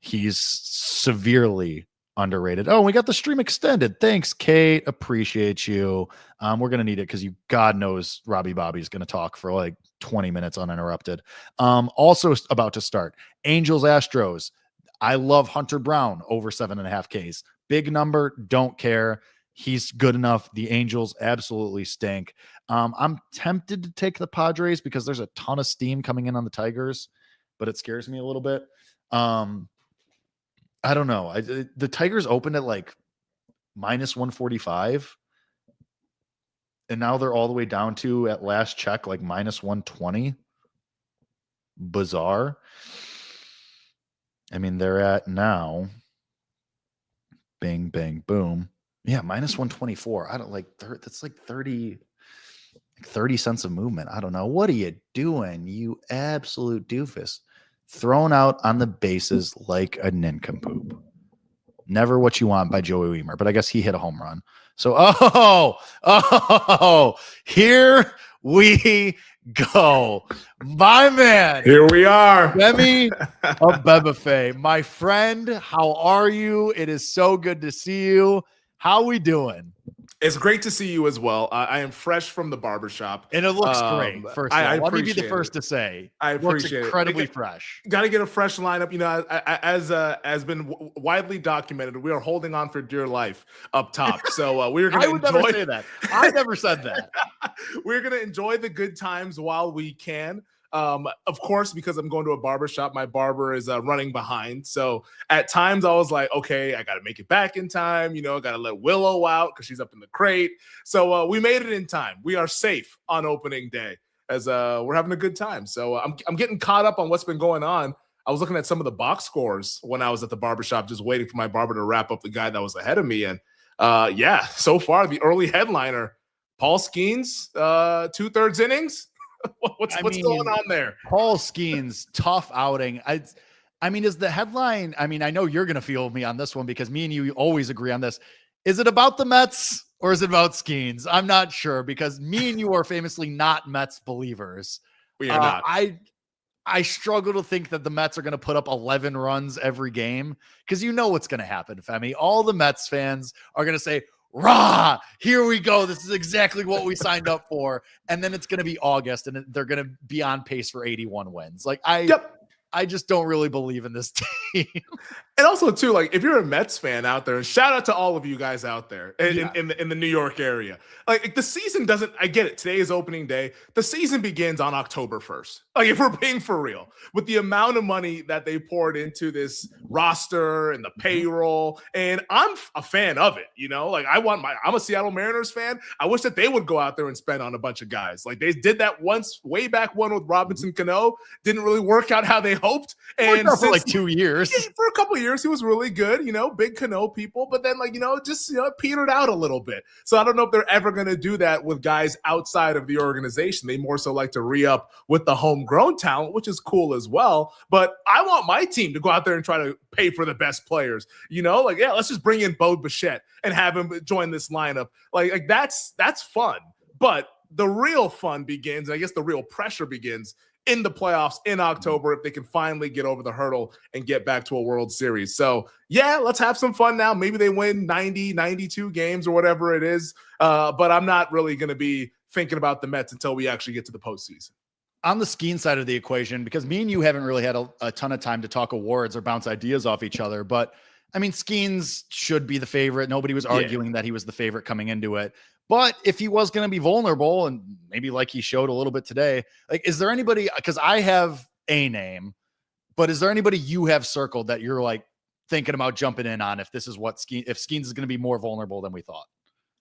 He's severely underrated. Oh, we got the stream extended. Thanks, Kate. Appreciate you. We're going to need it because God knows Robbie Bobby's going to talk for like 20 minutes uninterrupted. Also about to start, Angels Astros. I love Hunter Brown over 7.5 Ks. Big number. Don't care. He's good enough. The Angels absolutely stink. I'm tempted to take the Padres because there's a ton of steam coming in on the Tigers, but it scares me a little bit. I don't know. The Tigers opened at like -145, and now they're all the way down to, at last check, like -120. Bizarre. They're at now. Bing, bang, boom. Yeah, -124. I don't like that's like 30 cents of movement. I don't know. What are you doing, you absolute doofus? Thrown out on the bases like a nincompoop. Never what you want by Joey Weimer, but I guess he hit a home run. So, here we go. My man. Here we are. Femi Bebefe, my friend, how are you? It is so good to see you. How we doing? It's great to see you as well. I am fresh from the barbershop. And it looks great. First of all, let me be the first to say. I appreciate it. Incredibly fresh. Got to get a fresh lineup. As been widely documented, we are holding on for dear life up top. So we're going to enjoy. I would never say that. I never said that. We're going to enjoy the good times while we can. Of course, because I'm going to a barbershop, my barber is running behind. So at times I was like, okay, I got to make it back in time. I got to let Willow out because she's up in the crate. So we made it in time. We are safe on opening day as we're having a good time. So I'm getting caught up on what's been going on. I was looking at some of the box scores when I was at the barbershop, just waiting for my barber to wrap up the guy that was ahead of me. And so far the early headliner, Paul Skeens, 2/3 innings. What's going on there? Paul Skeens, tough outing. Is the headline, I know you're going to feel me on this one because me and you always agree on this. Is it about the Mets or is it about Skeens? I'm not sure because me and you are famously not Mets believers. We are not. I struggle to think that the Mets are going to put up 11 runs every game because you know what's going to happen, Femi. All the Mets fans are going to say, rah, here we go. This is exactly what we signed up for. And then it's going to be August and they're going to be on pace for 81 wins. I just don't really believe in this team. And also, too, like if you're a Mets fan out there, and shout out to all of you guys out there in the New York area. Like the season doesn't, I get it. Today is opening day. The season begins on October 1st. Like if we're being for real, with the amount of money that they poured into this roster and the payroll, and I'm a fan of it. I'm a Seattle Mariners fan. I wish that they would go out there and spend on a bunch of guys. Like they did that once, way back when with Robinson Cano. Didn't really work out how they hoped. And for like 2 years. For a couple of years. years he was really good, big Cano people, but then just petered out a little bit. So I don't know if they're ever going to do that with guys outside of the organization. They more so like to re-up with the homegrown talent, which is cool as well. But I want my team to go out there and try to pay for the best players. Let's just bring in Bo Bichette and have him join this lineup. Like that's fun. But the real fun begins, and I guess the real pressure begins in the playoffs in October if they can finally get over the hurdle and get back to a World Series. So, let's have some fun now. Maybe they win 90, 92 games or whatever it is. But I'm not really going to be thinking about the Mets until we actually get to the postseason. On the Skeen side of the equation, because me and you haven't really had a ton of time to talk awards or bounce ideas off each other, but I mean, Skeens should be the favorite. Nobody was arguing that he was the favorite coming into it. But if he was going to be vulnerable, and maybe like he showed a little bit today, like, is there anybody, because I have a name, but is there anybody you have circled that you're like thinking about jumping in on if this is what if Skeens is going to be more vulnerable than we thought?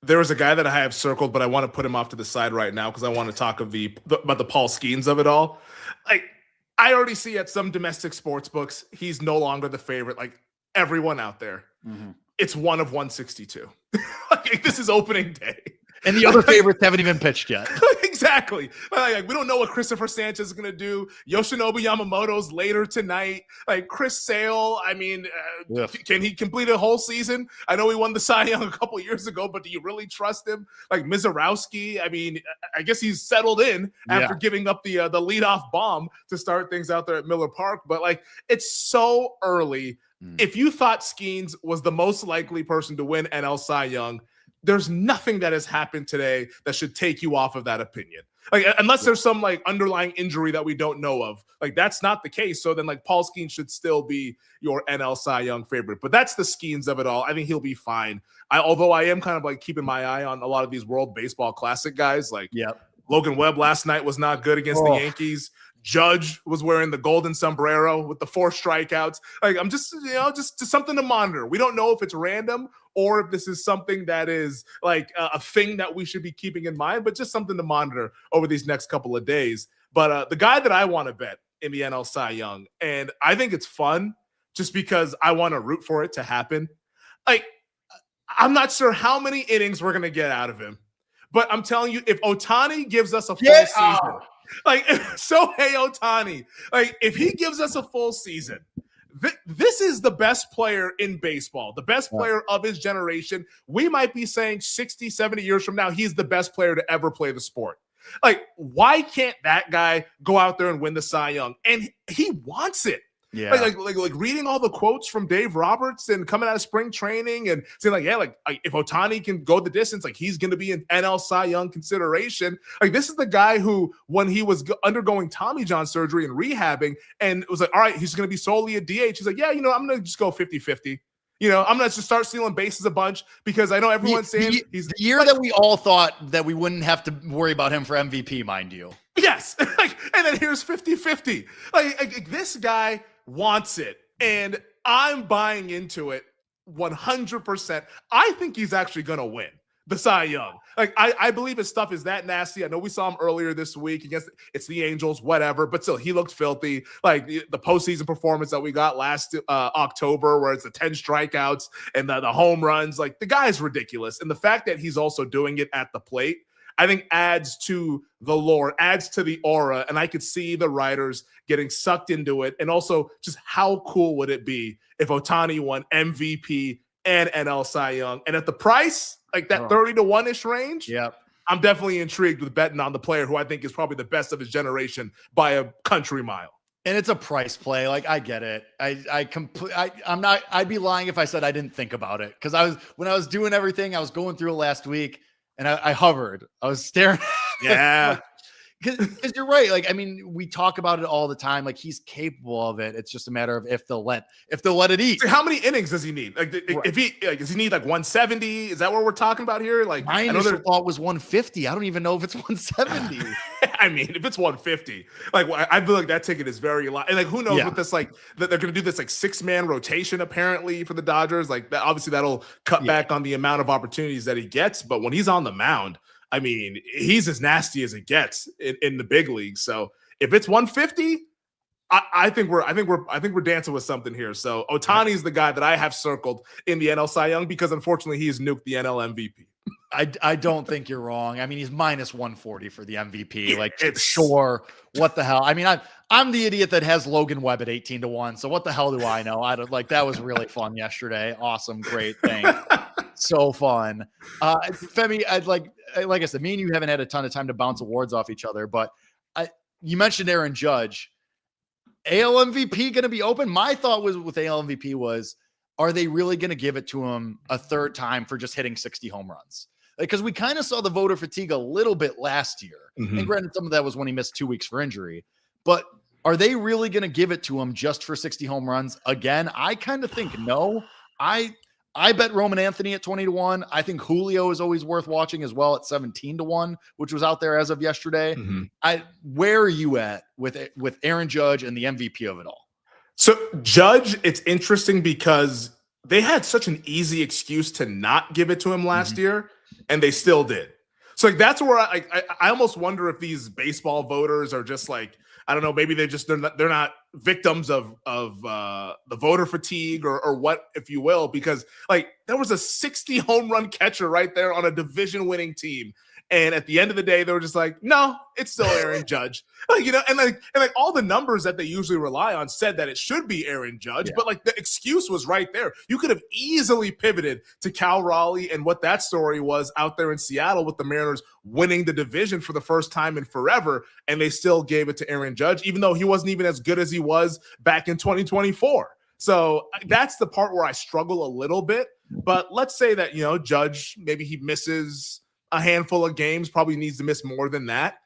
There was a guy that I have circled, but I want to put him off to the side right now because I want to talk about the Paul Skeens of it all. Like, I already see at some domestic sports books, he's no longer the favorite. Like everyone out there, it's 1 of 162. Like, this is opening day. And the other favorites haven't even pitched yet. Exactly. Like, we don't know what Christopher Sanchez is going to do. Yoshinobu Yamamoto's later tonight. Like, Chris Sale, I mean, can he complete a whole season? I know he won the Cy Young a couple years ago, but do you really trust him? Like, Mizorowski, I mean, I guess he's settled in after giving up the leadoff bomb to start things out there at Miller Park. But, like, it's so early. If you thought Skeens was the most likely person to win NL Cy Young, there's nothing that has happened today that should take you off of that opinion. Like, unless there's some like underlying injury that we don't know of, like that's not the case. So then like Paul Skeens should still be your NL Cy Young favorite, but that's the Skeens of it all. I think he'll be fine. Although I am kind of like keeping my eye on a lot of these World Baseball Classic guys. Like Logan Webb last night was not good against the Yankees. Judge was wearing the golden sombrero with the 4 strikeouts. Like, I'm just something to monitor. We don't know if it's random or if this is something that is like a thing that we should be keeping in mind, but just something to monitor over these next couple of days. But the guy that I want to bet in the NL Cy Young, and I think it's fun just because I want to root for it to happen. Like, I'm not sure how many innings we're going to get out of him, but I'm telling you, if Ohtani gives us a full season, like Shohei Ohtani, like if he gives us a full season, this is the best player in baseball, the best player of his generation. We might be saying 60, 70 years from now, he's the best player to ever play the sport. Like, why can't that guy go out there and win the Cy Young? And he wants it. Yeah. Like reading all the quotes from Dave Roberts and coming out of spring training and saying like if Ohtani can go the distance, like he's going to be an NL Cy Young consideration. Like, this is the guy who, when he was undergoing Tommy John surgery and rehabbing, and it was like, all right, he's going to be solely a DH. He's like, I'm going to just go 50-50. I'm going to just start stealing bases a bunch because I know everyone's saying he's the year that we all thought that we wouldn't have to worry about him for MVP, mind you. Yes. And then here's 50-50. Like this guy wants it, and I'm buying into it 100%. I think he's actually going to win the Cy Young. Like, I believe his stuff is that nasty. I know we saw him earlier this week against the Angels, whatever, but still, he looked filthy. Like the postseason performance that we got last October, where it's the 10 strikeouts and the home runs, like the guy's ridiculous. And the fact that he's also doing it at the plate, I think adds to the lore, adds to the aura, and I could see the writers getting sucked into it. And also, just how cool would it be if Ohtani won MVP and NL Cy Young? And at the price, like that 30 to 1-ish range, I'm definitely intrigued with betting on the player who I think is probably the best of his generation by a country mile. And it's a price play. Like, I get it. I'd be lying if I said I didn't think about it. Because when I was doing everything, I was going through it last week. And I hovered. I was staring. Yeah. Because you're right. Like, I mean, we talk about it all the time. Like, he's capable of it. It's just a matter of if they'll let it eat. So how many innings does he need? Like, if he does he need like 170? Is that what we're talking about here? Like, my initial thought was 150. I don't even know if it's 170. I mean, if it's 150, like I feel like that ticket is very light. And like, who knows what this like that they're going to do this like 6-man rotation apparently for the Dodgers. Like, that obviously that'll cut back on the amount of opportunities that he gets. But when he's on the mound, I mean, he's as nasty as it gets in the big leagues. So if it's 150, I think we're dancing with something here. So Ohtani is the guy that I have circled in the NL Cy Young because unfortunately he's nuked the NL MVP. I don't think you're wrong. I mean, he's minus 140 for the MVP. Yeah, like, it's sure. What the hell? I mean, I'm the idiot that has Logan Webb at 18-1. So what the hell do I know? I don't like that was really fun yesterday. Awesome, great thing. So fun. Femi, like I said, me and you haven't had a ton of time to bounce awards off each other, but you mentioned Aaron Judge. AL MVP going to be open? My thought was with AL MVP was, are they really going to give it to him a third time for just hitting 60 home runs? Because we kind of saw the voter fatigue a little bit last year. Mm-hmm. And granted, some of that was when he missed 2 weeks for injury. But are they really going to give it to him just for 60 home runs again? I kind of think no. I bet Roman Anthony at 20-1. I think Julio is always worth watching as well at 17-1, which was out there as of yesterday. Mm-hmm. Where are you at with Aaron Judge and the MVP of it all? So Judge, it's interesting because they had such an easy excuse to not give it to him last year, and they still did. So like that's where I almost wonder if these baseball voters are just like, I don't know, maybe they're not victims of the voter fatigue or what, if you will, because like there was a 60 home run catcher right there on a division winning team. And at the end of the day, they were just like, no, it's still Aaron Judge. And all the numbers that they usually rely on said that it should be Aaron Judge, but like the excuse was right there. You could have easily pivoted to Cal Raleigh and what that story was out there in Seattle with the Mariners winning the division for the first time in forever, and they still gave it to Aaron Judge, even though he wasn't even as good as he was back in 2024. So that's the part where I struggle a little bit. But let's say that, Judge, maybe he misses a handful of games, probably needs to miss more than that.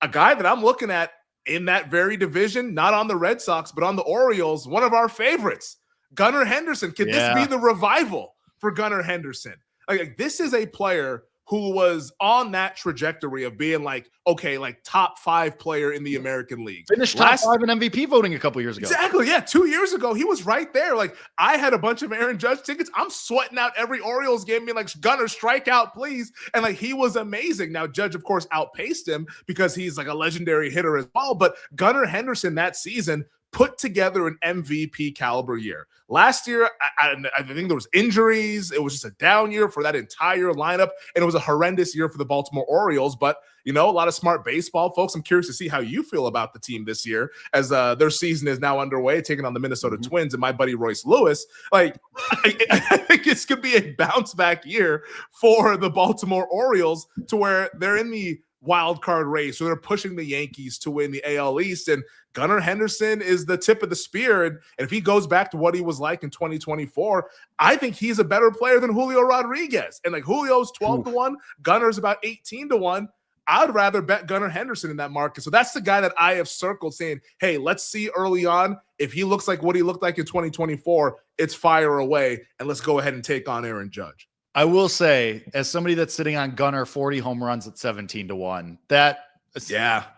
A guy that I'm looking at in that very division, not on the Red Sox, but on the Orioles, one of our favorites, Gunnar Henderson. Could this be the revival for Gunnar Henderson? Like this is a player who was on that trajectory of being like, okay, like top 5 player in the American League. Finished top 5 in MVP voting a couple years ago. Exactly. Yeah. 2 years ago, he was right there. Like I had a bunch of Aaron Judge tickets. I'm sweating out every Orioles game, being like, Gunnar, strike out, please. And like, he was amazing. Now, Judge, of course, outpaced him because he's like a legendary hitter as well. But Gunnar Henderson that season put together an MVP caliber year. Last year, I think there was injuries. It was just a down year for that entire lineup, and it was a horrendous year for the Baltimore Orioles. But, a lot of smart baseball folks. I'm curious to see how you feel about the team this year as their season is now underway, taking on the Minnesota Twins and my buddy Royce Lewis. Like, I think it's going to be a bounce-back year for the Baltimore Orioles to where they're in the wild card race, so they're pushing the Yankees to win the AL East, and Gunnar Henderson is the tip of the spear. And if he goes back to what he was like in 2024, I think he's a better player than Julio Rodriguez. And like Julio's 12-1, Gunnar's about 18-1. I'd rather bet Gunnar Henderson in that market. So that's the guy that I have circled saying, hey, let's see early on. If he looks like what he looked like in 2024, it's fire away. And let's go ahead and take on Aaron Judge. I will say, as somebody that's sitting on Gunnar 40 home runs at 17-1 , I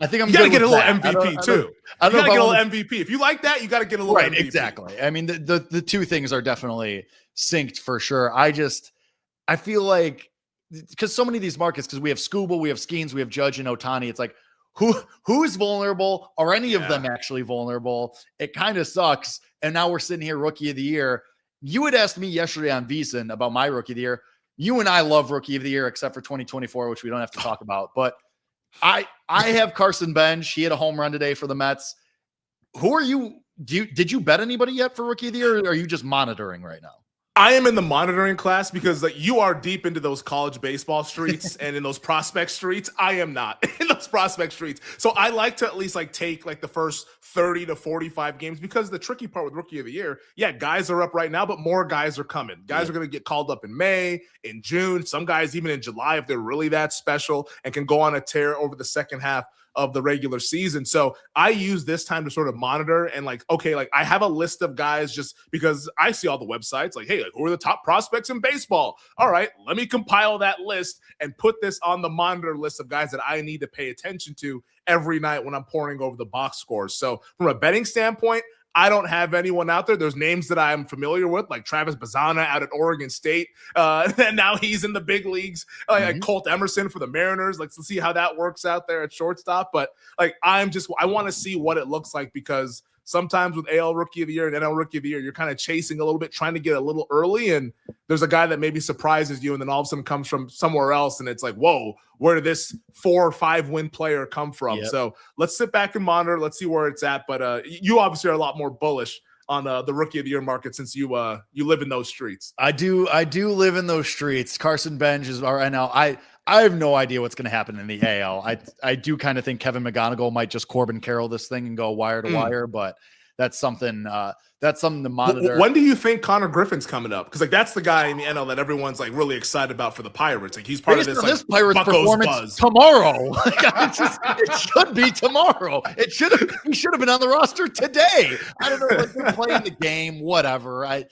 think I'm you gotta get a little that. MVP too. You gotta get a little MVP. If you like that, you gotta get a little MVP. Exactly. I mean, the two things are definitely synced for sure. I feel like because so many of these markets, because we have Scooble, we have Skeens, we have Judge and Ohtani, it's like who's vulnerable? Are any of them actually vulnerable? It kind of sucks. And now we're sitting here, rookie of the year. You had asked me yesterday on VSiN about my rookie of the year. You and I love rookie of the year, except for 2024, which we don't have to talk about. But I have Carson Bench. He had a home run today for the Mets. Who are you? Did you bet anybody yet for rookie of the year, or are you just monitoring right now? I am in the monitoring class because like you are deep into those college baseball streets and in those prospect streets. I am not in those prospect streets. So I like to at least like take like the first 30 to 45 games because the tricky part with rookie of the year, guys are up right now, but more guys are coming. Guys are going to get called up in May, in June, some guys even in July if they're really that special and can go on a tear over the second half of the regular season. So I use this time to sort of monitor and like, okay, like I have a list of guys just because I see all the websites like, hey, like, who are the top prospects in baseball? All right, let me compile that list and put this on the monitor list of guys that I need to pay attention to every night when I'm poring over the box scores. So from a betting standpoint, I don't have anyone out there. There's names that I'm familiar with, like Travis Bazzana out at Oregon State. And now he's in the big leagues. Like Colt Emerson for the Mariners. Like, let's see how that works out there at shortstop. But like, I want to see what it looks like because sometimes with AL Rookie of the Year and NL Rookie of the Year, you're kind of chasing a little bit, trying to get a little early, and there's a guy that maybe surprises you, and then all of a sudden comes from somewhere else, and it's like, whoa, where did this 4 or 5 win player come from? Yep. So let's sit back and monitor. Let's see where it's at. But you obviously are a lot more bullish on the Rookie of the Year market since you live in those streets. I do live in those streets. Carson Bench is our NL. I have no idea what's going to happen in the AL. I do kind of think Kevin McGonigal might just Corbin Carroll this thing and go wire to wire, but that's something to monitor. When do you think Connor Griffin's coming up? Because like that's the guy in the NL that everyone's like really excited about for the Pirates. Like he's part of this Pirates Bucco's performance buzz tomorrow. It should be tomorrow. He should have been on the roster today. I don't know. Like they're playing the game, whatever. I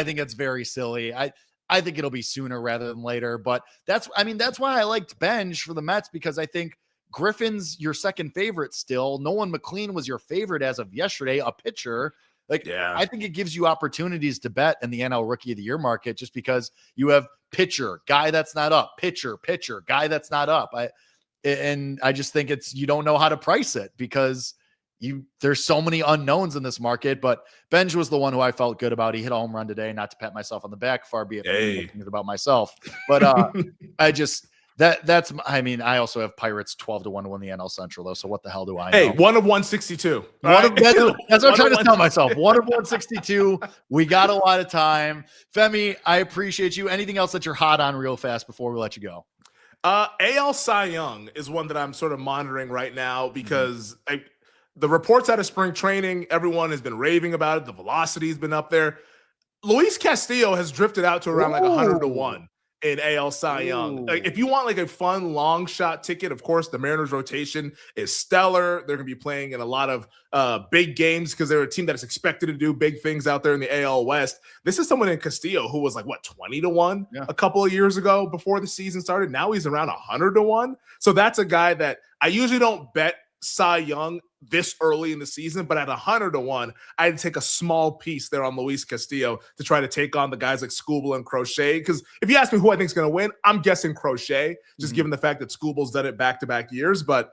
think it's very silly. I think it'll be sooner rather than later. But that's why I liked Benj for the Mets, because I think Griffin's your second favorite still. Nolan McLean was your favorite as of yesterday, a pitcher. I think it gives you opportunities to bet in the NL Rookie of the Year market just because you have pitcher, guy that's not up, pitcher, guy that's not up. I just think you don't know how to price it because there's so many unknowns in this market. But Benj was the one who I felt good about. He hit a home run today, not to pat myself on the back, far be it from thinking it about myself. But I also have Pirates 12-1 to win the NL Central though. So what the hell do I know? Hey, 1 of 162. That's what I'm trying to tell myself. 1 of 162. We got a lot of time. Femi, I appreciate you. Anything else that you're hot on real fast before we let you go? AL Cy Young is one that I'm sort of monitoring right now because the reports out of spring training, everyone has been raving about it. The velocity has been up there. Luis Castillo has drifted out to around like 100-1 in AL Cy Young. Like, if you want like a fun long shot ticket, of course, the Mariners rotation is stellar. They're going to be playing in a lot of big games because they're a team that is expected to do big things out there in the AL West. This is someone in Castillo who was like, 20-1 a couple of years ago before the season started. Now he's around 100-1. So that's a guy that I usually don't bet Cy Young this early in the season, but at 100-1, I'd take a small piece there on Luis Castillo to try to take on the guys like Skubal and Crochet. Because if you ask me who I think is going to win, I'm guessing Crochet, just given the fact that Skubal's done it back-to-back years. But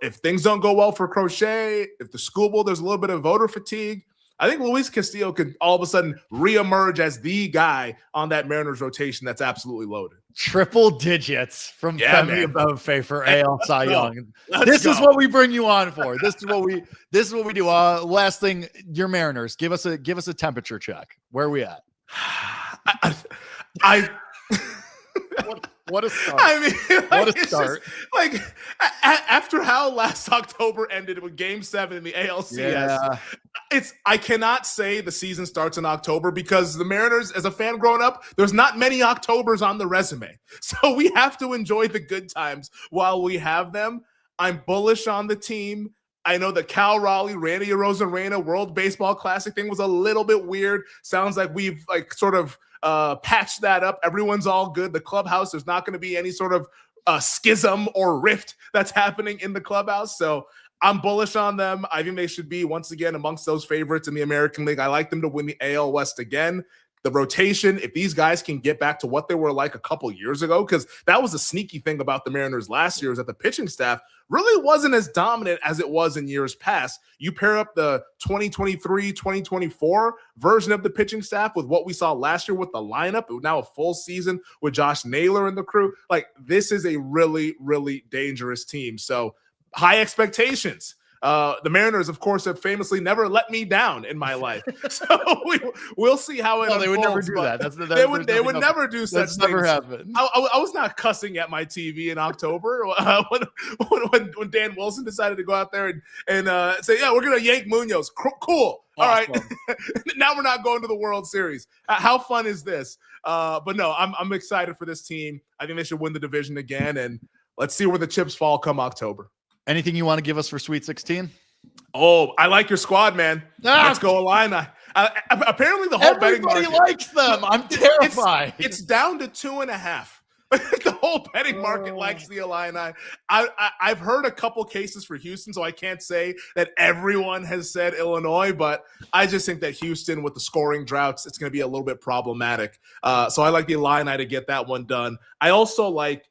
if things don't go well for Crochet, if the Skubal, there's a little bit of voter fatigue, I think Luis Castillo could all of a sudden reemerge as the guy on that Mariners rotation that's absolutely loaded. Triple digits from Femi Above for AL Cy Young. This is what we bring you on for. This is what we do. Last thing, your Mariners. Give us a temperature check. Where are we at? What a start. I mean, what a start. After how last October ended with Game 7 in the ALCS, I cannot say the season starts in October because the Mariners, as a fan growing up, there's not many Octobers on the resume. So we have to enjoy the good times while we have them. I'm bullish on the team. I know the Cal Raleigh, Randy Arozarena World Baseball Classic thing was a little bit weird. Sounds like we've sort of patched that up. Everyone's all good. The clubhouse, there's not going to be any sort of schism or rift that's happening in the clubhouse. So I'm bullish on them. I think they should be, once again, amongst those favorites in the American League. I like them to win the AL West again. The rotation, if these guys can get back to what they were like a couple years ago, because that was a sneaky thing about the Mariners last year, is that the pitching staff really wasn't as dominant as it was in years past. You pair up the 2023-2024 version of the pitching staff with what we saw last year with the lineup, now a full season with Josh Naylor and the crew. Like, this is a really, really dangerous team. So high expectations. The Mariners, of course, have famously never let me down in my life. So we'll see how it unfolds. They would never do that. They would never do such things. Never happened. I was not cussing at my TV in October when Dan Wilson decided to go out there and say, yeah, we're going to yank Munoz. Cool. All right. Now we're not going to the World Series. How fun is this? But no, I'm excited for this team. I think they should win the division again, and let's see where the chips fall come October. Anything you want to give us for Sweet 16? Oh, I like your squad, man. Let's go Illini. Apparently, the whole betting market. Everybody likes them. I'm terrified. It's down to 2.5. The whole betting market likes the Illini. I've heard a couple cases for Houston, so I can't say that everyone has said Illinois, but I just think that Houston, with the scoring droughts, it's going to be a little bit problematic. So I like the Illini to get that one done. I also like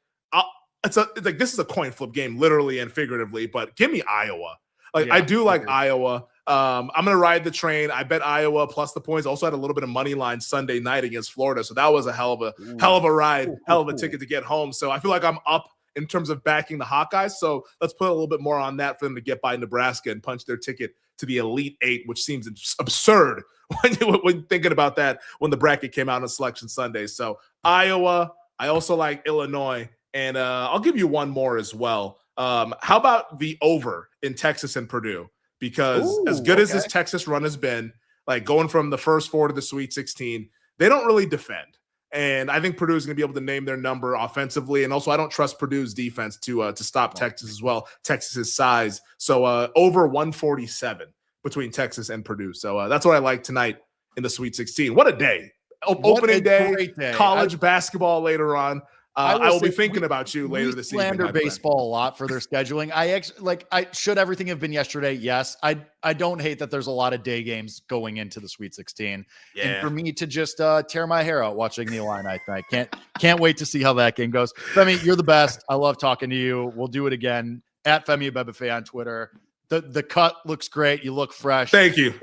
it's like this is a coin flip game, literally and figuratively, but give me Iowa. I do like Iowa. I'm going to ride the train. I bet Iowa plus the points. Also had a little bit of money line Sunday night against Florida. So that was a hell of a ride, hell of a ticket to get home. So I feel like I'm up in terms of backing the Hawkeyes. So let's put a little bit more on that for them to get by Nebraska and punch their ticket to the Elite Eight, which seems absurd when thinking about that when the bracket came out on Selection Sunday. So Iowa, I also like Illinois, and I'll give you one more as well. How about the over in Texas and Purdue? Because as good as this Texas run has been, like going from the first four to the Sweet 16, they don't really defend. And I think Purdue is going to be able to name their number offensively. And also, I don't trust Purdue's defense to stop Texas as well, Texas's size. So over 147 between Texas and Purdue. So that's what I like tonight in the Sweet 16. What a day. Opening day, college basketball later on. I will be thinking about you later this evening. Slander baseball a lot for their scheduling. I should everything have been yesterday? Yes. I don't hate that there's a lot of day games going into the Sweet 16. Yeah. And for me to just tear my hair out watching the Illini tonight. Can't wait to see how that game goes. Femi, you're the best. I love talking to you. We'll do it again at Femi Abebefe on Twitter. The cut looks great. You look fresh. Thank you.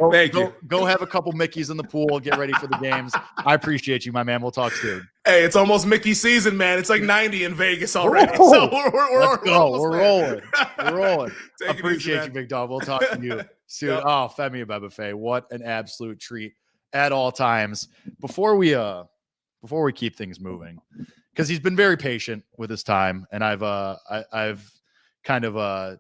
Go have a couple Mickeys in the pool. Get ready for the games. I appreciate you, my man. We'll talk soon. Hey, it's almost Mickey season, man. It's like 90 in Vegas already. So we're rolling. I appreciate you, big dog. We'll talk to you soon. Yep. Oh, Femi Abebefe, what an absolute treat at all times. Before we keep things moving, because he's been very patient with his time, and I've kind of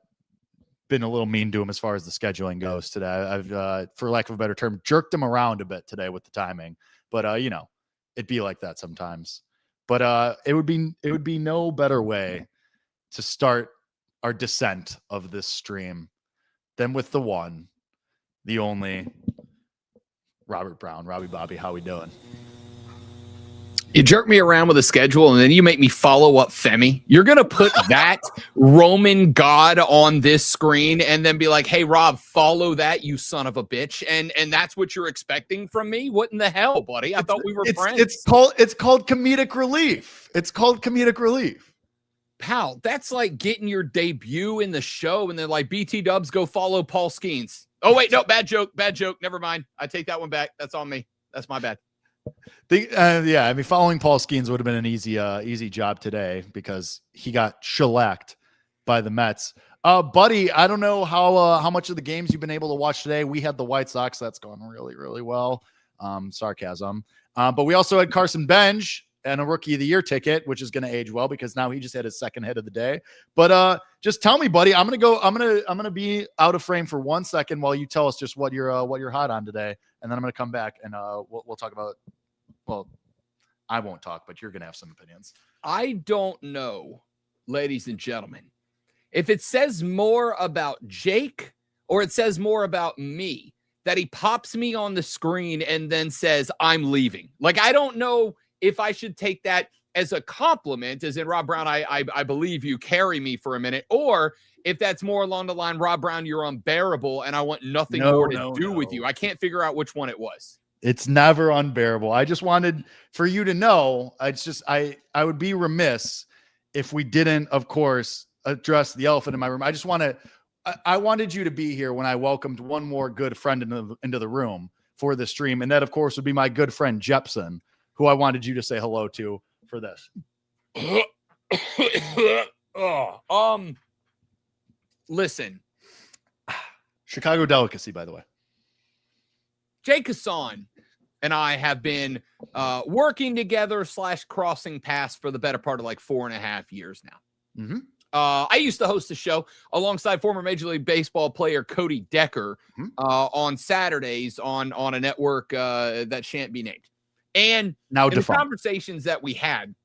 been a little mean to him as far as the scheduling goes today. I've for lack of a better term, jerked him around a bit today with the timing, but it'd be like that sometimes. But it would be no better way to start our descent of this stream than with the one, the only Robert Brown. Robbie Bobby, how we doing? You jerk me around with a schedule, and then you make me follow up Femi. You're going to put that Roman god on this screen and then be like, hey, Rob, follow that, you son of a bitch. And that's what you're expecting from me? What in the hell, buddy? I thought we were friends. It's called comedic relief. It's called comedic relief. Pal, that's like getting your debut in the show and then like BT Dubs go follow Paul Skeens. Oh, wait, no, bad joke. Never mind. I take that one back. That's on me. That's my bad. Following Paul Skeens would have been an easy job today because he got shellacked by the Mets. Buddy, I don't know how much of the games you've been able to watch today. We had the White Sox. That's gone really, really well. Sarcasm. But we also had Carson Bench and a Rookie of the Year ticket, which is going to age well because now he just had his second hit of the day. But just tell me, buddy, I'm gonna be out of frame for 1 second while you tell us just what you're hot on today, and then I'm gonna come back and we'll talk about. Well, I won't talk, but you're gonna have some opinions. I don't know, ladies and gentlemen, if it says more about Jake or it says more about me that he pops me on the screen and then says I'm leaving. Like, I don't know if I should take that as a compliment, as in Rob Brown, I believe you, carry me for a minute, or if that's more along the line, Rob Brown, you're unbearable and I want nothing more to do with you. I can't figure out which one it was. It's never unbearable. I just wanted for you to know. I would be remiss if we didn't, of course, address the elephant in my room. I wanted you to be here when I welcomed one more good friend into the room for the stream. And that, of course, would be my good friend Jepson, who I wanted you to say hello to for this. Listen. Chicago delicacy, by the way. Jake Hasan and I have been working together / crossing paths for the better part of like 4.5 years now. Mm-hmm. I used to host a show alongside former Major League Baseball player Cody Decker on Saturdays on a network that shan't be named. And now in the conversations that we had,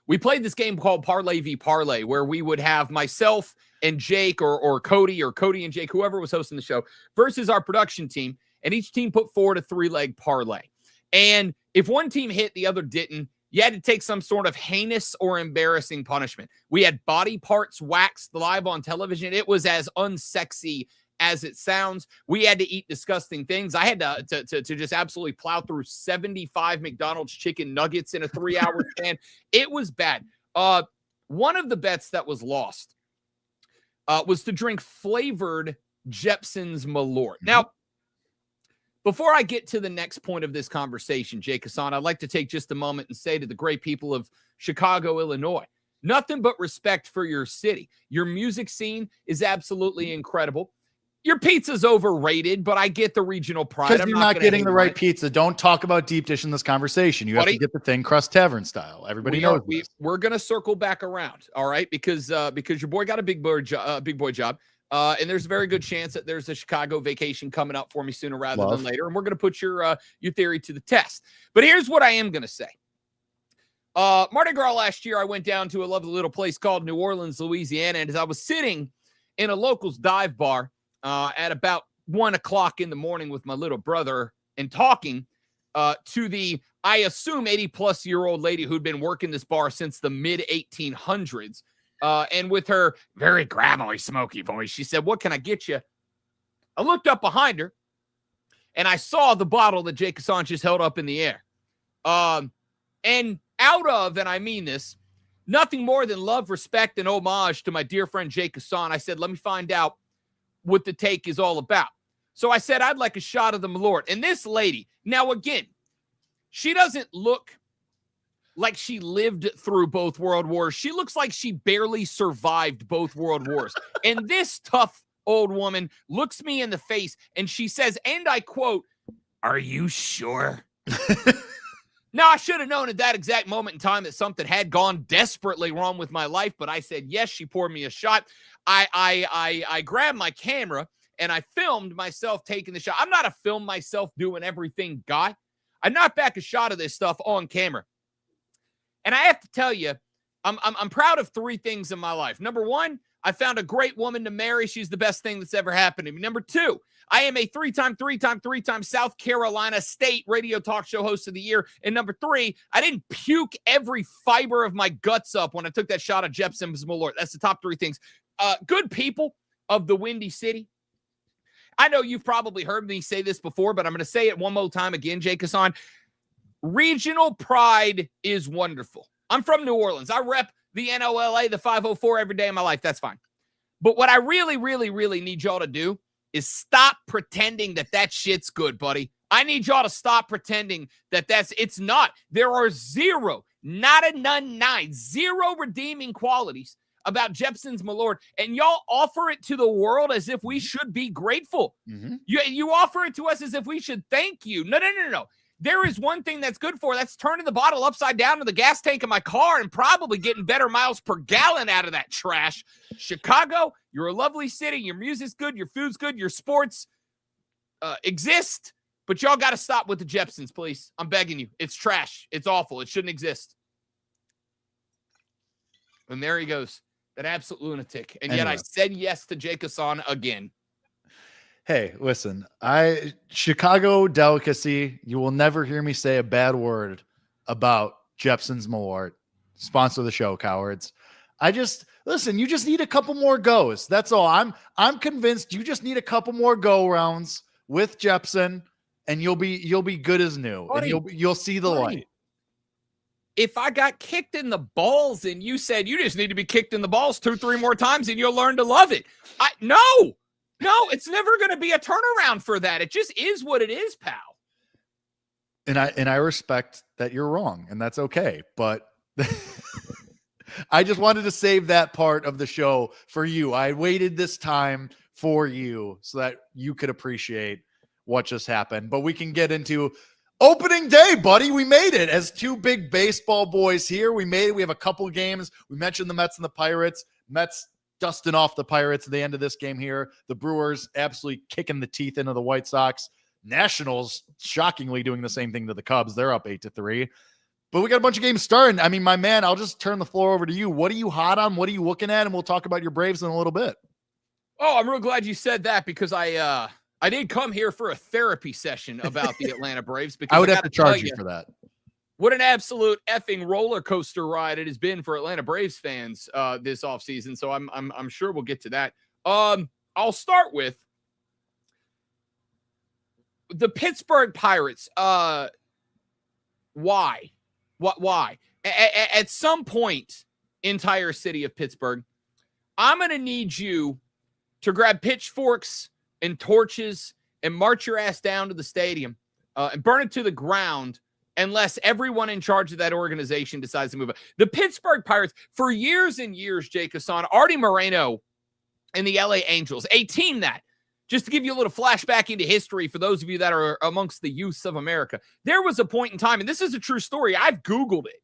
we played this game called Parlay v Parlay, where we would have myself and Jake or Cody and Jake, whoever was hosting the show, versus our production team. And each team put forward a 3-leg parlay. And if one team hit, the other didn't, you had to take some sort of heinous or embarrassing punishment. We had body parts waxed live on television. It was as unsexy as it sounds. We had to eat disgusting things. I had to just absolutely plow through 75 McDonald's chicken nuggets in a 3-hour span. It was bad. One of the bets that was lost was to drink flavored Jeppson's Malort. Now, before I get to the next point of this conversation, Jake Hasan, I'd like to take just a moment and say to the great people of Chicago, Illinois, nothing but respect for your city. Your music scene is absolutely incredible. Your pizza's overrated, but I get the regional pride. Because you're not getting the right pizza. Don't talk about deep dish in this conversation. You have to get the thin crust tavern style. Everybody knows this. We're going to circle back around, all right? Because your boy got a big boy job. And there's a very good chance that there's a Chicago vacation coming up for me sooner rather than later. And we're going to put your theory to the test. But here's what I am going to say. Mardi Gras last year, I went down to a lovely little place called New Orleans, Louisiana. And as I was sitting in a locals dive bar at about 1 o'clock in the morning with my little brother and talking to the, I assume, 80-plus-year-old lady who'd been working this bar since the mid-1800s, and with her very gravelly, smoky voice, she said, "What can I get you?" I looked up behind her, and I saw the bottle that Jake Hasan just held up in the air. And out of, and I mean this, nothing more than love, respect, and homage to my dear friend Jake Hasan, I said, let me find out what the take is all about. So I said, I'd like a shot of the Malort. And this lady, now again, she doesn't look like she lived through both world wars. She looks like she barely survived both world wars. And this tough old woman looks me in the face and she says, and I quote, "Are you sure?" Now, I should have known at that exact moment in time that something had gone desperately wrong with my life, but I said yes. She poured me a shot. I grabbed my camera and I filmed myself taking the shot. I'm not a film myself doing everything guy. I knocked back a shot of this stuff on camera. And I have to tell you, I'm proud of three things in my life. Number one, I found a great woman to marry. She's the best thing that's ever happened to me. Number two, I am a three-time South Carolina State radio talk show host of the year. And number three, I didn't puke every fiber of my guts up when I took that shot of Jeppson's Malort. That's the top three things. Good people of the Windy City. I know you've probably heard me say this before, but I'm going to say it one more time again, Jake Hasan. Regional pride is wonderful. I'm from New Orleans. I rep the NOLA, the 504 every day of my life. That's fine. But what I really, really, really need y'all to do is stop pretending that that shit's good, buddy. I need y'all to stop pretending that it's not. There are zero redeeming qualities about Jeppson's Malort, and y'all offer it to the world as if we should be grateful. Mm-hmm. You offer it to us as if we should thank you. No. There is one thing that's good for. That's turning the bottle upside down in the gas tank of my car and probably getting better miles per gallon out of that trash. Chicago, you're a lovely city. Your music's good. Your food's good. Your sports exist. But y'all got to stop with the Jeppsons, please. I'm begging you. It's trash. It's awful. It shouldn't exist. And there he goes. That absolute lunatic. And yet I said yes to Jake Hasan again. Hey, listen, Chicago delicacy. You will never hear me say a bad word about Jeppson's Malort. Sponsor the show, cowards. Listen, you just need a couple more goes. That's all. I'm convinced you just need a couple more go rounds with Jeppson, and you'll be good as new. Buddy, and you'll see the light. If I got kicked in the balls and you said you just need to be kicked in the balls 2-3 more times and you'll learn to love it. No, it's never going to be a turnaround for that. It just is what it is, pal. And I respect that you're wrong, and that's okay. But I just wanted to save that part of the show for you. I waited this time for you so that you could appreciate what just happened. But we can get into opening day, buddy. We made it as two big baseball boys here. We made it. We have a couple of games. We mentioned the Mets and the Pirates. Mets dusting off the Pirates at the end of this game here. The Brewers absolutely kicking the teeth into the White Sox. Nationals shockingly doing the same thing to the Cubs. They're up 8-3. But we got a bunch of games starting. I mean, my man, I'll just turn the floor over to you. What are you hot on? What are you looking at? And we'll talk about your Braves in a little bit. Oh, I'm real glad you said that because I did come here for a therapy session about the Atlanta Braves. Because I would have to charge you for that. What an absolute effing roller coaster ride it has been for Atlanta Braves fans this offseason. So I'm sure we'll get to that. I'll start with the Pittsburgh Pirates. Why? Why? At some point, entire city of Pittsburgh, I'm going to need you to grab pitchforks and torches and march your ass down to the stadium and burn it to the ground unless everyone in charge of that organization decides to move it. The Pittsburgh Pirates, for years and years, Jake Hasan, Artie Moreno and the LA Angels, a team that, just to give you a little flashback into history for those of you that are amongst the youths of America, there was a point in time, and this is a true story, I've Googled it.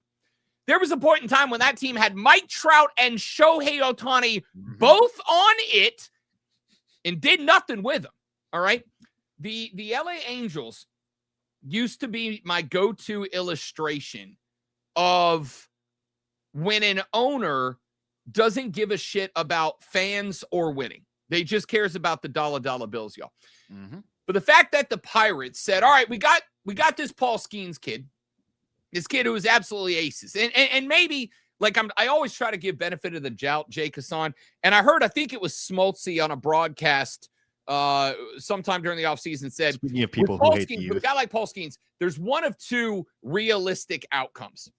There was a point in time when that team had Mike Trout and Shohei Ohtani both on it and did nothing with them, all right? The LA Angels used to be my go-to illustration of when an owner doesn't give a shit about fans or winning. They just cares about the dollar bills, y'all. But the fact that the Pirates said, all right, we got this Paul Skeens kid, this kid who is absolutely aces. And maybe, like, I always try to give benefit of the doubt, Jake Hasan. And I think it was Smoltzy on a broadcast sometime during the offseason said, speaking of people who hate the youth, with a guy like Paul Skeens, there's one of two realistic outcomes.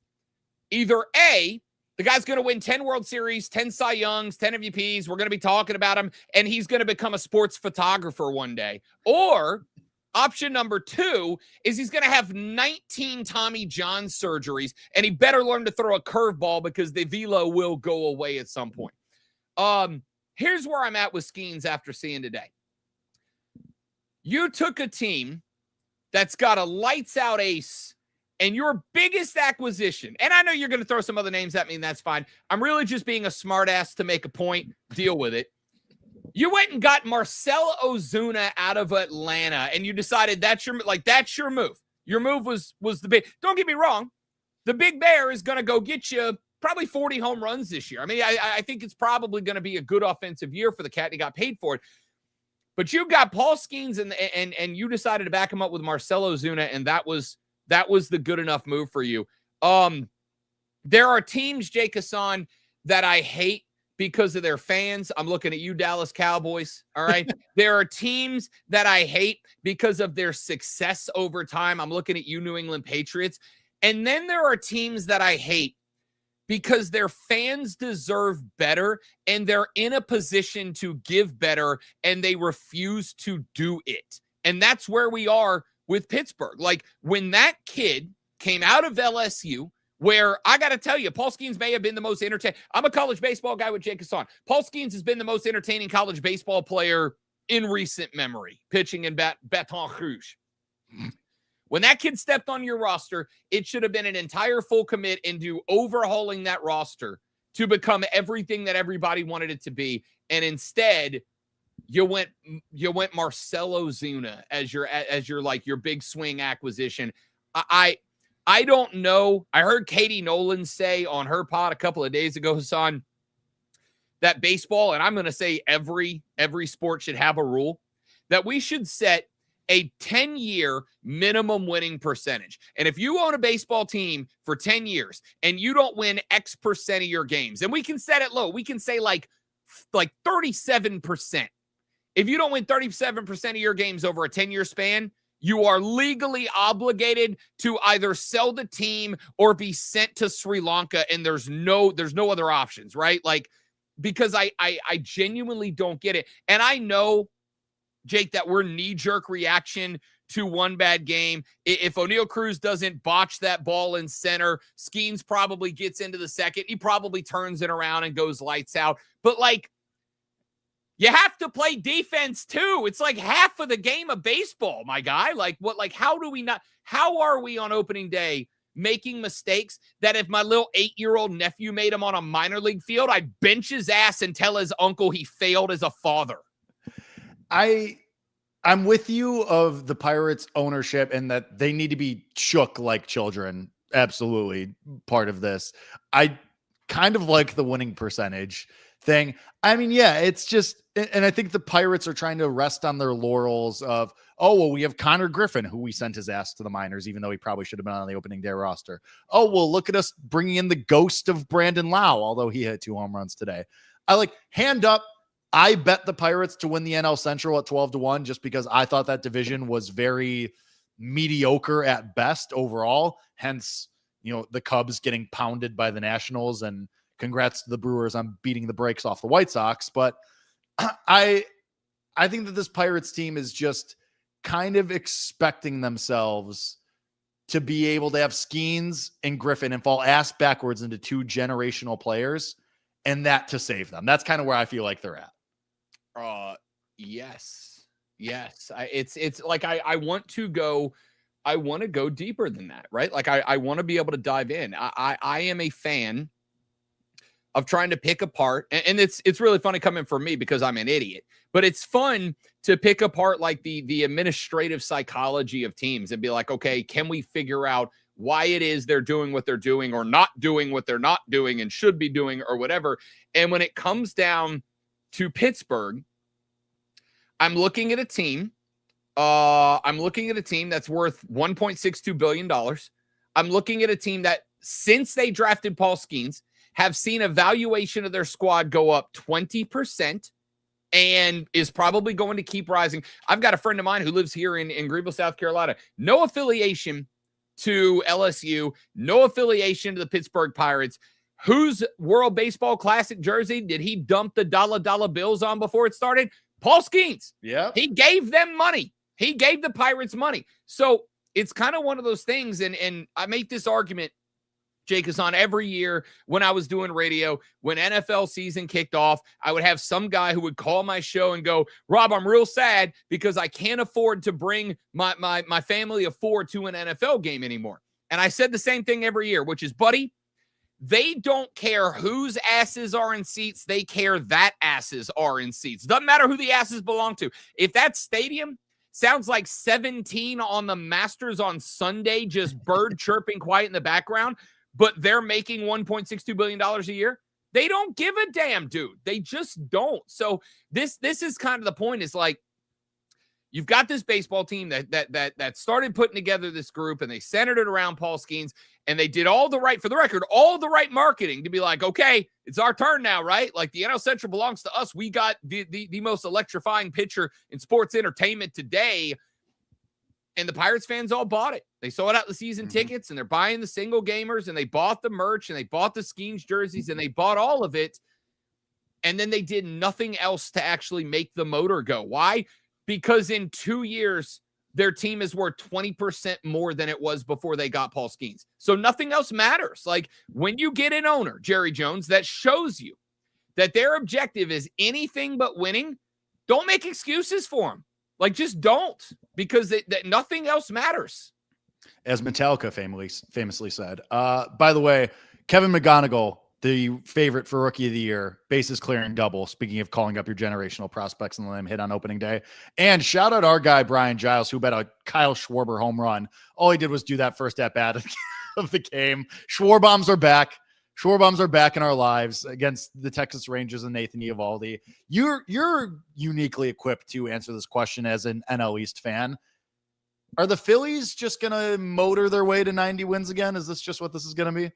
Either A, the guy's going to win 10 World Series, 10 Cy Youngs, 10 MVPs. We're going to be talking about him, and he's going to become a sports photographer one day. Or option number two is he's going to have 19 Tommy John surgeries, and he better learn to throw a curveball because the velo will go away at some point. Here's where I'm at with Skeens after seeing today. You took a team that's got a lights-out ace, and your biggest acquisition, and I know you're going to throw some other names at me, and that's fine. I'm really just being a smartass to make a point. Deal with it. You went and got Marcell Ozuna out of Atlanta, and you decided that's your move. Your move was the big. Don't get me wrong. The Big Bear is going to go get you probably 40 home runs this year. I mean, I think it's probably going to be a good offensive year for the cat, and he got paid for it. But you got Paul Skeens, and you decided to back him up with Marcell Ozuna, and that was the good enough move for you. There are teams, Jake Hasan, that I hate because of their fans. I'm looking at you, Dallas Cowboys. All right. There are teams that I hate because of their success over time. I'm looking at you, New England Patriots. And then there are teams that I hate because their fans deserve better and they're in a position to give better and they refuse to do it. And that's where we are with Pittsburgh. Like, when that kid came out of LSU, where I got to tell you, Paul Skeens may have been the most entertaining. I'm a college baseball guy with Jake Hasan. Paul Skeens has been the most entertaining college baseball player in recent memory, pitching in Baton Rouge. When that kid stepped on your roster, it should have been an entire full commit into overhauling that roster to become everything that everybody wanted it to be. And instead, you went Marcell Ozuna as your big swing acquisition. I don't know. I heard Katie Nolan say on her pod a couple of days ago, Hasan, that baseball, and I'm going to say every sport should have a rule, that we should set a 10-year minimum winning percentage. And if you own a baseball team for 10 years and you don't win X percent of your games, and we can set it low, we can say like 37%. If you don't win 37% of your games over a 10-year span, you are legally obligated to either sell the team or be sent to Sri Lanka, and there's no other options, right? Like, because I genuinely don't get it. And I know, Jake, that we're knee-jerk reaction to one bad game. If O'Neal Cruz doesn't botch that ball in center, Skeens probably gets into the second. He probably turns it around and goes lights out. But, like, you have to play defense too. It's like half of the game of baseball, my guy. Like, what? Like, how are we on opening day making mistakes that if my little 8-year-old nephew made them on a minor league field, I'd bench his ass and tell his uncle he failed as a father? I'm with you of the Pirates ownership and that they need to be shook like children. Absolutely part of this. I kind of like the winning percentage thing. I mean, yeah, it's just, and I think the Pirates are trying to rest on their laurels of, oh, well, we have Connor Griffin, who we sent his ass to the minors, even though he probably should have been on the opening day roster. Oh, well, look at us bringing in the ghost of Brandon Lau, although he hit 2 home runs today. Hand up, I bet the Pirates to win the NL Central at 12-1, just because I thought that division was very mediocre at best overall. Hence, the Cubs getting pounded by the Nationals, and congrats to the Brewers on beating the brakes off the White Sox. But I I think that this Pirates team is just kind of expecting themselves to be able to have Skeens and Griffin and fall ass backwards into 2 generational players, and that to save them. That's kind of where I feel like they're at. Yes. It's like I want to go deeper than that, right? Like I want to be able to dive in. I am a fan of trying to pick apart, and it's really funny coming from me because I'm an idiot, but it's fun to pick apart like the administrative psychology of teams and be like, okay, can we figure out why it is they're doing what they're doing or not doing what they're not doing and should be doing or whatever. And when it comes down to Pittsburgh, I'm looking at a team that's worth $1.62 billion. I'm looking at a team that since they drafted Paul Skeens have seen a valuation of their squad go up 20% and is probably going to keep rising. I've got a friend of mine who lives here in Greenville, South Carolina. No affiliation to LSU, no affiliation to the Pittsburgh Pirates. Whose World Baseball Classic jersey did he dump the dollar bills on before it started? Paul Skeens. Yeah. He gave them money. He gave the Pirates money. So it's kind of one of those things. And I make this argument, Jake Hasan, every year when I was doing radio, when NFL season kicked off, I would have some guy who would call my show and go, Rob, I'm real sad because I can't afford to bring my family of 4 to an NFL game anymore. And I said the same thing every year, which is, buddy, they don't care whose asses are in seats. They care that asses are in seats. Doesn't matter who the asses belong to. If that stadium sounds like 17 on the Masters on Sunday, just bird chirping quiet in the background, but they're making $1.62 billion a year, they don't give a damn, dude. They just don't. So this is kind of the point, is like, you've got this baseball team that started putting together this group, and they centered it around Paul Skeens, and they did all the right marketing to be like, okay, it's our turn now, right? Like the NL Central belongs to us. We got the most electrifying pitcher in sports entertainment today. And the Pirates fans all bought it. They sold out the season tickets, and they're buying the single gamers, and they bought the merch, and they bought the Skeens jerseys, and they bought all of it. And then they did nothing else to actually make the motor go. Why? Because in 2 years, their team is worth 20% more than it was before they got Paul Skeens. So nothing else matters. Like when you get an owner, Jerry Jones, that shows you that their objective is anything but winning, don't make excuses for them. Like just don't, because that nothing else matters. As Metallica famously said. By the way, Kevin McGonigal, the favorite for Rookie of the Year, bases clearing double. Speaking of calling up your generational prospects and letting them hit on opening day. And shout out our guy, Brian Giles, who bet a Kyle Schwarber home run. All he did was do that first at-bat of the game. Schwarbombs are back. Schwarbombs are back in our lives against the Texas Rangers and Nathan Eovaldi. You're uniquely equipped to answer this question as an NL East fan. Are the Phillies just going to motor their way to 90 wins again? Is this just what this is going to be?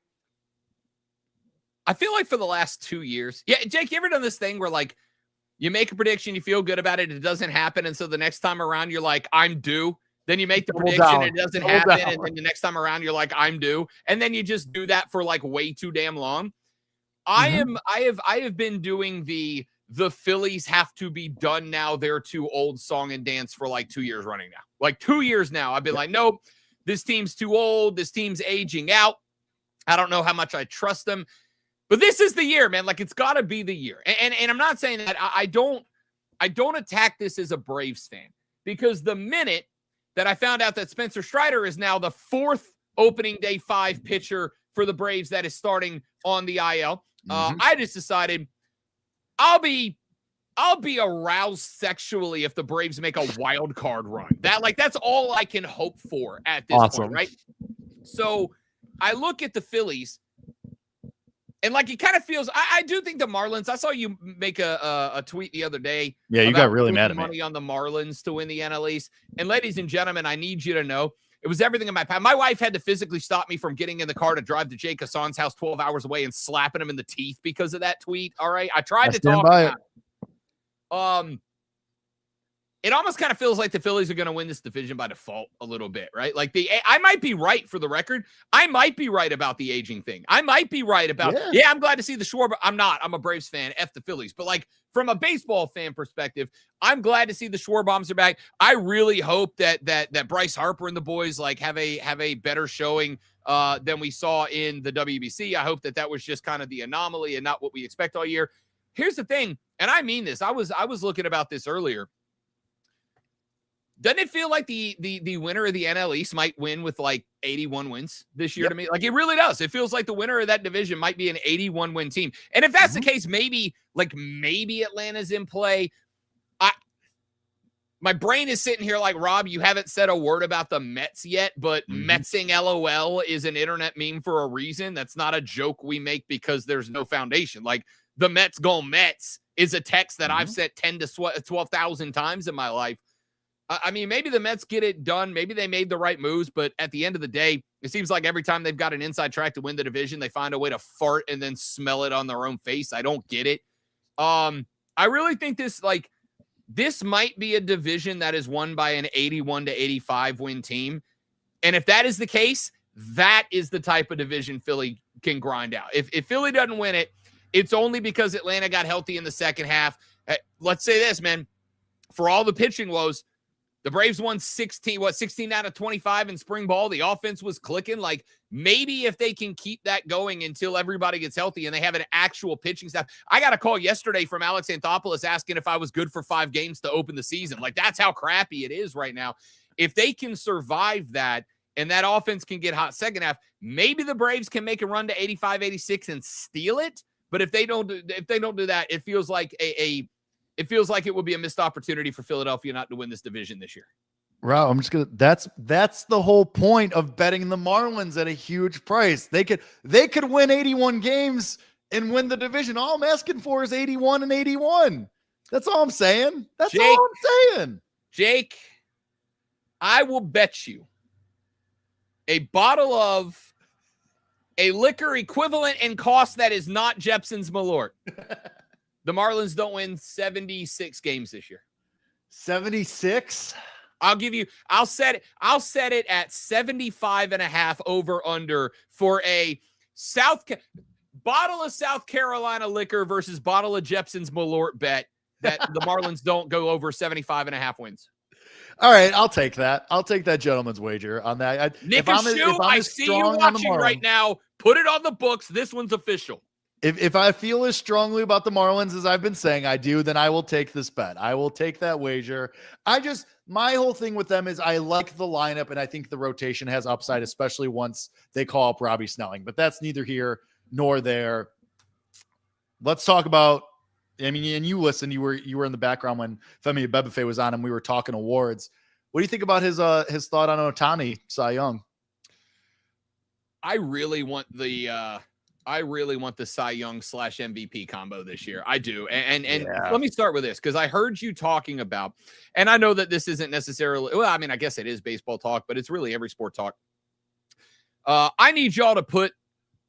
I feel like for the last 2 years. Yeah, Jake, you ever done this thing where like you make a prediction, you feel good about it, it doesn't happen, and so the next time around you're like, I'm due. Then you make the prediction and it doesn't happen, and then the next time around you're like, I'm due. And then you just do that for like way too damn long. I have been doing the Phillies have to be done now, they're too old song and dance for like 2 years running now. Like 2 years now. I've been like, nope, this team's too old. This team's aging out. I don't know how much I trust them. But this is the year, man. Like, it's got to be the year. And I'm not saying that I don't attack this as a Braves fan, because the minute that I found out that Spencer Strider is now the 4th opening day 5 pitcher for the Braves that is starting on the IL, I just decided I'll be aroused sexually if the Braves make a wild card run. That's all I can hope for at this point, right? So I look at the Phillies, and like it kind of feels, I do think the Marlins, I saw you make a tweet the other day. Yeah, you got really mad at me. Money on the Marlins to win the NL East. And ladies and gentlemen, I need you to know, it was everything in my path. My wife had to physically stop me from getting in the car to drive to Jake Hasan's house 12 hours away and slapping him in the teeth because of that tweet. All right. I tried to talk about it. it almost kind of feels like the Phillies are going to win this division by default a little bit, right? Like I might be right for the record. I might be right about the aging thing. I might be right about, I'm glad to see the Schwarber. I'm not. I'm a Braves fan. F the Phillies. But like from a baseball fan perspective, I'm glad to see the Schwarbombs are back. I really hope that Bryce Harper and the boys like have a better showing than we saw in the WBC. I hope that was just kind of the anomaly and not what we expect all year. Here's the thing, and I mean this. I was looking about this earlier. Doesn't it feel like the winner of the NL East might win with like 81 wins this year to me? Like it really does. It feels like the winner of that division might be an 81 win team. And if that's the case, maybe Atlanta's in play. My brain is sitting here like, Rob, you haven't said a word about the Mets yet, but Metsing LOL is an internet meme for a reason. That's not a joke we make because there's no foundation. Like the Mets go Mets is a text that I've said 10 to 12,000 times in my life. I mean, maybe the Mets get it done. Maybe they made the right moves, but at the end of the day, it seems like every time they've got an inside track to win the division, they find a way to fart and then smell it on their own face. I don't get it. I really think this might be a division that is won by an 81 to 85 win team. And if that is the case, that is the type of division Philly can grind out. If Philly doesn't win it, it's only because Atlanta got healthy in the second half. Let's say this, man. For all the pitching woes, the Braves won 16 out of 25 in spring ball. The offense was clicking. Like maybe if they can keep that going until everybody gets healthy and they have an actual pitching staff. I got a call yesterday from Alex Anthopoulos asking if I was good for 5 games to open the season. Like that's how crappy it is right now. If they can survive that and that offense can get hot second half, maybe the Braves can make a run to 85, 86 and steal it. But if they don't do that, it feels like it feels like it would be a missed opportunity for Philadelphia not to win this division this year. Wow, I'm just gonna. That's the whole point of betting the Marlins at a huge price. They could win 81 games and win the division. All I'm asking for is 81 and 81. That's all I'm saying. That's all I'm saying. Jake, I will bet you a bottle of a liquor equivalent in cost that is not Jepson's Malort. The Marlins don't win 76 games this year. 76? I'll set it at 75.5 over under for a bottle of South Carolina liquor versus bottle of Jepson's Malort bet that the Marlins don't go over 75.5 wins. All right, I'll take that. I'll take that gentleman's wager on that. Nick and Shu, I see you watching right now. Put it on the books. This one's official. If I feel as strongly about the Marlins as I've been saying I do, then I will take this bet. I will take that wager. My whole thing with them is I like the lineup, and I think the rotation has upside, especially once they call up Robbie Snelling. But that's neither here nor there. Let's talk about. I mean, and you listened. You were in the background when Femi Abebefe was on, and we were talking awards. What do you think about his thought on Ohtani, Cy Young? I really want the Cy Young / MVP combo this year. I do. And let me start with this, because I heard you talking about, and I know that this isn't necessarily, well, I mean, I guess it is baseball talk, but it's really every sport talk. I need y'all to put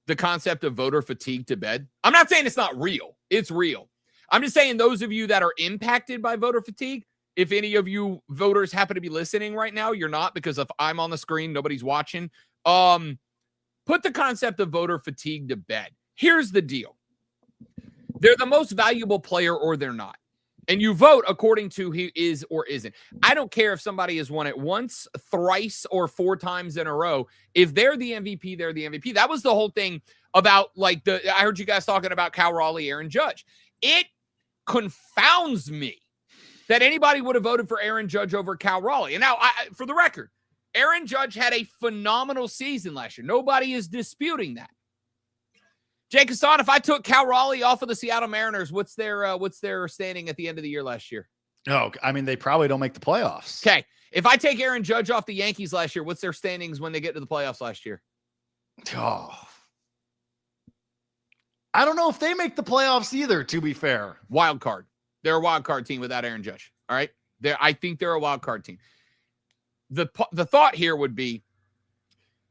the concept of voter fatigue to bed. I'm not saying it's not real. It's real. I'm just saying those of you that are impacted by voter fatigue, if any of you voters happen to be listening right now, you're not, because if I'm on the screen, nobody's watching. Put the concept of voter fatigue to bed. Here's the deal. They're the most valuable player or they're not. And you vote according to who is or isn't. I don't care if somebody has won it once, thrice, or 4 times in a row. If they're the MVP, they're the MVP. That was the whole thing about, I heard you guys talking about Cal Raleigh, Aaron Judge. It confounds me that anybody would have voted for Aaron Judge over Cal Raleigh. And now, for the record, Aaron Judge had a phenomenal season last year. Nobody is disputing that. Jake Hasan, if I took Cal Raleigh off of the Seattle Mariners, what's their standing at the end of the year last year? Oh, I mean, they probably don't make the playoffs. Okay. If I take Aaron Judge off the Yankees last year, what's their standings when they get to the playoffs last year? Oh, I don't know if they make the playoffs either, to be fair. Wild card. They're a wild card team without Aaron Judge. All right. I think they're a wild card team. The thought here would be,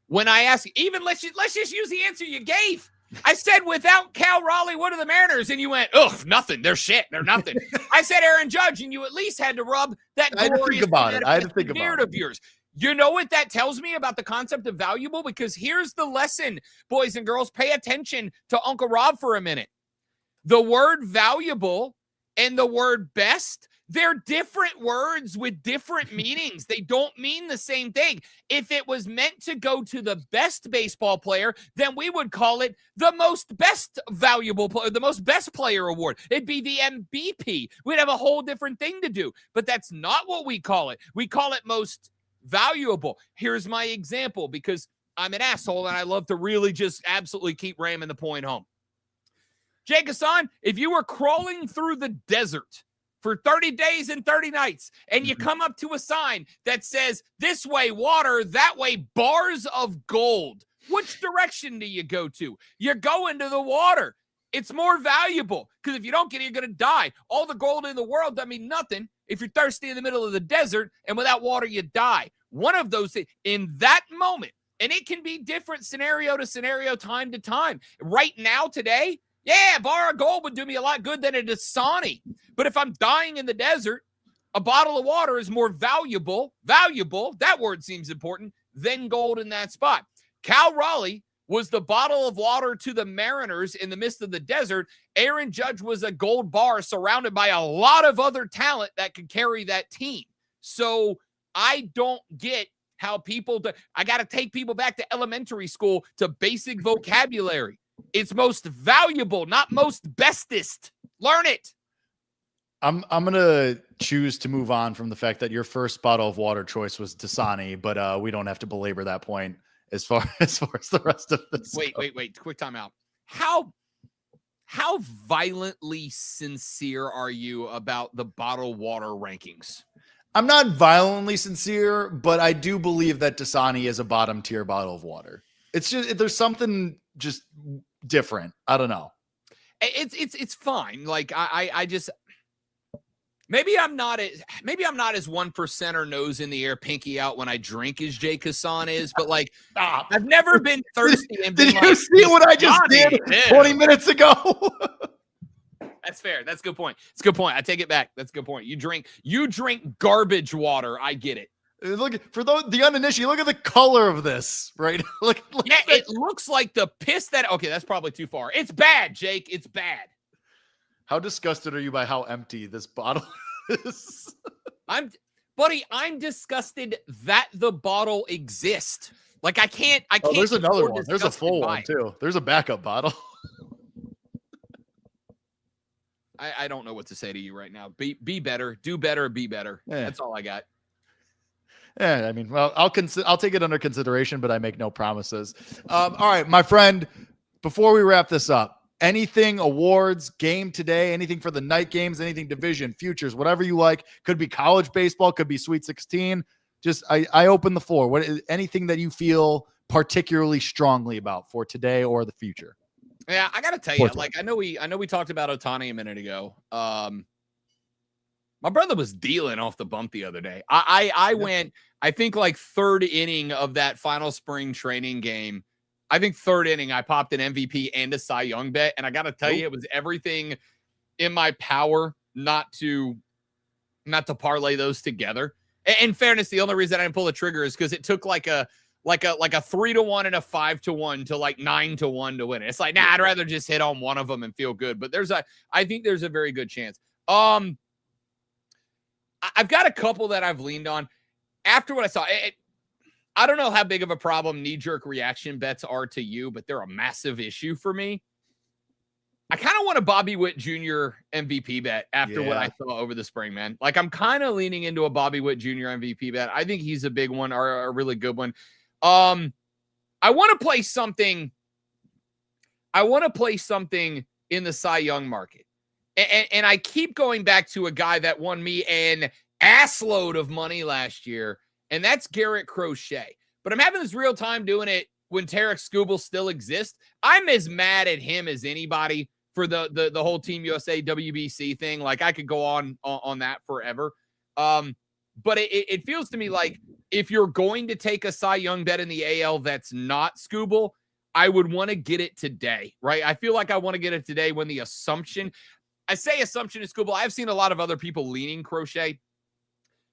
when I ask, even let's just use the answer you gave. I said, without Cal Raleigh, what are the Mariners? And you went, ugh, nothing. They're shit. They're nothing. I said Aaron Judge, and you at least had to rub that glorious beard of yours. You know what that tells me about the concept of valuable? Because here's the lesson, boys and girls. Pay attention to Uncle Rob for a minute. The word valuable and the word best, they're different words with different meanings. They don't mean the same thing. If it was meant to go to the best baseball player, then we would call it the most best valuable player, the most best player award. It'd be the MVP. We'd have a whole different thing to do. But that's not what we call it. We call it most valuable. Here's my example, because I'm an asshole and I love to really just absolutely keep ramming the point home. Jake Hasan, if you were crawling through the desert for 30 days and 30 nights, and you come up to a sign that says, this way water, that way bars of gold, which direction do you go to? You're going to the water. It's more valuable, because if you don't get it, you're going to die. All the gold in the world doesn't mean nothing if you're thirsty in the middle of the desert, and without water, you die. One of those things, in that moment, and it can be different scenario to scenario, time to time. Right now, today, yeah, a bar of gold would do me a lot good than a Dasani. But if I'm dying in the desert, a bottle of water is more valuable, that word seems important, than gold in that spot. Cal Raleigh was the bottle of water to the Mariners in the midst of the desert. Aaron Judge was a gold bar surrounded by a lot of other talent that could carry that team. So I don't get how people do. I got to take people back to elementary school to basic vocabulary. It's most valuable, not most bestest. Learn it. I'm gonna choose to move on from the fact that your first bottle of water choice was Dasani, but we don't have to belabor that point as far as the rest of this. Wait. Quick timeout. How violently sincere are you about the bottled water rankings? I'm not violently sincere, but I do believe that Dasani is a bottom tier bottle of water. It's just, there's something just different. I don't know. It's fine. Like I just, maybe I'm not as 1%er nose in the air, pinky out when I drink as Jake Hasan is, but like, I've never been thirsty and been did you see what I just did 20 minutes ago? That's fair. That's a good point. It's a good point. I take it back. That's a good point. You drink garbage water. I get it. Look, for the uninitiated, look at the color of this, right? look yeah, it looks like the piss that. Okay, that's probably too far. It's bad, Jake. It's bad. How disgusted are you by how empty this bottle is? I'm disgusted that the bottle exists. Like I can't. There's another one. There's a full one too. There's a backup bottle. I don't know what to say to you right now. Be better. Do better. Be better. Yeah. That's all I got. Yeah, I mean, well, I'll take it under consideration, but I make no promises. All right, my friend, before we wrap this up, anything awards, game today, anything for the night games, anything division, futures, whatever you like. Could be college baseball, could be Sweet 16. Just I open the floor. What is anything that you feel particularly strongly about for today or the future? Yeah, I gotta tell you, like I know we talked about Ohtani a minute ago. My brother was dealing off the bump the other day. I went, I think like third inning of that final spring training game. I think third inning, I popped an MVP and a Cy Young bet. And I got to tell you, it was everything in my power not to parlay those together. In fairness, the only reason I didn't pull the trigger is because it took like a 3-1 and a 5-1 to like 9-1 to win it. It's like, nah, I'd rather just hit on one of them and feel good. But I think there's a very good chance. I've got a couple that I've leaned on after what I saw. I don't know how big of a problem knee-jerk reaction bets are to you, but they're a massive issue for me. I kind of want a Bobby Witt Jr. MVP bet after what I saw over the spring, man. Like, I'm kind of leaning into a Bobby Witt Jr. MVP bet. I think he's a big one or a really good one. I want to play something. I want to play something in the Cy Young market. And I keep going back to a guy that won me an assload of money last year, and that's Garrett Crochet. But I'm having this real time doing it when Tarek Skubal still exists. I'm as mad at him as anybody for the whole Team USA WBC thing. Like, I could go on that forever. But it feels to me like if you're going to take a Cy Young bet in the AL that's not Skubal, I would want to get it today, right? I feel like I want to get it today when the assumption, I say assumption is Scooble. I've seen a lot of other people leaning Crochet.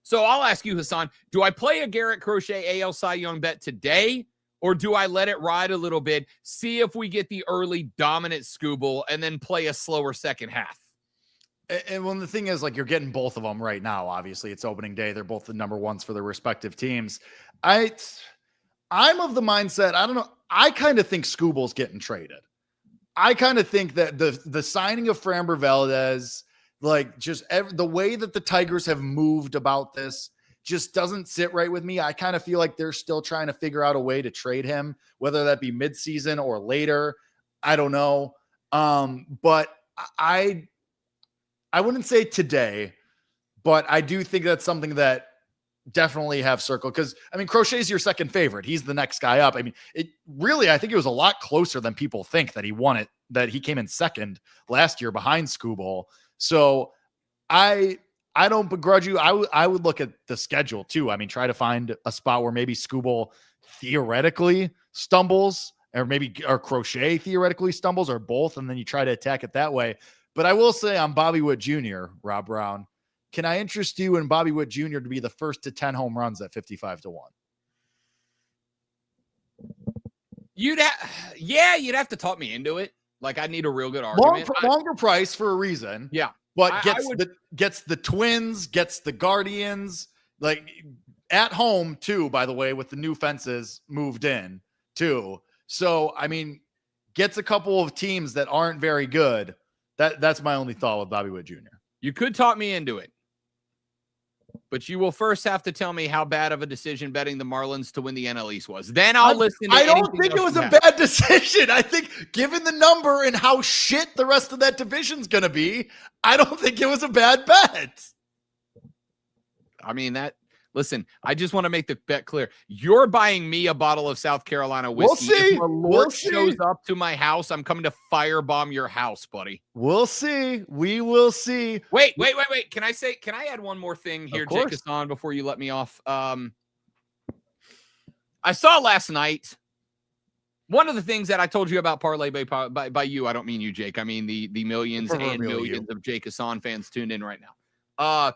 So I'll ask you, Hasan, do I play a Garrett Crochet AL Cy Young bet today, or do I let it ride a little bit, see if we get the early dominant Scooble, and then play a slower second half? And when the thing is, like, you're getting both of them right now, obviously it's opening day. They're both the number ones for their respective teams. I'm of the mindset, I don't know. I kind of think Scooble's getting traded. I kind of think that the signing of Framber Valdez, like, just the way that the Tigers have moved about this just doesn't sit right with me. I kind of feel like they're still trying to figure out a way to trade him, whether that be midseason or later. I don't know. But I wouldn't say today, but I do think that's something that definitely have circled, because I mean, Crochet's your second favorite. He's the next guy up. I mean, it really, I think it was a lot closer than people think that he won it, that he came in second last year behind Scooble. So I don't begrudge you. I would look at the schedule too. I mean, try to find a spot where maybe Scooble theoretically stumbles, or Crochet theoretically stumbles, or both, and then you try to attack it that way. But I will say, I'm Bobby Witt Jr., Rob Brown. Can I interest you in Bobby Witt Jr. to be the first to 10 home runs at 55-1? You'd have to talk me into it. Like, I need a real good argument. Longer price for a reason. Yeah. But gets the Twins, gets the Guardians, like, at home too, by the way, with the new fences moved in too. So, I mean, gets a couple of teams that aren't very good. That's my only thought with Bobby Witt Jr. You could talk me into it, but you will first have to tell me how bad of a decision betting the Marlins to win the NL East was. Then I'll listen to I don't think it was a bad decision. I think, given the number and how shit the rest of that division's going to be, I don't think it was a bad bet. I mean, listen, I just want to make the bet clear. You're buying me a bottle of South Carolina whiskey. We'll see. If Malort shows up to my house, I'm coming to firebomb your house, buddy. We'll see. We will see. Wait. Can I add one more thing here, Jake Hasan, before you let me off? I saw last night one of the things that I told you about Parlay by you. I don't mean you, Jake. I mean the millions and millions of Jake Hasan fans tuned in right now.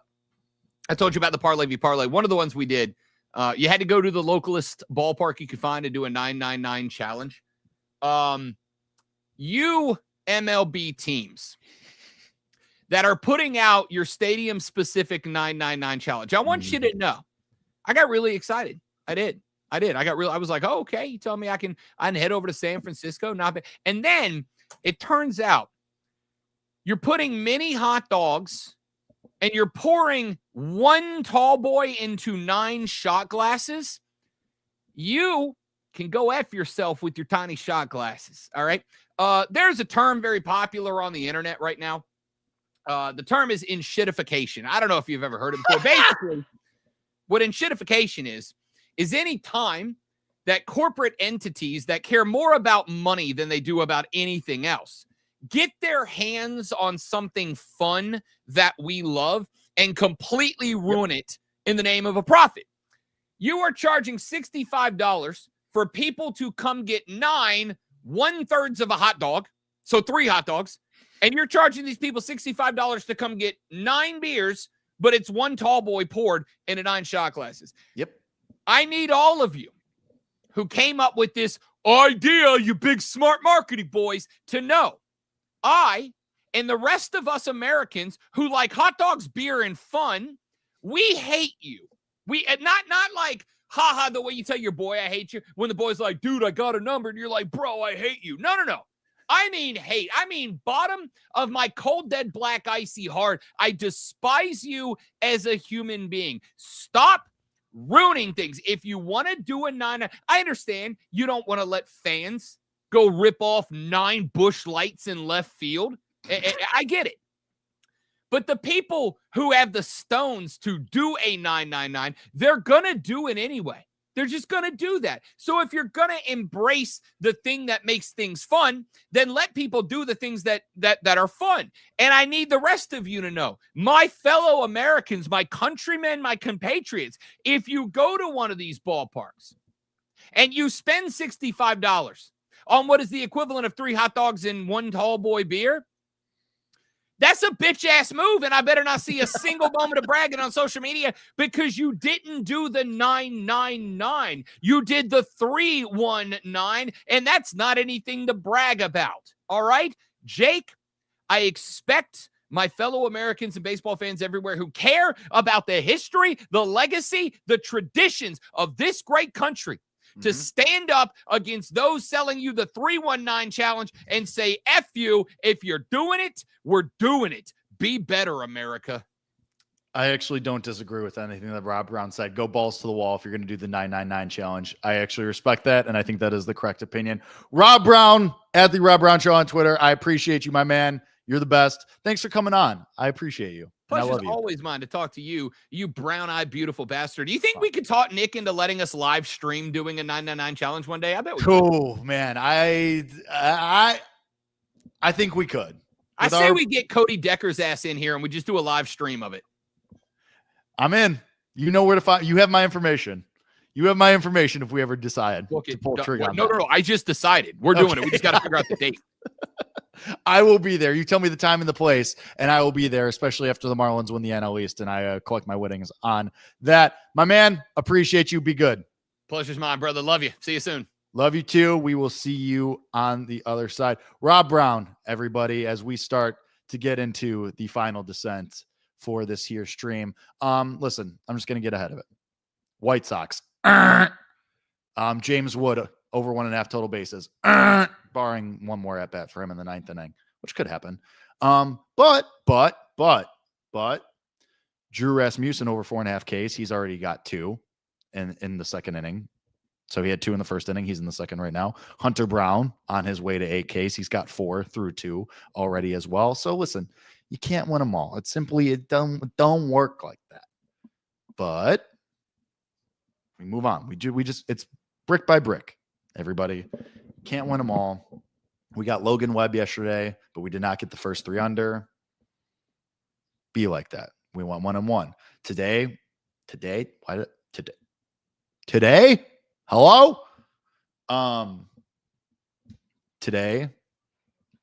I told you about the Parlay v Parlay. One of the ones we did, you had to go to the localist ballpark you could find to do a 999 challenge. You MLB teams that are putting out your stadium-specific 999 challenge, I want you to know, I got really excited. I did. I was like, oh, okay. You tell me I can head over to San Francisco. Not bad. And then it turns out you're putting mini hot dogs and you're pouring one tall boy into 9 shot glasses. You can go F yourself with your tiny shot glasses. All right. There's a term very popular on the internet right now. The term is enshittification. I don't know if you've ever heard it before. Basically, what enshittification is any time that corporate entities that care more about money than they do about anything else get their hands on something fun that we love and completely ruin it in the name of a profit. You are charging $65 for people to come get 9 1/3 of a hot dog, so 3 hot dogs, and you're charging these people $65 to come get 9 beers, but it's one tall boy poured into 9 shot glasses. Yep. I need all of you who came up with this idea, you big smart marketing boys, to know I and the rest of us Americans who like hot dogs, beer, and fun, we hate you. We not like, haha, the way you tell your boy I hate you when the boy's like, dude, I got a number, and you're like, bro, I hate you. No. I mean hate. I mean bottom of my cold, dead, black, icy heart. I despise you as a human being. Stop ruining things. If you want to do a 9, I understand you don't want to let fans go rip off 9 Busch Lights in left field. I get it. But the people who have the stones to do a 999, they're going to do it anyway. They're just going to do that. So if you're going to embrace the thing that makes things fun, then let people do the things that are fun. And I need the rest of you to know, my fellow Americans, my countrymen, my compatriots, if you go to one of these ballparks and you spend $65, on what is the equivalent of 3 hot dogs and 1 tall boy beer. That's a bitch ass move, and I better not see a single moment of bragging on social media because you didn't do the 999. You did the 319, and that's not anything to brag about. All right, Jake, I expect my fellow Americans and baseball fans everywhere who care about the history, the legacy, the traditions of this great country to stand up against those selling you the 319 challenge and say, F you. If you're doing it, we're doing it. Be better, America. I actually don't disagree with anything that Rob Brown said. Go balls to the wall if you're going to do the 999 challenge. I actually respect that, and I think that is the correct opinion. Rob Brown, at the Rob Brown Show on Twitter. I appreciate you, my man. You're the best. Thanks for coming on. I appreciate you. Pleasure's always mine to talk to you, you brown-eyed, beautiful bastard. Do you think we could talk Nick into letting us live stream doing a 999 challenge one day? I bet we could. Man. I think we could. I say we get Cody Decker's ass in here and we just do a live stream of it. I'm in. You know where to find. You have my information. You have my information if we ever decide to pull trigger on that. No. I just decided. We're doing it. We just got to figure out the date. I will be there. You tell me the time and the place, and I will be there, especially after the Marlins win the NL East, and I collect my winnings on that. My man, appreciate you. Be good. Pleasure's mine, brother. Love you. See you soon. Love you too. We will see you on the other side. Rob Brown, everybody, as we start to get into the final descent for this here stream. Listen, I'm just going to get ahead of it. White Sox. James Wood over 1.5 total bases, barring one more at bat for him in the 9th inning, which could happen. But Drew Rasmussen over 4.5 Ks. He's already got 2 in the 2nd inning. So he had 2 in the 1st inning. He's in the 2nd right now. Hunter Brown on his way to 8 Ks. He's got 4 through 2 already as well. So listen, you can't win them all. It's simply, it don't work like that. But we move on. It's brick by brick. Everybody can't win them all. We got Logan Webb yesterday, but we did not get the first 3 under. Be like that. We want 1-1 today. Hello. Today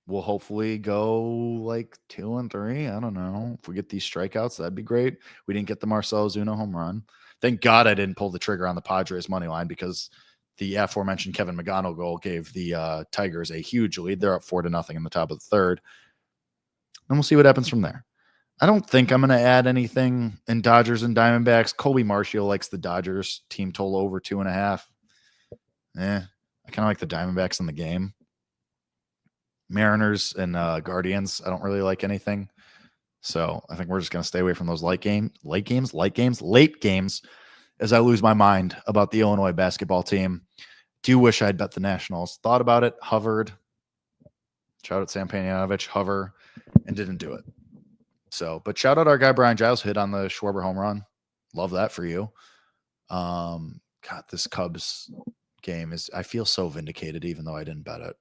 we'll hopefully go like 2-3. I don't know. If we get these strikeouts, that'd be great. We didn't get the Marcell Ozuna home run. Thank God I didn't pull the trigger on the Padres money line because the aforementioned Kevin McGonigal goal gave the Tigers a huge lead. They're up 4-0 in the top of the 3rd. And we'll see what happens from there. I don't think I'm going to add anything in Dodgers and Diamondbacks. Colby Marshall likes the Dodgers team total over 2.5. I kind of like the Diamondbacks in the game. Mariners and Guardians, I don't really like anything. So I think we're just going to stay away from those late games as I lose my mind about the Illinois basketball team. Do wish I'd bet the Nationals. Thought about it, hovered. Shout out Sam Panayotovich, hover, and didn't do it. So, but shout out our guy Brian Giles hit on the Schwarber home run. Love that for you. God, this Cubs game I feel so vindicated, even though I didn't bet it.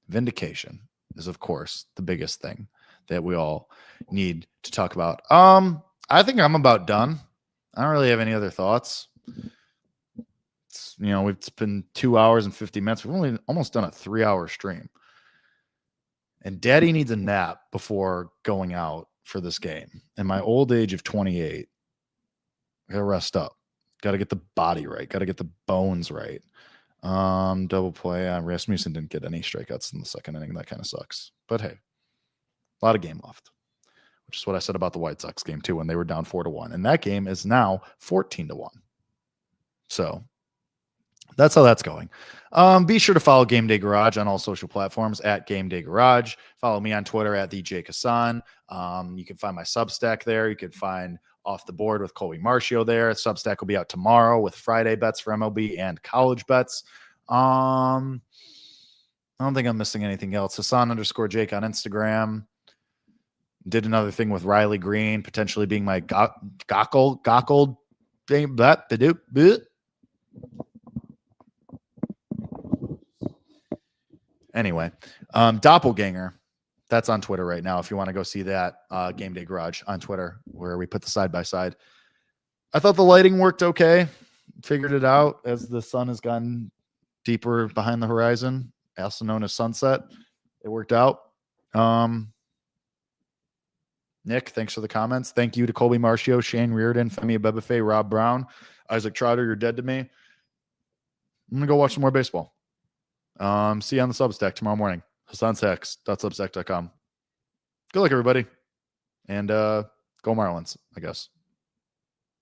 Vindication is, of course, the biggest thing that we all need to talk about. I think I'm about done. I don't really have any other thoughts. It's been 2 hours and 50 minutes. We've only almost done a 3-hour stream. And Daddy needs a nap before going out for this game. In my old age of 28, I gotta rest up. Got to get the body right. Got to get the bones right. Double play. Rasmussen didn't get any strikeouts in the 2nd inning. That kind of sucks. But hey, a lot of game left, which is what I said about the White Sox game too when they were down 4-1. And that game is now 14-1. So that's how that's going. Be sure to follow GameDay Garage on all social platforms at GameDay Garage. Follow me on Twitter at the Jake Hasan. You can find my Substack there. You can find Off the Board with Colby Marshall there. Substack will be out tomorrow with Friday bets for MLB and college bets. I don't think I'm missing anything else. Hasan_Jake on Instagram. Did another thing with Riley Green, potentially being my gockled thing. Anyway, Doppelganger. That's on Twitter right now. If you want to go see that, GameDay Garage on Twitter, where we put the side by side. I thought the lighting worked okay. Figured it out as the sun has gotten deeper behind the horizon, also known as sunset. It worked out. Nick, thanks for the comments. Thank you to Colby Marcio, Shane Reardon, Femi Abebefe, Rob Brown, Isaac Trotter. You're dead to me. I'm going to go watch some more baseball. See you on the Substack tomorrow morning. HasanSacks.substack.com. Good luck, everybody. And go Marlins, I guess.